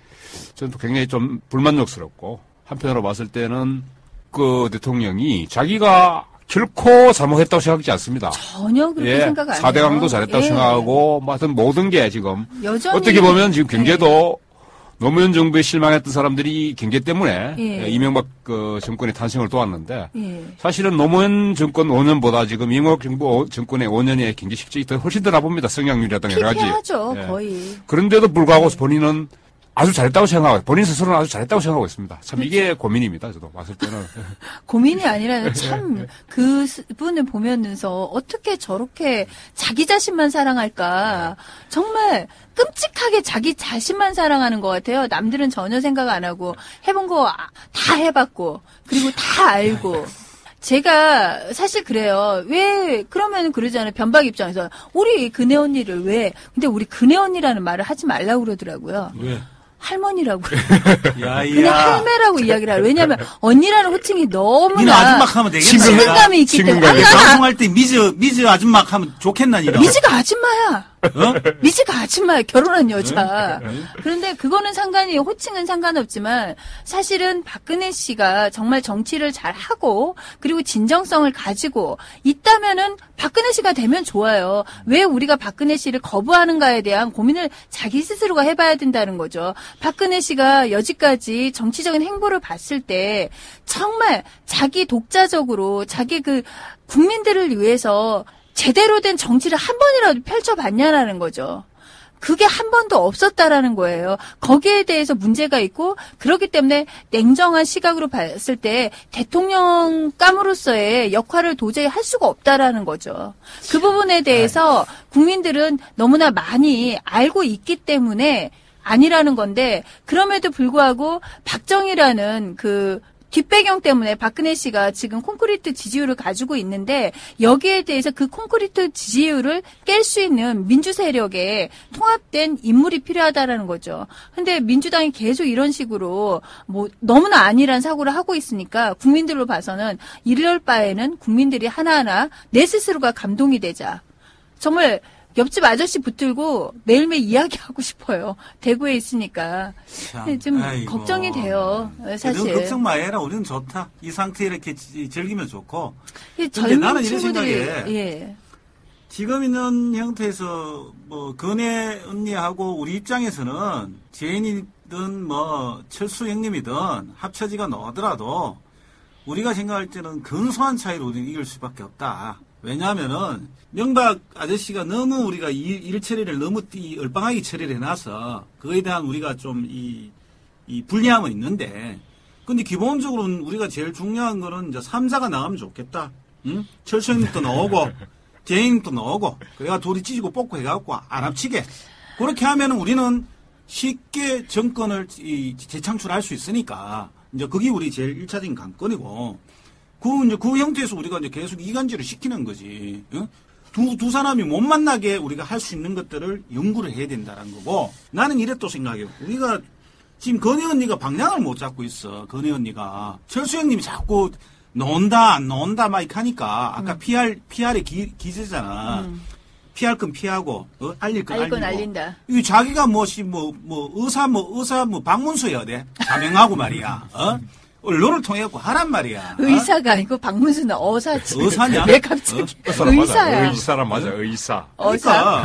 저는 또 굉장히 좀 불만족스럽고 한편으로 봤을 때는 그 대통령이 자기가 결코 잘못했다고 생각하지 않습니다. 전혀 그렇게 생각 안 해요. 4대강도 잘했다고 생각하고 하여튼 모든 게 지금 여전히 어떻게 보면 지금 경제도 노무현 정부에 실망했던 사람들이 경제 때문에 이명박 정권의 탄생을 도왔는데 사실은 노무현 정권 5년보다 지금 이명박 정부 정권의 5년의 경제 실적이 훨씬 더 나쁩니다. 성장률이라든가 여러 가지. 피폐하죠, 거의. 그런데도 불구하고 본인은 아주 잘했다고 생각하고 본인 스스로는 아주 잘했다고 생각하고 있습니다. 참 이게 고민입니다. 저도 봤을 때는. 고민이 아니라 참 그분을 보면서 어떻게 저렇게 자기 자신만 사랑할까. 정말 끔찍하게 자기 자신만 사랑하는 것 같아요. 남들은 전혀 생각 안 하고 해본 거 다 해봤고 그리고 다 알고. 제가 사실 그래요. 왜 그러면 그러잖아요. 변박 입장에서 우리 근혜 언니를 왜 근데 우리 근혜 언니라는 말을 하지 말라고 그러더라고요. 왜? 할머니라고 그냥 할매라고 이야기를 하라. 왜냐하면 언니라는 호칭이 너무나 아줌마 하면 되겠나? 친근감이 있기 때문에 방송할 때 미즈 아줌마 하면 좋겠나 니라. 미즈가 아줌마야. 미즈가 아줌마야. 결혼한 여자. 그런데 그거는 호칭은 상관없지만 사실은 박근혜 씨가 정말 정치를 잘 하고 그리고 진정성을 가지고 있다면은 박근혜 씨가 되면 좋아요. 왜 우리가 박근혜 씨를 거부하는가에 대한 고민을 자기 스스로가 해봐야 된다는 거죠. 박근혜 씨가 여지까지 정치적인 행보를 봤을 때 정말 자기 독자적으로 자기 국민들을 위해서 제대로 된 정치를 한 번이라도 펼쳐봤냐라는 거죠. 그게 한 번도 없었다라는 거예요. 거기에 대해서 문제가 있고 그렇기 때문에 냉정한 시각으로 봤을 때 대통령감으로서의 역할을 도저히 할 수가 없다라는 거죠. 그 부분에 대해서 국민들은 너무나 많이 알고 있기 때문에 아니라는 건데 그럼에도 불구하고 박정희라는 뒷배경 때문에 박근혜 씨가 지금 콘크리트 지지율을 가지고 있는데 여기에 대해서 그 콘크리트 지지율을 깰 수 있는 민주 세력의 통합된 인물이 필요하다라는 거죠. 근데 민주당이 계속 이런 식으로 너무나 아니란 사고를 하고 있으니까 국민들로 봐서는 이럴 바에는 국민들이 하나하나 내 스스로가 감동이 되자. 정말 옆집 아저씨 붙들고 매일매일 이야기하고 싶어요. 대구에 있으니까. 좀 걱정이 돼요. 사실. 걱정 마해라. 우리는 좋다. 이 상태에 이렇게 즐기면 좋고. 근데 나는 이런 생각에 지금 있는 형태에서 근혜 언니하고 우리 입장에서는 재인이든 철수 형님이든 합쳐지가 나오더라도 우리가 생각할 때는 근소한 차이로 우리는 이길 수밖에 없다. 왜냐하면은 명박 아저씨가 너무 우리가 일 처리를 너무 얼빵하게 처리를 해놔서 그거에 대한 우리가 좀 이 불리함은 있는데 근데 기본적으로는 우리가 제일 중요한 거는 이제 3자가 나가면 좋겠다. 응? 철수 형님도 나오고 재인님도 나오고 그래가 둘이 찢고 뽑고 해갖고 안 합치게 그렇게 하면은 우리는 쉽게 정권을 재창출할 수 있으니까 이제 그게 우리 제일 1차적인 관건이고 그 형태에서 우리가 이제 계속 이간질을 시키는 거지. 응? 두 사람이 못 만나게 우리가 할 수 있는 것들을 연구를 해야 된다는 거고 나는 이랬다고 생각해요. 우리가 지금 건혜 언니가 방향을 못 잡고 있어. 건혜 언니가 철수 형님이 자꾸 논다 안 논다 막 이렇게 하니까 아까 PR의 기재잖아. 피할 건 피하고 알릴 건 알리고. 알린다. 이 자기가 의사 박문수여야 돼. 자명하고 말이야. 언론을 통해 갖고 하란 말이야. 의사가 아니고 박문수는 어사지. 의사냐? 왜 갑자기 의사야? 의사란 맞아. 의사. 그러니까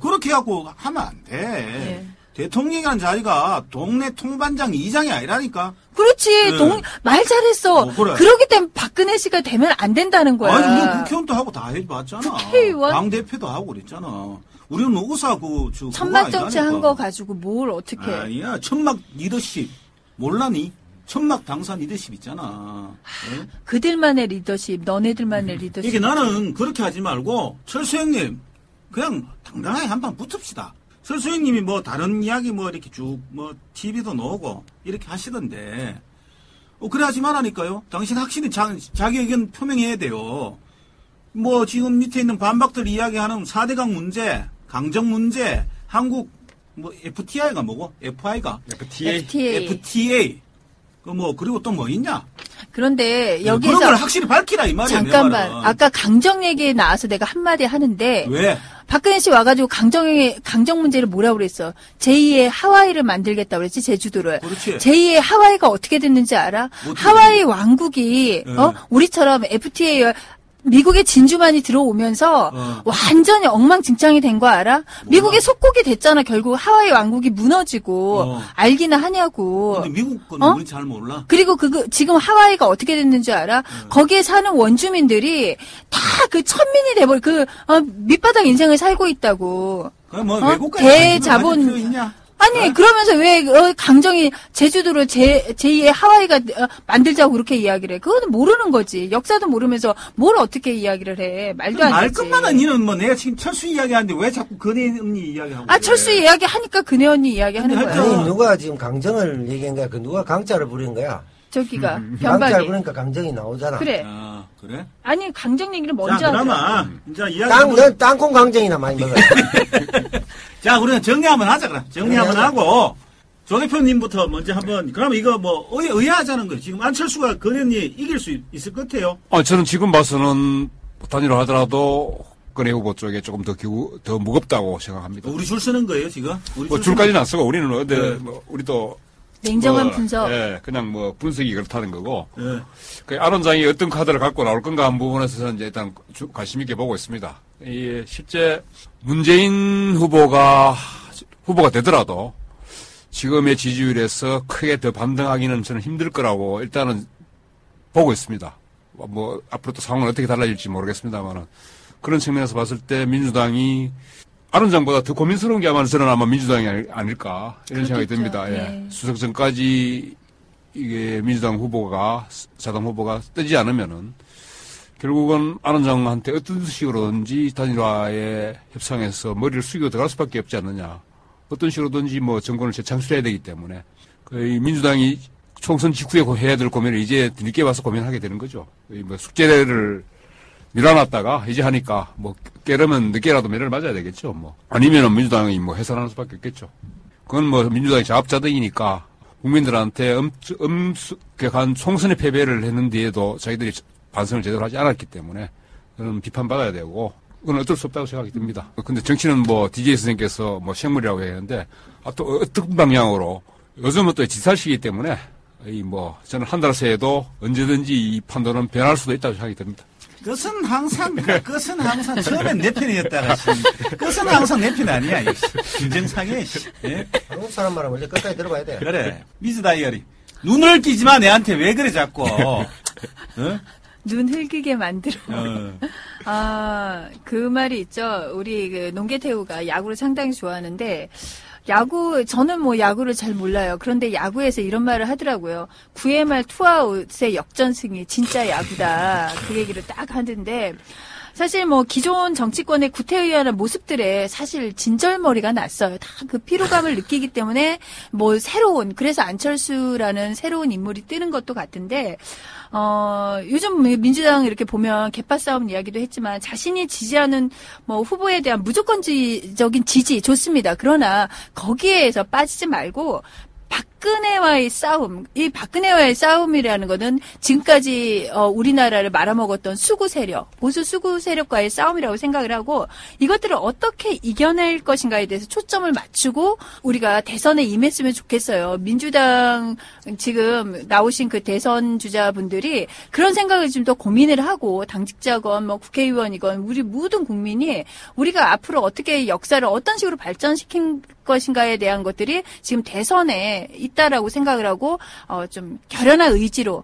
그렇게 해갖고 하면 안 돼. 네. 대통령이라는 자리가 동네 통반장 이장이 아니라니까. 그렇지. 네. 말 잘했어. 그래. 그러기 때문에 박근혜 씨가 되면 안 된다는 거야. 아니, 우리 국회의원도 하고 다 해봤잖아. 국회의원? 당대표도 하고 그랬잖아. 우리는 의사 천막 정치 한 거 가지고 뭘 어떻게. 아니야. 천막 리더십. 몰라니? 천막 당사 리더십 있잖아. 네? 그들만의 리더십, 너네들만의 리더십. 이게 나는 그렇게 하지 말고, 철수 형님, 그냥 당당하게 한판 붙읍시다. 철수 형님이 다른 이야기 이렇게 쭉, TV도 나오고, 이렇게 하시던데, 그래 하지 말라니까요. 당신 확실히 자기 의견 표명해야 돼요. 지금 밑에 있는 반박들 이야기하는 4대강 문제, 강정 문제, 한국, FTI가 뭐고? FI가? FTA. 그리고 또 뭐 있냐? 그런데 여기서 그런 걸 확실히 밝히라 이 말이야. 잠깐만. 아까 강정 얘기에 나와서 내가 한마디 하는데 왜? 박근혜 씨 와가지고 강정 문제를 뭐라고 그랬어? 제2의 하와이를 만들겠다고 그랬지, 제주도를. 그렇지. 제2의 하와이가 어떻게 됐는지 알아? 하와이 왕국이 우리처럼 FTA 미국의 진주만이 들어오면서 완전히 엉망진창이 된 거 알아? 미국의 속국이 됐잖아. 결국 하와이 왕국이 무너지고 알기나 하냐고. 근데 미국 건 우리 잘 몰라. 그리고 지금 하와이가 어떻게 됐는 줄 알아? 거기에 사는 원주민들이 다 그 천민이 돼버려. 밑바닥 인생을 살고 있다고. 외국까지 대자본. 있냐? 아니 그러면서 왜 강정이 제주도를 제2의 하와이가 만들자고 그렇게 이야기를 해. 그거는 모르는 거지. 역사도 모르면서 뭘 어떻게 이야기를 해. 말도 안 되지. 말 것만은 니는 내가 지금 철수 이야기하는데 왜 자꾸 근혜 언니 이야기하고 그래. 철수 이야기 하니까 근혜 언니 이야기 하는 거야. 아니 누가 지금 강정을 얘기한 거야? 누가 강자를 부린 거야? 저기가 강자를 변박이. 부르니까 강정이 나오잖아. 그래. 그래? 아니 강정 얘기를 먼저 자, 그러면 이제 이야기 넌 땅콩 강정이나 많이 먹어. 자, 우리는 정리 한번 하자, 그럼. 정리 한번 하고, 조 대표님부터 먼저 한번, 그러면 이거 의아하자는 거예요. 지금 안철수가 건현이 이길 수 있을 것 같아요. 저는 지금 봐서는 단일화 하더라도 건혜 후보 쪽에 조금 더 무겁다고 생각합니다. 우리 줄 서는 거예요, 지금? 줄까지는 안 쓰고, 우리는 우리도. 냉정한 분석. 예, 그냥 분석이 그렇다는 거고. 예. 안 원장이 어떤 카드를 갖고 나올 건가 한 부분에서는 이제 일단 관심 있게 보고 있습니다. 실제 문재인 후보가 되더라도 지금의 지지율에서 크게 더 반등하기는 저는 힘들 거라고 일단은 보고 있습니다. 앞으로 또 상황은 어떻게 달라질지 모르겠습니다만은 그런 측면에서 봤을 때 민주당이 안 원장보다 더 고민스러운 게 아마 민주당이 아닐까 이런 생각이 듭니다. 네. 수석 전까지 이게 민주당 후보가 자당 후보가 뜨지 않으면은 결국은 안 원장한테 어떤 식으로든지 단일화에 협상해서 머리를 숙이고 들어갈 수밖에 없지 않느냐. 어떤 식으로든지 정권을 재창출해야 되기 때문에 민주당이 총선 직후에 해야 될 고민을 이제 늦게 와서 고민하게 되는 거죠. 숙제를 밀어놨다가 이제 하니까 깨려면 늦게라도 매를 맞아야 되겠죠. 아니면은 민주당이 해산하는 수밖에 없겠죠. 그건 민주당이 자업자득이니까 국민들한테 엄숙한 총선에 패배를 했는 뒤에도 자기들이 반성을 제대로 하지 않았기 때문에 저는 비판받아야 되고 그건 어쩔 수 없다고 생각이 듭니다. 근데 정치는 DJ 선생님께서 생물이라고 했는데 또 어떤 방향으로 요즘은 또 지살시기 때문에 저는 한 달 새에도 언제든지 이 판도는 변할 수도 있다고 생각이 듭니다. 끝은 항상 처음엔 내 편이었다가 끝은 항상 내 편 아니야. 김정상에. 예? 한국 사람 말은 원래 끝까지 들어봐야 돼. 그래. 미즈 다이어리. 눈을 끼지 마 내한테 왜 그래 자꾸. 눈 흘기게 만들어. 그 말이 있죠. 우리 농계태우가 야구를 상당히 좋아하는데 저는 야구를 잘 몰라요. 그런데 야구에서 이런 말을 하더라고요. 9회 말 투아웃의 역전승이 진짜 야구다. 그 얘기를 딱 하는데, 사실 뭐 기존 정치권의 구태의연한 모습들에 사실 진절머리가 났어요. 다 그 피로감을 느끼기 때문에 뭐 새로운, 그래서 안철수라는 새로운 인물이 뜨는 것도 같은데, 요즘 민주당 이렇게 보면 개파 싸움 이야기도 했지만 자신이 지지하는 뭐 후보에 대한 무조건적인 지지 좋습니다. 그러나 거기에서 빠지지 말고 박근혜와의 싸움, 이 박근혜와의 싸움이라는 거는 지금까지 우리나라를 말아먹었던 수구 세력, 보수 수구 세력과의 싸움이라고 생각을 하고 이것들을 어떻게 이겨낼 것인가에 대해서 초점을 맞추고 우리가 대선에 임했으면 좋겠어요. 민주당 지금 나오신 그 대선 주자분들이 그런 생각을 좀 더 고민을 하고 당직자건 뭐 국회의원이건 우리 모든 국민이 우리가 앞으로 어떻게 역사를 어떤 식으로 발전시킨 것인가에 대한 것들이 지금 대선에 있다라고 생각을 하고 좀 결연한 의지로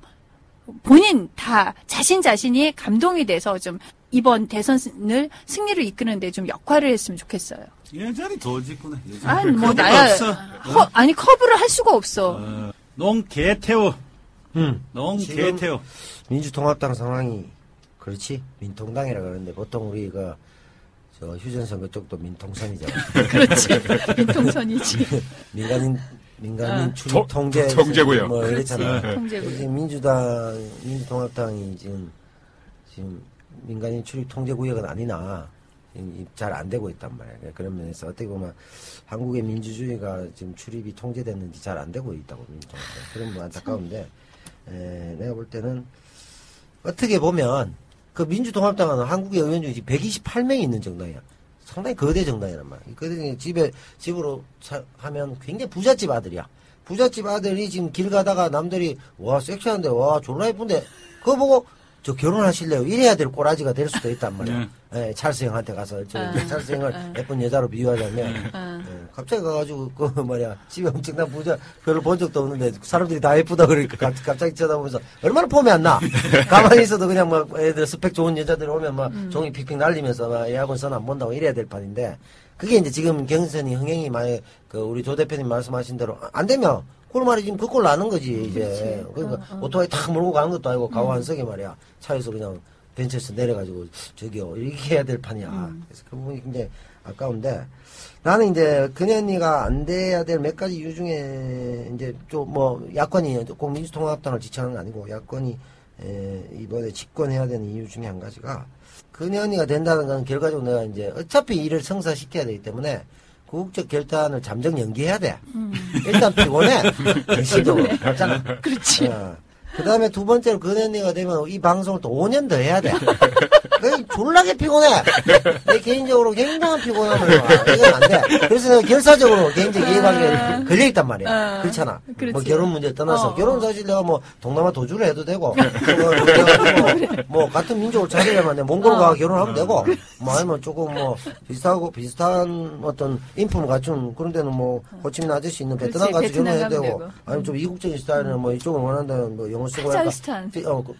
본인 다 자신이 감동이 돼서 좀 이번 대선을 승리로 이끄는데 좀 역할을 했으면 좋겠어요. 예전이 더 짓구나. 아니 뭐 나야 아니 커브를 할 수가 없어. 농개태우. 농개태우. 민주통합당 상황이 그렇지 민통당이라 그러는데 보통 우리 저 휴전선거 쪽도 민통선이잖아. 그렇지. 민통선이지. 민간인 출입 통제구요. 뭐 이랬잖아. 통제구. 민주통합당이 지금 민간인 출입 통제구역은 아니나 잘 안 되고 있단 말이야. 그런 면에서 어떻게 보면 한국의 민주주의가 지금 출입이 통제됐는지 잘 안 되고 있다고 민주통합당. 그런 뭐 안타까운데 내가 볼 때는 어떻게 보면 그 민주통합당은 한국의 의원 중에 128명이 있는 정당이야. 상당히 거대 정당이란 말이야. 거대 집으로 하면 굉장히 부잣집 아들이야. 부잣집 아들이 지금 길 가다가 남들이 와 섹시한데 와 졸라 예쁜데 그거 보고 저 결혼하실래요? 이래야 될 꼬라지가 될 수도 있단 말이야. 예, 찰스 형한테 가서 찰스 형을 예쁜 여자로 비유하자면 갑자기 가가지고 그 말이야 집에 엄청난 부자 별로 본 적도 없는데 사람들이 다 예쁘다 그러니까 갑자기 쳐다보면서 얼마나 폼이 안 나. 가만히 있어도 그냥 막 애들 스펙 좋은 여자들 오면 막 종이 픽픽 날리면서 막 예약은 선 안 본다고 이래야 될 판인데 그게 이제 지금 경선이 흥행이 만약 우리 조 대표님 말씀하신 대로 안 되면 그걸 말이 지금 그 꼴 나는 거지 이제. 그러니까 오토바이 탁 몰고 가는 것도 아니고 가오한석에 말이야 차에서 그냥 벤치에서 내려가지고 저기요 이렇게 해야 될 판이야. 그래서 그 부분이 굉장히 아까운데 나는 이제 근현이가 안 돼야 될 몇 가지 이유 중에 이제 좀 뭐 야권이 꼭 민주통합당을 지지하는 건 아니고 야권이 이번에 집권해야 되는 이유 중에 한 가지가 근현이가 된다는 건 결과적으로 내가 이제 어차피 일을 성사시켜야 되기 때문에 국적 결단을 잠정 연기해야 돼. 일단 피곤해. 정신적으로. 맞잖아. 그렇지. 그 다음에 두 번째로 근현이가 되면 이 방송을 또 5년 더 해야 돼. 졸라게 피곤해. 내 개인적으로 굉장한 피곤함을 봐. 이건 안 돼. 그래서 내가 결사적으로 개인적 이해관계에 걸려있단 말이야. 그렇잖아. 뭐 결혼 문제를 떠나서. 결혼 사실 내가 뭐 동남아 도주를 해도 되고, 뭐 같은 민족을 차리려면 내가 몽골 가서 결혼하면 되고, 뭐 아니면 조금 뭐 비슷한 어떤 인품을 갖춘 그런 데는 뭐 호치민 아저씨 있는 베트남 가서 결혼해도 되고, 아니면 좀 이국적인 스타일은 뭐 이쪽을 원한다면 뭐 영어 쓰고 카자흐스탄.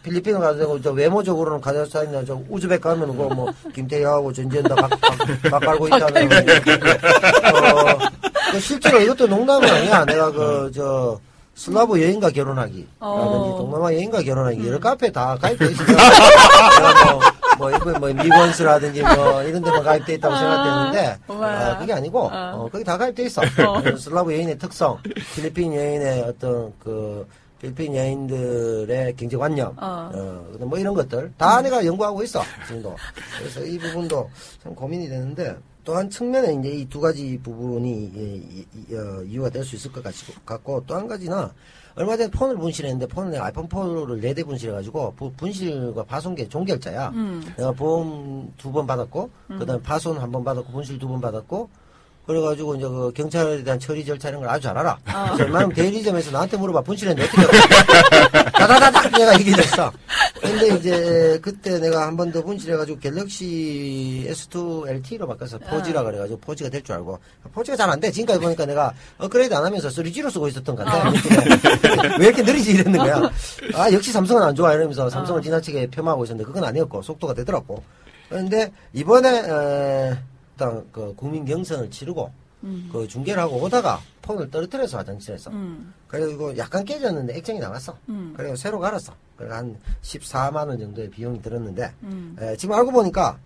필리핀을 가도 되고, 저 외모적으로는 카자흐스탄이나 저 우즈벡 가면 그거 뭐 김태희하고 전지현다 각 깔고 있다는 실제로 이것도 농담은 아니야. 내가 슬라브 여인과 결혼하기 라든지 동남아 여인과 결혼하기 여러 카페 다 가입돼 있어요. 뭐 미건스라든지 뭐 이런 데만 가입돼 있다고 생각했는데 그게 아니고 거기 다 가입돼 있어. 슬라브 여인의 특성, 필리핀 여인의 어떤 필리핀 여인들의 경제관념, 뭐 이런 것들 다 내가 연구하고 있어 지금도. 그래서 이 부분도 참 고민이 되는데 또 한 측면에 이제 이 두 가지 부분이 이유가 될 수 있을 것 같고 또 한 가지는 얼마 전에 폰을 분실했는데 폰을 내가 아이폰 4를 4대 분실해가지고 분실과 파손계 종결자야. 내가 보험 2번 받았고 그다음에 파손 1번 받았고 분실 2번 받았고. 그래가지고, 이제 경찰에 대한 처리 절차 이런 걸 아주 잘 알아. 그래서 웬만하면 대리점에서 나한테 물어봐. 분실했는데 어떻게 해? 다다다닥 내가 이게 됐어. 근데 이제, 그때 내가 한 번 더 분실해가지고, 갤럭시 S2 LT로 바꿔서 4G라 그래가지고, 4G가 될 줄 알고. 4G가 잘 안 돼. 지금까지 보니까 내가 업그레이드 안 하면서 3G로 쓰고 있었던 것 같아. 왜 이렇게 느리지 이랬는 거야. 역시 삼성은 안 좋아. 이러면서 삼성을 지나치게 폄하하고 있었는데, 그건 아니었고, 속도가 되더라고. 그런데, 이번에, 일단 국민 경선을 치르고 중계를 하고 오다가 폰을 떨어뜨려서 화장실에서 그래서 약간 깨졌는데 액정이 나갔어. 그래서 새로 갈았어. 그러니까 한 14만 원 정도의 비용이 들었는데 지금 알고 보니까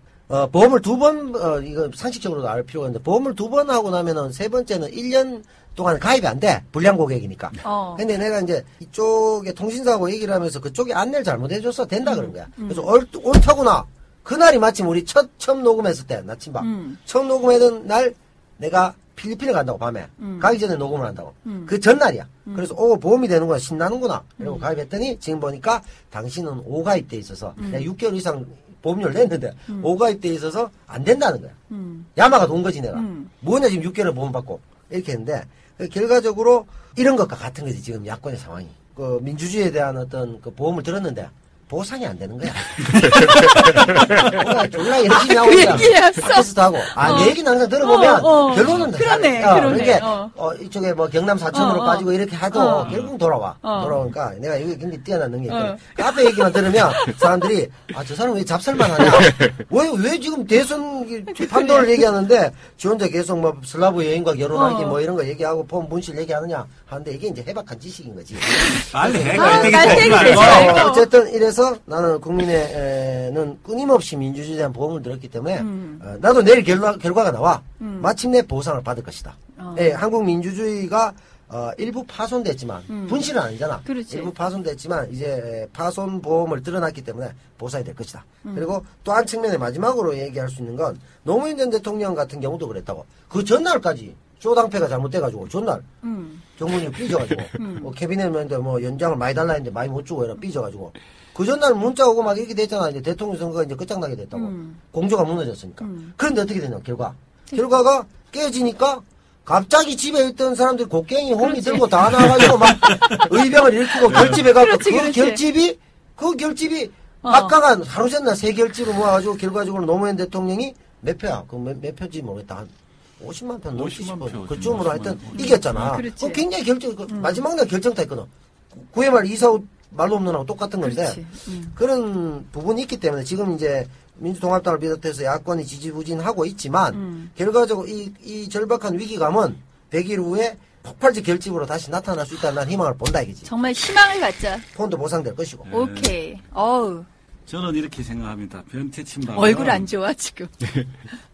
보험을 2번 이거 상식적으로도 알 필요가 있는데 보험을 2번 하고 나면은 세 번째는 1년 동안 가입이 안 돼. 불량 고객이니까. 근데 내가 이제 이쪽에 통신사하고 얘기를 하면서 그쪽에 안내를 잘못해줘서 된다 그런 거야. 그래서 옳다구나. 그날이 마침 우리 처음 녹음했을 때 나침반. 처음 녹음했던 날 내가 필리핀에 간다고 밤에. 가기 전에 녹음을 한다고. 그 전날이야. 그래서 보험이 되는구나. 신나는구나. 그리고 가입했더니 지금 보니까 당신은 5가입돼 있어서 내가 6개월 이상 보험료를 냈는데 5가입돼 있어서 안 된다는 거야. 야마가 돈 거지 내가. 뭐냐 지금 6개월 보험 받고. 이렇게 했는데 결과적으로 이런 것과 같은 거지 지금 야권의 상황이. 그 민주주의에 대한 어떤 그 보험을 들었는데 보상이 안 되는 거야. 졸라 열심히 하고 팟캐스트 하고. 내 얘기는 항상 들어보면 결론은 그러네. 그러니까 이쪽에 뭐 경남 사천으로 빠지고 이렇게 하도 결국 돌아와. 돌아오니까 내가 이게 굉장히 뛰어난 능력이 있거든. 그 앞에 얘기만 들으면 사람들이 저 사람 왜 잡설만 하냐. 왜 지금 대선 판도를 얘기하는데 지 혼자 계속 뭐 슬라브 여인과 결혼하기 뭐 이런 거 얘기하고 보험 분실 얘기하느냐 하는데 이게 이제 해박한 지식인 거지. 빨리 해가 어쨌든 이래서 나는 국민의는 끊임없이 민주주의에 대한 보험을 들었기 때문에 나도 내일 결과가 나와 마침내 보상을 받을 것이다. 한국 민주주의가 일부 파손됐지만 분실은 아니잖아. 그렇지. 일부 파손됐지만 이제 파손 보험을 들어놨기 때문에 보상이 될 것이다. 그리고 또 한 측면에 마지막으로 얘기할 수 있는 건 노무현 전 대통령 같은 경우도 그랬다고. 그 전날까지 쇼당패가 잘못돼가지고 전날 정문이 삐져가지고 캐비넷맨도 뭐 연장을 많이 달라 했는데 많이 못 주고 이러 삐져가지고 그 전날 문자 오고 막 이렇게 됐잖아. 이제 대통령 선거가 이제 끝장나게 됐다고. 공조가 무너졌으니까. 그런데 어떻게 되냐 결과가 깨지니까 갑자기 집에 있던 사람들이 곡괭이 호미 들고 다 나와가지고 막 의병을 일으키고 결집해가지고 그 결집이 아까가 하루 전날 세 결집을 모아가지고 결과적으로 노무현 대통령이 몇 표야? 몇 표인지 모르겠다. 한 50만 표, 50만 표. 그쯤으로 하여튼 이겼잖아. 그 굉장히 마지막 날 결정타 했거든. 9회 말 이사후 말도 없는 하고 똑같은 건데. 그런 부분이 있기 때문에 지금 이제 민주통합당을 비롯해서 야권이 지지부진하고 있지만, 결과적으로 이 절박한 위기감은 100일 후에 폭발적 결집으로 다시 나타날 수 있다는 희망을 본다 이거지. 정말 희망을 갖자. 폰도 보상될 것이고. 오케이. 어우. 저는 이렇게 생각합니다. 변태 침박. 얼굴 안 좋아 지금.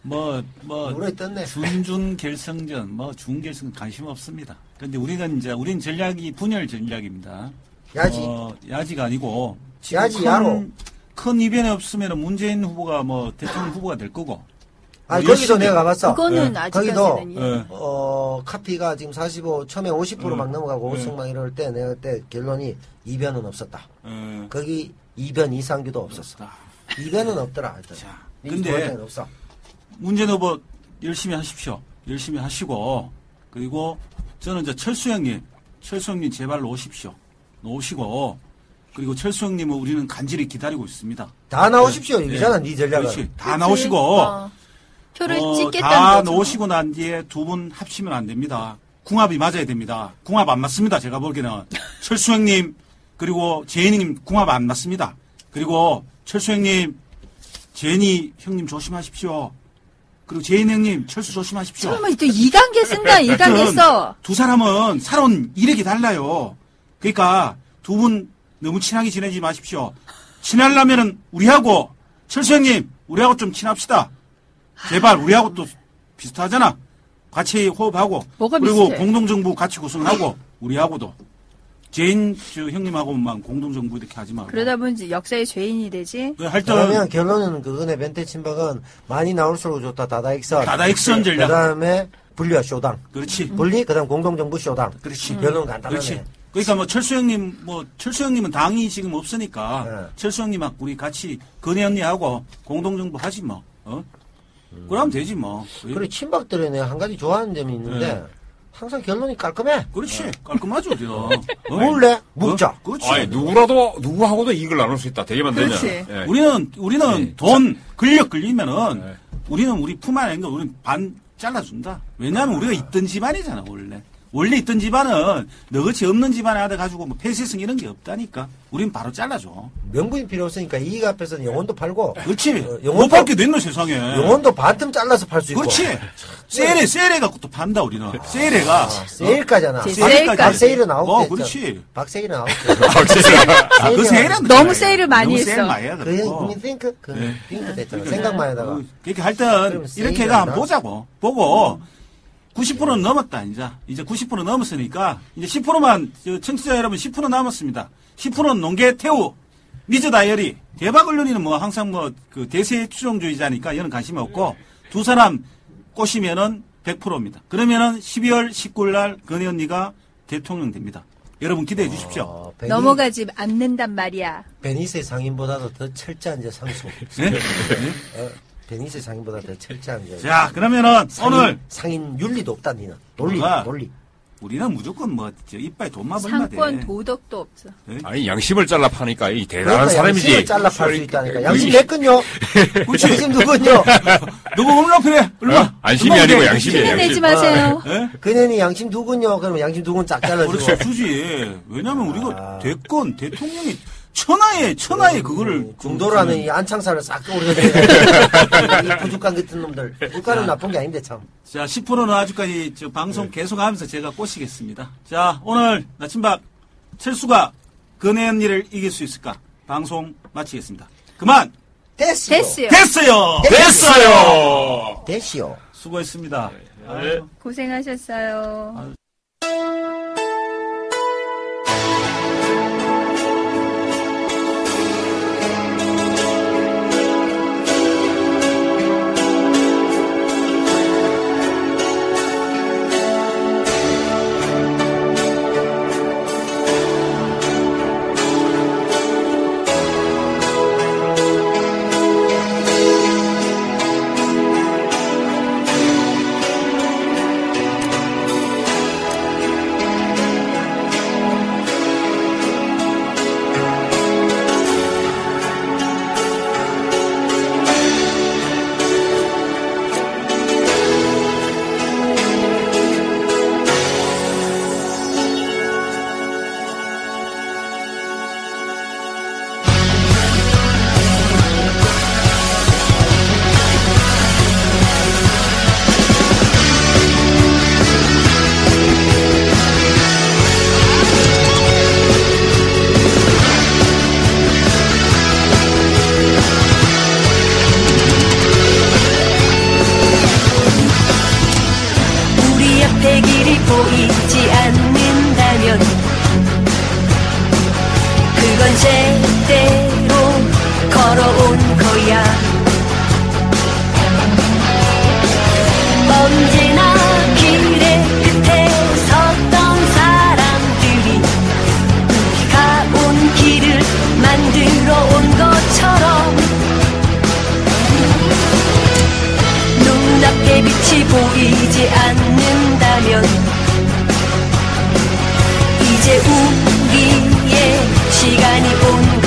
노래 떴네. 준준 결승전, 준결승 관심 없습니다. 그런데 우리는 전략이 분열 전략입니다. 야지가 아니고 야로. 큰 이변이 없으면 문재인 후보가 대통령 후보가 될 거고. 거기도 내가 가봤어. 그거는 거기도 카피가 지금 45, 처음에 50% 막 넘어가고 5승 막 이럴 때 내가 그때 결론이 이변은 없었다. 거기 이변 이상규도 없었어. 이변은 없더라. 자, 근데 없어. 문재인 후보 열심히 하십시오. 열심히 하시고, 그리고 저는 이제 철수 형님 제발 오십시오. 오시고, 그리고 철수 형님은 우리는 간절히 기다리고 있습니다. 다 나오십시오. 이거잖아, 네 전략은. 그렇지. 다 나오시고, 표를 찍겠다는 다 거죠. 나오시고 난 뒤에 두 분 합치면 안 됩니다. 궁합이 맞아야 됩니다. 궁합 안 맞습니다. 제가 보기에는. 철수 형님, 그리고 재인님 궁합 안 맞습니다. 그리고 철수 형님, 재인이 형님 조심하십시오. 그리고 재인 형님, 철수 조심하십시오. 설마 또 2단계 쓴다, 2단계 써. 두 사람은 살아온 이력이 달라요. 그러니까 두 분 너무 친하게 지내지 마십시오. 친하려면은 우리하고, 철수 형님, 우리하고 좀 친합시다. 제발, 우리하고 또 비슷하잖아. 같이 호흡하고. 그리고 비슷해? 공동정부 같이 구성하고, 우리하고도. 재인 형님하고만 공동정부 이렇게 하지 말고. 그러다 보니 역사의 죄인이 되지. 그러면 결론은 그거네. 변태 침박은 많이 나올수록 좋다. 다다익선 전략. 그 다음에 분리와 쇼당. 그렇지. 분리, 그 다음 공동정부 쇼당. 그렇지. 결론 간단하네. 그렇지. 그러니까 철수 형님은 당이 지금 없으니까 철수 형님하고 우리 같이 건혜 언니하고 공동정부 하지 뭐. 그러면 되지 뭐. 그래, 친박들이 내가 한 가지 좋아하는 점이 있는데 항상 결론이 깔끔해. 그렇지. 깔끔하죠. 몰래 묻자. 그렇지. 아니, 누구하고도 이익을 나눌 수 있다. 되게 만드냐. 그렇지. 예. 우리는 돈, 권력 걸리면은 우리는 우리 품 안에 있는 거 우리는 반 잘라준다. 왜냐하면 우리가 있던 집안이잖아, 원래. 원래 있던 집안은 너같이 없는 집안에 하다 가지고 뭐 폐쇄성 이런 게 없다니까. 우린 바로 잘라줘. 명분이 필요 없으니까 이익 앞에서는 영혼도 팔고. 그렇지. 영혼도- 못 팔 게 됐노 세상에. 영혼도 반틈 잘라서 팔 수 있고. 그렇지. 세일해 갖고 또 판다 우리는. 세일해가. 세일까잖아. 세일까지. 박세일은 아웃. 그렇지. 박세일은 아웃. 그 세일은 너무 세일을 많이 너무 했어. 세일 많이 해야 그 되고. 형님 띵크 띵크 됐잖아. 생각만 하다가. 그렇게 할 땐 그럼 이렇게 해가 한번 세일한다. 보자고. 보고 90%는 넘었다 이제 90% 넘었으니까 이제 10%만 청취자 여러분 10% 남았습니다. 10%는 농계 태우 미즈 다이어리 대박 언론인은 뭐 항상 뭐 그 대세 추종주의자니까 이런 관심이 없고 두 사람 꼬시면은 100%입니다. 그러면은 12월 19일 날 건혜 언니가 대통령 됩니다. 여러분 기대해 주십시오. 넘어가지 않는단 말이야. 베니스의 상인보다도 더 철저한 이제 상수. 네? 베니스의 상인보다 더 철저한 이제. 자 그러면은 오늘 상인 윤리도 없다 니는. 논리. 뭐가? 논리. 우리는 무조건 뭐 이빨 돈만 벌면 돼. 상권 도덕도 없어. 아니 양심을 잘라 파니까 이 대단한 그러니까 사람이지. 양심을 잘라 팔 수 있다니까. 양심 내 건요. 그렇지. 양심 누군요. 누구 얼마 필요해? 얼마? 안심이 아니고 양심이에요. 티를 내지 양심. 마세요. 예? 그년이 양심 누군요. 그러면 양심 누군 짝 잘라주고. 그렇지, 주지. 왜냐면 우리가 대권, 대통령이 천하에 그거를. 중도로 하는 이 안창살을 싹 떠오르게 이 부족한 같은 놈들. 국가는 나쁜 게 아닌데 참. 자, 10%는 아직까지 저 방송 계속 하면서 제가 꼬시겠습니다. 자, 오늘 나침박 철수가 건혜 언니를 이길 수 있을까? 방송 마치겠습니다. 그만! 됐어요. 됐어요! 됐시오. 수고했습니다. 고생하셨어요. 보이지 않는다면 그건 제대로 걸어온 거야. 언제나 길의 끝에 섰던 사람들이 우리가 온 길을 만들어 온 것처럼 눈앞에 빛이 보이지 않는다면 이제 우리의 시간이 온